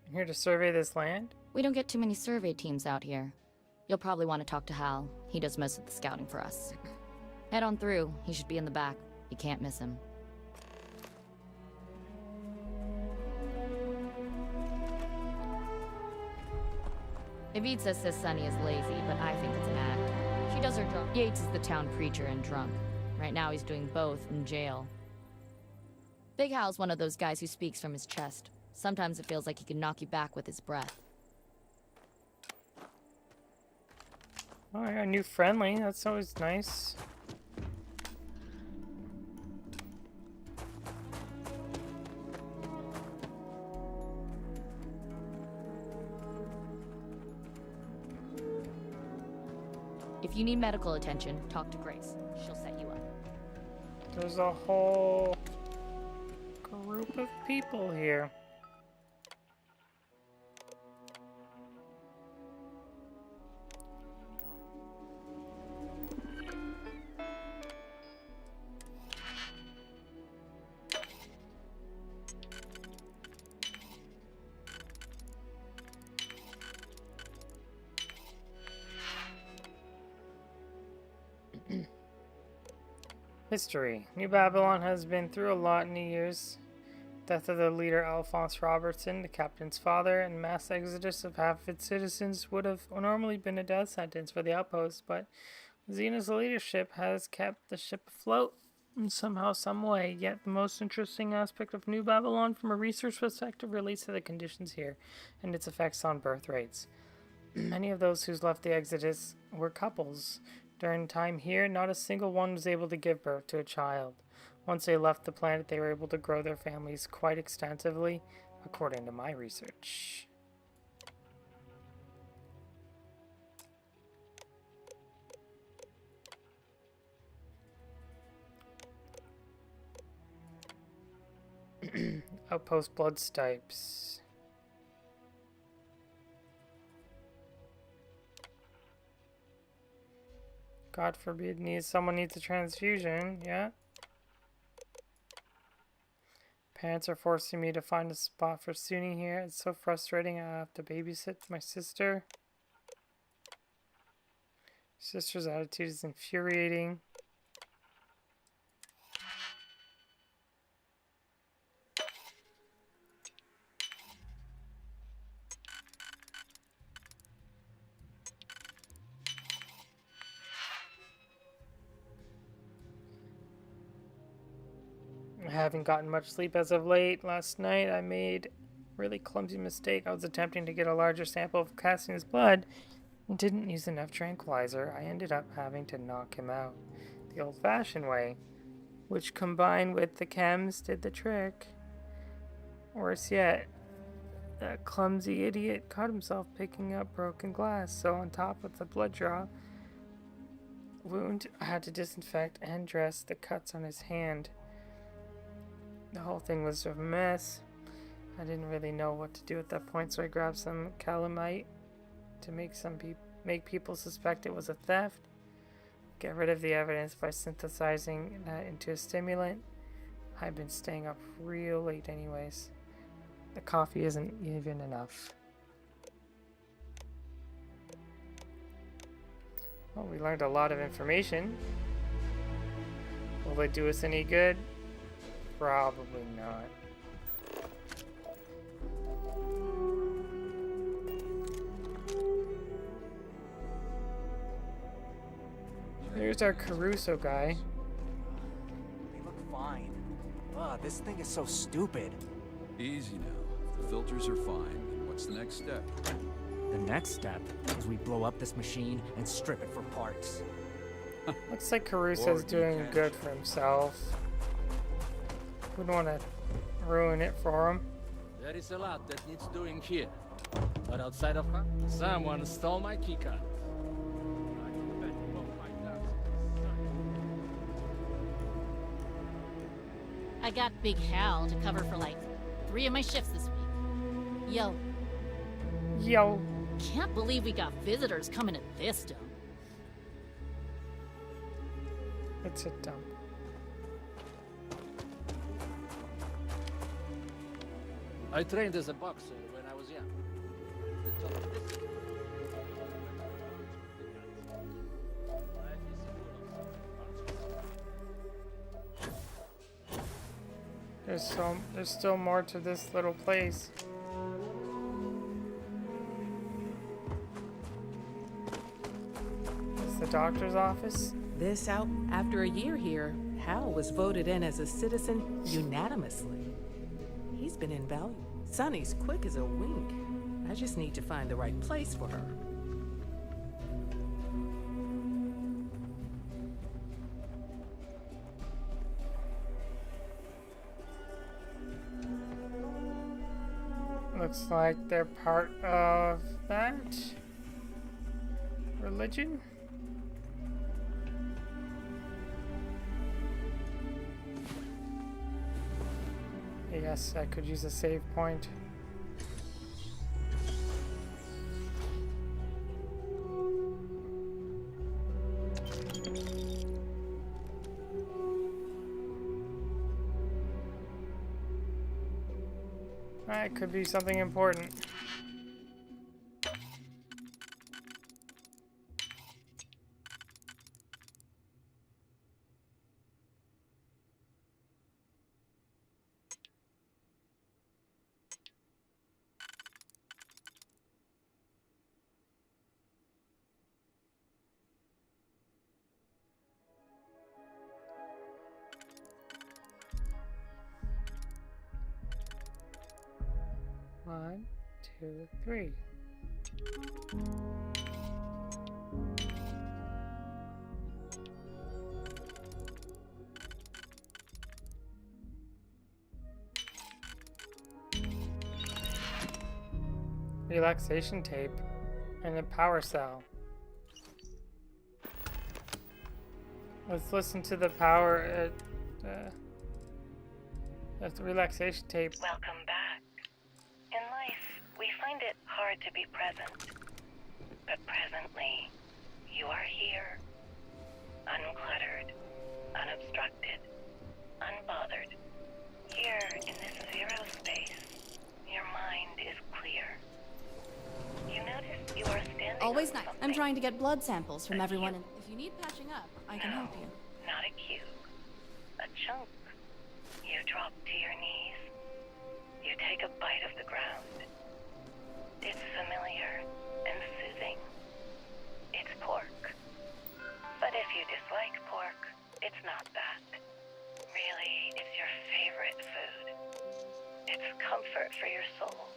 [SPEAKER 1] I'm here to survey this land.
[SPEAKER 21] We don't get too many survey teams out here. You'll probably want to talk to Hal. He does most of the scouting for us. Head on through. He should be in the back. You can't miss him. Ivica says Sunny is lazy, but I think it's an act. She does her job. Yates is the town preacher and drunk. Right now he's doing both in jail. Big Hal's one of those guys who speaks from his chest. Sometimes it feels like he can knock you back with his breath.
[SPEAKER 1] Oh, yeah, a new friendly. That's always nice.
[SPEAKER 21] If you need medical attention, talk to Grace. She'll set you up.
[SPEAKER 1] There's a whole group of people here. History. New Babylon has been through a lot in the years. Death of the leader Alphonse Robertson, the captain's father, and mass exodus of half its citizens would have normally been a death sentence for the outpost, but Xena's leadership has kept the ship afloat in somehow, some way. Yet the most interesting aspect of New Babylon from a research perspective relates to the conditions here and its effects on birth rates. Many of those who's left the exodus were couples. During time here, not a single one was able to give birth to a child. Once they left the planet, they were able to grow their families quite extensively, according to my research. Outpost Blood Stipes. God forbid someone needs a transfusion, yeah. Parents are forcing me to find a spot for Suni here. It's so frustrating. I have to babysit my sister. Sister's attitude is infuriating. I haven't gotten much sleep as of late. Last night I made a really clumsy mistake. I was attempting to get a larger sample of Cassian's blood and didn't use enough tranquilizer. I ended up having to knock him out the old-fashioned way, which combined with the chems did the trick. Worse yet, that clumsy idiot caught himself picking up broken glass, so on top of the blood draw wound, I had to disinfect and dress the cuts on his hand. The whole thing was a mess. I didn't really know what to do at that point, so I grabbed some calamite to make people suspect it was a theft. Get rid of the evidence by synthesizing that into a stimulant. I've been staying up real late anyways. The coffee isn't even enough. Well, we learned a lot of information. Will they do us any good? Probably not. There's our Caruso guy.
[SPEAKER 13] They look fine. This thing is so stupid.
[SPEAKER 22] Easy now. If the filters are fine, then what's the next step?
[SPEAKER 13] The next step is we blow up this machine and strip it for parts.
[SPEAKER 1] Looks like Caruso's doing good for himself. Wouldn't want to ruin it for him.
[SPEAKER 23] There is a lot that needs doing here. But outside of her, someone stole my keycard.
[SPEAKER 21] I got Big Hal to cover for like 3 of my shifts this week. Yo.
[SPEAKER 1] Yo.
[SPEAKER 21] Can't believe we got visitors coming at this dump.
[SPEAKER 1] It's a dump.
[SPEAKER 23] I trained as a boxer when I was young. They taught me this.
[SPEAKER 1] There's still more to this little place. Is the doctor's office?
[SPEAKER 16] This out after a year here, Hal was voted in as a citizen unanimously. He's been invaluable. Sunny's quick as a wink. I just need to find the right place for her.
[SPEAKER 1] Looks like they're part of that religion. Yes, I could use a save point. That could be something important. One, two, three. Relaxation tape and a power cell. Let's listen to the power That's the relaxation tape.
[SPEAKER 3] Welcome back. In life, we find it hard to be present. But presently, you are here. Uncluttered, unobstructed, unbothered. Here in this zero space, your mind is clear. You notice you are standing
[SPEAKER 18] Always
[SPEAKER 3] on
[SPEAKER 18] nice.
[SPEAKER 3] something.
[SPEAKER 18] I'm trying to get blood samples from everyone. And if you need patching up, I can help you.
[SPEAKER 3] Not a cube. A chunk. You drop to your knees. You take a bite of the ground. It's familiar and soothing. It's pork. But if you dislike pork, it's not that. Really, it's your favorite food. It's comfort for your soul.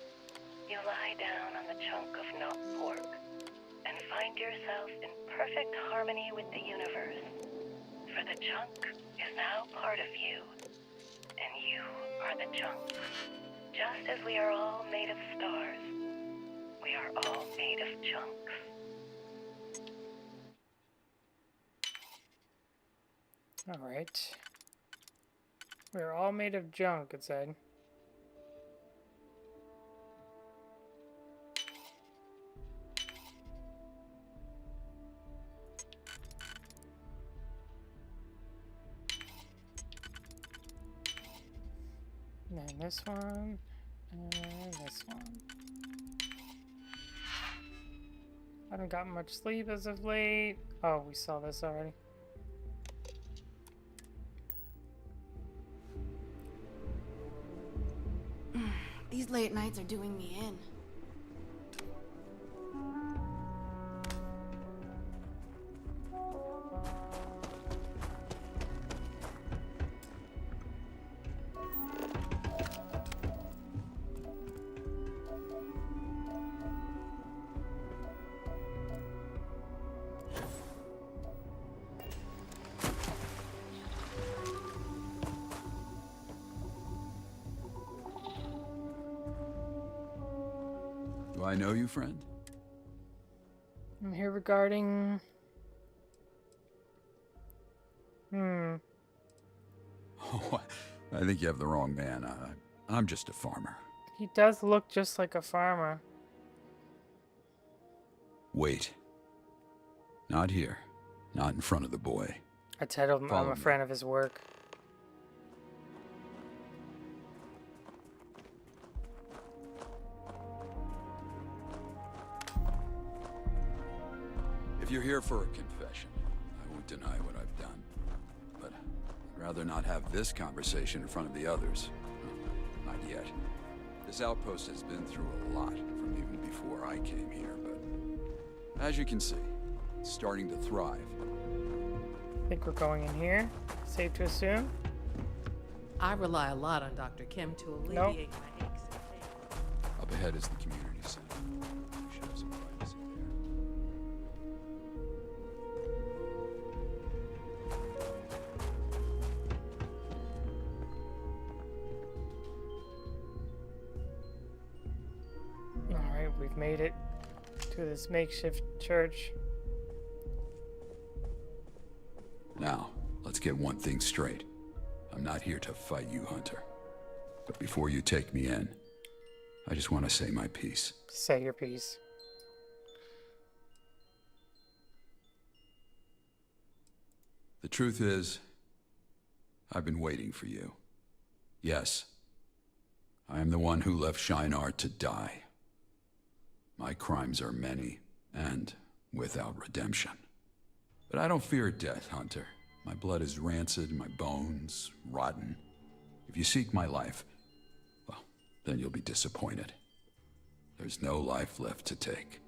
[SPEAKER 3] You lie down on the chunk of not pork and find yourself in perfect harmony with the universe. For the chunk is now part of you, and you are the chunk. Just as we are all made of stars, we are all made of chunks.
[SPEAKER 1] Alright. We're all made of junk, it said. And then this one, and this one. I haven't gotten much sleep as of late. Oh, we saw this already.
[SPEAKER 18] These late nights are doing me in.
[SPEAKER 22] Do I know you, friend?
[SPEAKER 1] I'm here regarding...
[SPEAKER 22] Oh, I think you have the wrong man. I'm just a farmer.
[SPEAKER 1] He does look just like a farmer.
[SPEAKER 22] Wait. Not here. Not in front of the boy.
[SPEAKER 1] I told him
[SPEAKER 22] Follow
[SPEAKER 1] I'm a
[SPEAKER 22] me.
[SPEAKER 1] friend of his work.
[SPEAKER 22] If you're here for a confession, I won't deny what I've done. But I'd rather not have this conversation in front of the others. Not yet. This outpost has been through a lot from even before I came here, but as you can see, it's starting to thrive.
[SPEAKER 1] I think we're going in here. Safe to assume.
[SPEAKER 5] I rely a lot on Dr. Kim to alleviate my aches and pains.
[SPEAKER 22] Up ahead is the community center. We should have some privacy
[SPEAKER 1] Alright, we've made it to this makeshift church.
[SPEAKER 22] Now, let's get one thing straight. I'm not here to fight you, Hunter. But before you take me in, I just want to say my piece.
[SPEAKER 1] Say your piece.
[SPEAKER 22] The truth is, I've been waiting for you. Yes, I am the one who left Shinar to die. My crimes are many, and without redemption. But I don't fear death, Hunter. My blood is rancid, my bones rotten. If you seek my life, well, then you'll be disappointed. There's no life left to take.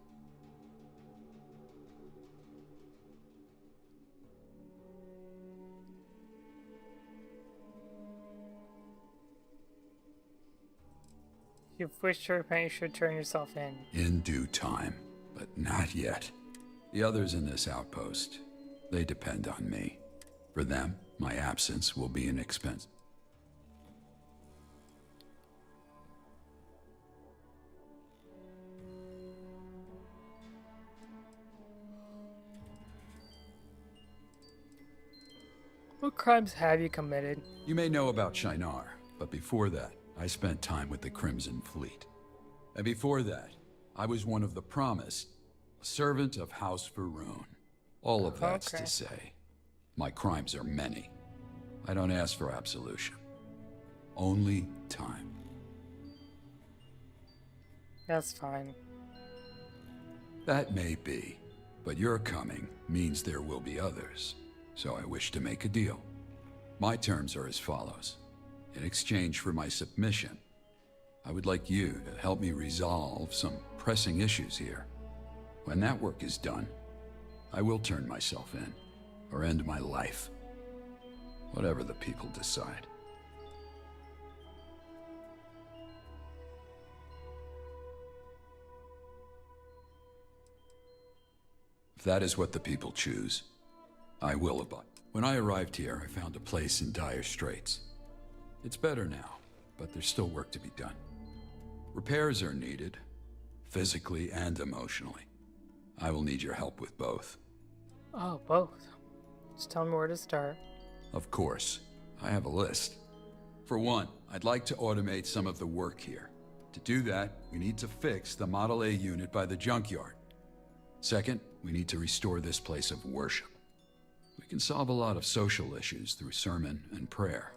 [SPEAKER 1] If you wish to repent, you should turn yourself in.
[SPEAKER 22] In due time, but not yet. The others in this outpost, they depend on me. For them, my absence will be an expense.
[SPEAKER 1] What crimes have you committed?
[SPEAKER 22] You may know about Shinar, But before that, I spent time with the Crimson Fleet. And before that, I was one of the Promised, a servant of House Varun. All of that's to say, my crimes are many. I don't ask for absolution. Only time.
[SPEAKER 1] That's fine.
[SPEAKER 22] That may be, but your coming means there will be others. So I wish to make a deal. My terms are as follows. In exchange for my submission, I would like you to help me resolve some pressing issues here. When that work is done, I will turn myself in, or end my life. Whatever the people decide. If that is what the people choose, I will abide. When I arrived here, I found a place in dire straits. It's better now, but there's still work to be done. Repairs are needed, physically and emotionally. I will need your help with both.
[SPEAKER 1] Oh, both. Just tell me where to start.
[SPEAKER 22] Of course, I have a list. For one, I'd like to automate some of the work here. To do that, we need to fix the Model A unit by the junkyard. Second, we need to restore this place of worship. We can solve a lot of social issues through sermon and prayer.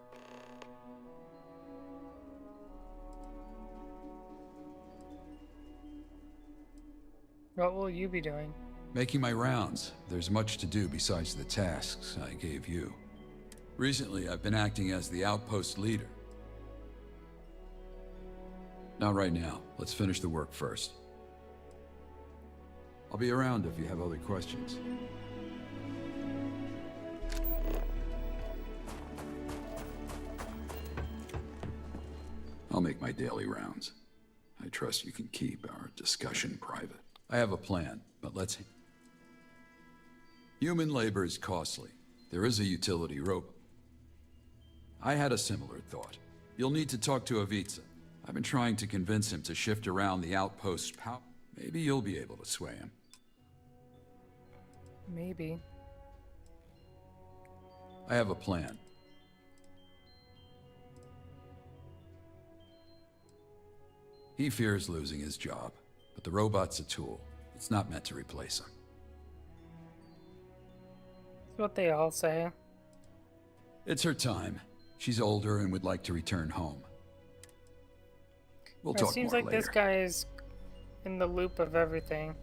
[SPEAKER 1] What will you be doing?
[SPEAKER 22] Making my rounds. There's much to do besides the tasks I gave you. Recently, I've been acting as the outpost leader. Not right now. Let's finish the work first. I'll be around if you have other questions. I'll make my daily rounds. I trust you can keep our discussion private. I have a plan, but let's... Human labor is costly. There is a utility robot. I had a similar thought. You'll need to talk to Ivica. I've been trying to convince him to shift around the outpost's power. Maybe you'll be able to sway him.
[SPEAKER 1] Maybe.
[SPEAKER 22] I have a plan. He fears losing his job, but the robot's a tool. It's not meant to replace him.
[SPEAKER 1] That's what they all say.
[SPEAKER 22] It's her time. She's older and would like to return home. We'll
[SPEAKER 1] It
[SPEAKER 22] talk
[SPEAKER 1] seems
[SPEAKER 22] more
[SPEAKER 1] like
[SPEAKER 22] later.
[SPEAKER 1] this guy is in the loop of everything.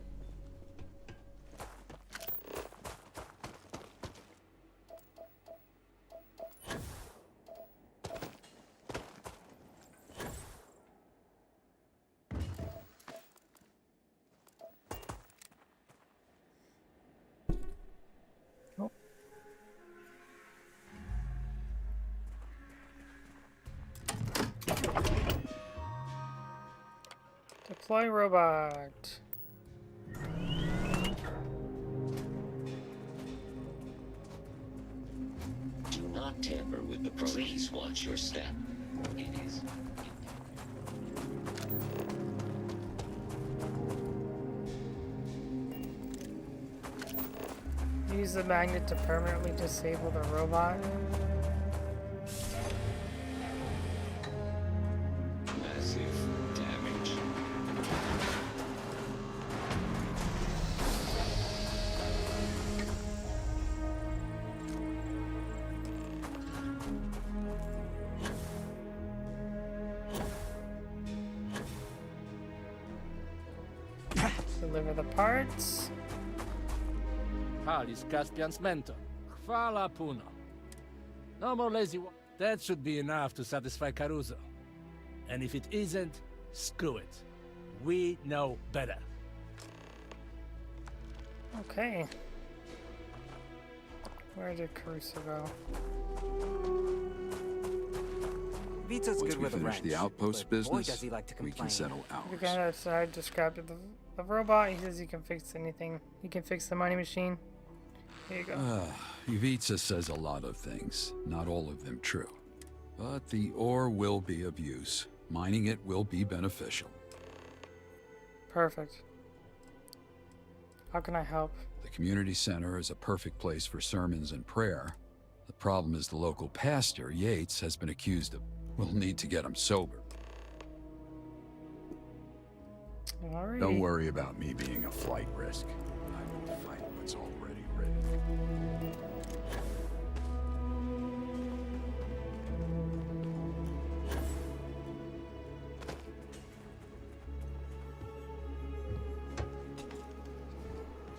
[SPEAKER 1] Deploy robot.
[SPEAKER 19] Do not tamper with the Please watch your step. It is...
[SPEAKER 1] Use the magnet to permanently disable the robot.
[SPEAKER 19] massive damage.
[SPEAKER 1] Deliver the parts.
[SPEAKER 23] Halis Caspian's mentor. Hvala puno. No more lazy work. That should be enough to satisfy Caruso. And if it isn't, screw it. We know better.
[SPEAKER 1] Okay. Where did Caruso go?
[SPEAKER 13] Vito's
[SPEAKER 22] Once
[SPEAKER 13] good
[SPEAKER 22] we
[SPEAKER 13] with a
[SPEAKER 22] finish
[SPEAKER 13] wrench,
[SPEAKER 22] the outpost
[SPEAKER 13] but boy,
[SPEAKER 22] business,
[SPEAKER 13] does he like to
[SPEAKER 22] we can
[SPEAKER 13] complain.
[SPEAKER 22] settle
[SPEAKER 1] The
[SPEAKER 22] ours.
[SPEAKER 1] guy outside described the robot. He says he can fix anything. He can fix the money machine. Here you go.
[SPEAKER 22] Ivica says a lot of things, not all of them true. But the ore will be of use. Mining it will be beneficial.
[SPEAKER 1] Perfect. How can I help?
[SPEAKER 22] The community center is a perfect place for sermons and prayer. The problem is the local pastor, Yates, has been accused of... We'll need to get him sober.
[SPEAKER 1] Alrighty.
[SPEAKER 22] Don't worry about me being a flight risk. I will fight what's already written.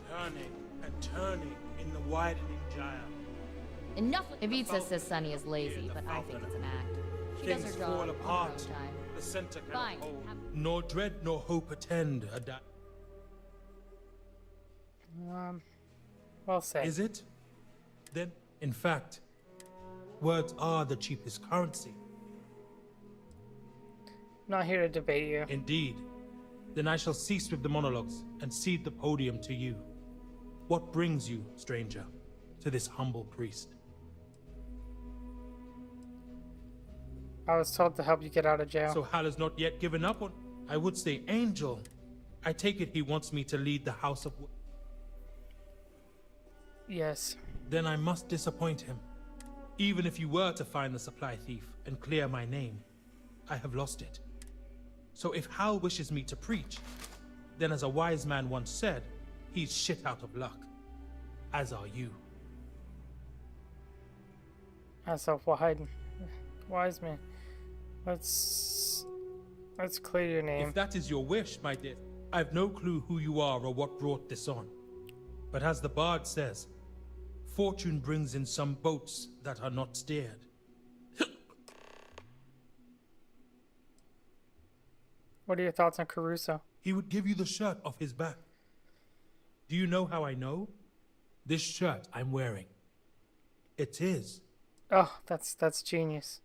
[SPEAKER 8] Turning and turning in the widening gyre.
[SPEAKER 21] Enough! Ivica says Sunny is lazy, but I think it's an act. She does her
[SPEAKER 8] Things
[SPEAKER 21] job
[SPEAKER 8] fall
[SPEAKER 21] on her
[SPEAKER 8] apart.
[SPEAKER 21] own time.
[SPEAKER 8] The center cannot
[SPEAKER 21] Fine.
[SPEAKER 8] hold. Nor dread nor hope attend a
[SPEAKER 1] Well said.
[SPEAKER 8] Is it? Then, in fact, words are the cheapest currency.
[SPEAKER 1] Not here to debate you.
[SPEAKER 8] Indeed. Then I shall cease with the monologues and cede the podium to you. What brings you, stranger, to this humble priest?
[SPEAKER 1] I was told to help you get out of jail.
[SPEAKER 8] So Hal has not yet given up on... I would say angel. I take it he wants me to lead the house of...
[SPEAKER 1] Yes.
[SPEAKER 8] Then I must disappoint him. Even if you were to find the supply thief and clear my name, I have lost it. So if Hal wishes me to preach, then as a wise man once said, he's shit out of luck. As are you.
[SPEAKER 1] As a wise man. Let's clear your name.
[SPEAKER 8] If that is your wish, my dear, I've no clue who you are or what brought this on. But as the bard says, fortune brings in some boats that are not steered.
[SPEAKER 1] What are your thoughts on Caruso?
[SPEAKER 8] He would give you the shirt off his back. Do you know how I know? This shirt I'm wearing. It's his.
[SPEAKER 1] Oh, that's genius.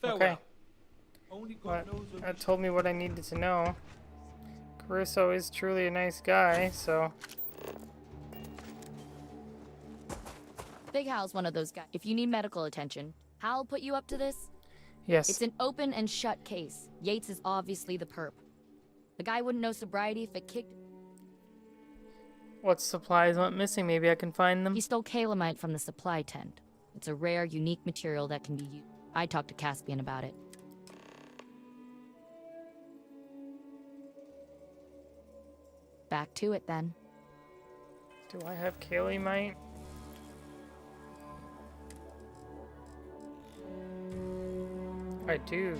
[SPEAKER 8] Farewell.
[SPEAKER 1] Okay.
[SPEAKER 8] Only God knows when
[SPEAKER 1] That told me what I needed to know. Caruso is truly a nice guy, so...
[SPEAKER 21] Big Hal's one of those guys. If you need medical attention, Hal put you up to this?
[SPEAKER 1] Yes.
[SPEAKER 21] It's an open and shut case. Yates is obviously the perp. The guy wouldn't know sobriety if it kicked...
[SPEAKER 1] What supplies went missing? Maybe I can find them?
[SPEAKER 21] He stole calamite from the supply tent. It's a rare, unique material that can be used. I talked to Caspian about it. Back to it, then.
[SPEAKER 1] Do I have calamite? I do.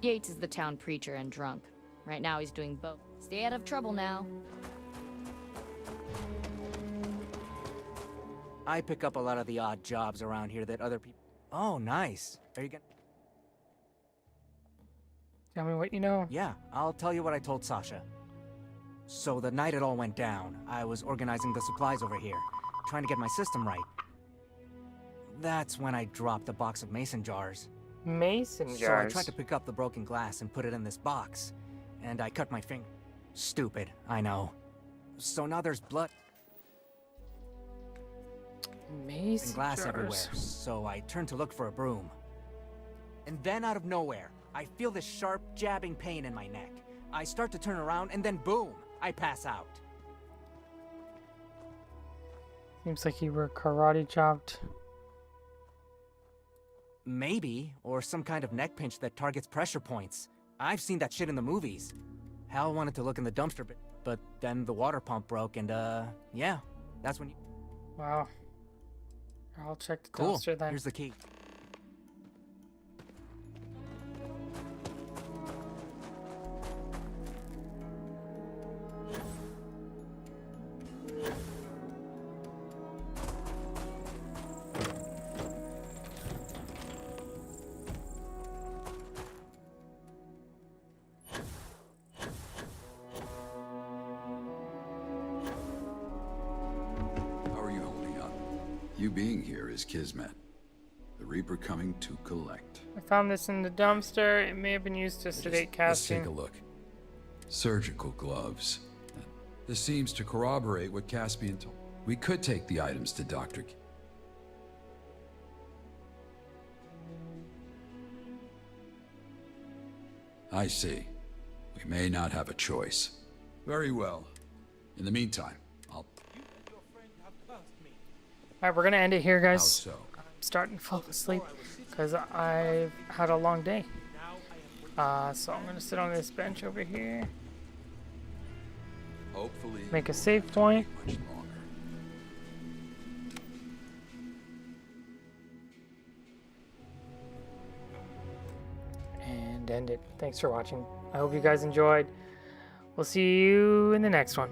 [SPEAKER 21] Yates is the town preacher and drunk. Right now he's doing both. Stay out of trouble now.
[SPEAKER 13] I pick up a lot of the odd jobs around here that other people... Oh, nice. Are you gonna...
[SPEAKER 1] Tell me what you know.
[SPEAKER 13] Yeah, I'll tell you what I told Sasha. So the night it all went down, I was organizing the supplies over here, trying to get my system right. That's when I dropped a box of mason jars.
[SPEAKER 1] Mason jars?
[SPEAKER 13] So I tried to pick up the broken glass and put it in this box, and I cut my finger. Stupid, I know. So now there's blood
[SPEAKER 1] Mason
[SPEAKER 13] and glass
[SPEAKER 1] jars.
[SPEAKER 13] everywhere, so I turned to look for a broom. And then out of nowhere, I feel this sharp, jabbing pain in my neck. I start to turn around, and then boom, I pass out.
[SPEAKER 1] Seems like you were karate chopped.
[SPEAKER 13] Maybe, or some kind of neck pinch that targets pressure points. I've seen that shit in the movies. Hal wanted to look in the dumpster, but then the water pump broke, and yeah, that's when you...
[SPEAKER 1] Wow. I'll check the
[SPEAKER 13] Cool,
[SPEAKER 1] dumpster then.
[SPEAKER 13] here's the key.
[SPEAKER 22] How are you holding up? You being here is kismet. The Reaper coming to collect.
[SPEAKER 1] I found this in the dumpster. It may have been used to sedate
[SPEAKER 22] Let's
[SPEAKER 1] Caspian.
[SPEAKER 22] take a look. Surgical gloves. This seems to corroborate what Caspian told. We could take the items to Dr. I see. We may not have a choice. Very well. In the meantime, I'll...
[SPEAKER 1] Alright, we're gonna end it here, guys.
[SPEAKER 22] How so?
[SPEAKER 1] starting to fall asleep because I've had a long day. So I'm gonna sit on this bench over here.
[SPEAKER 22] Hopefully,
[SPEAKER 1] Make a save point.
[SPEAKER 22] much longer.
[SPEAKER 1] And end it. Thanks for watching. I hope you guys enjoyed. We'll see you in the next one.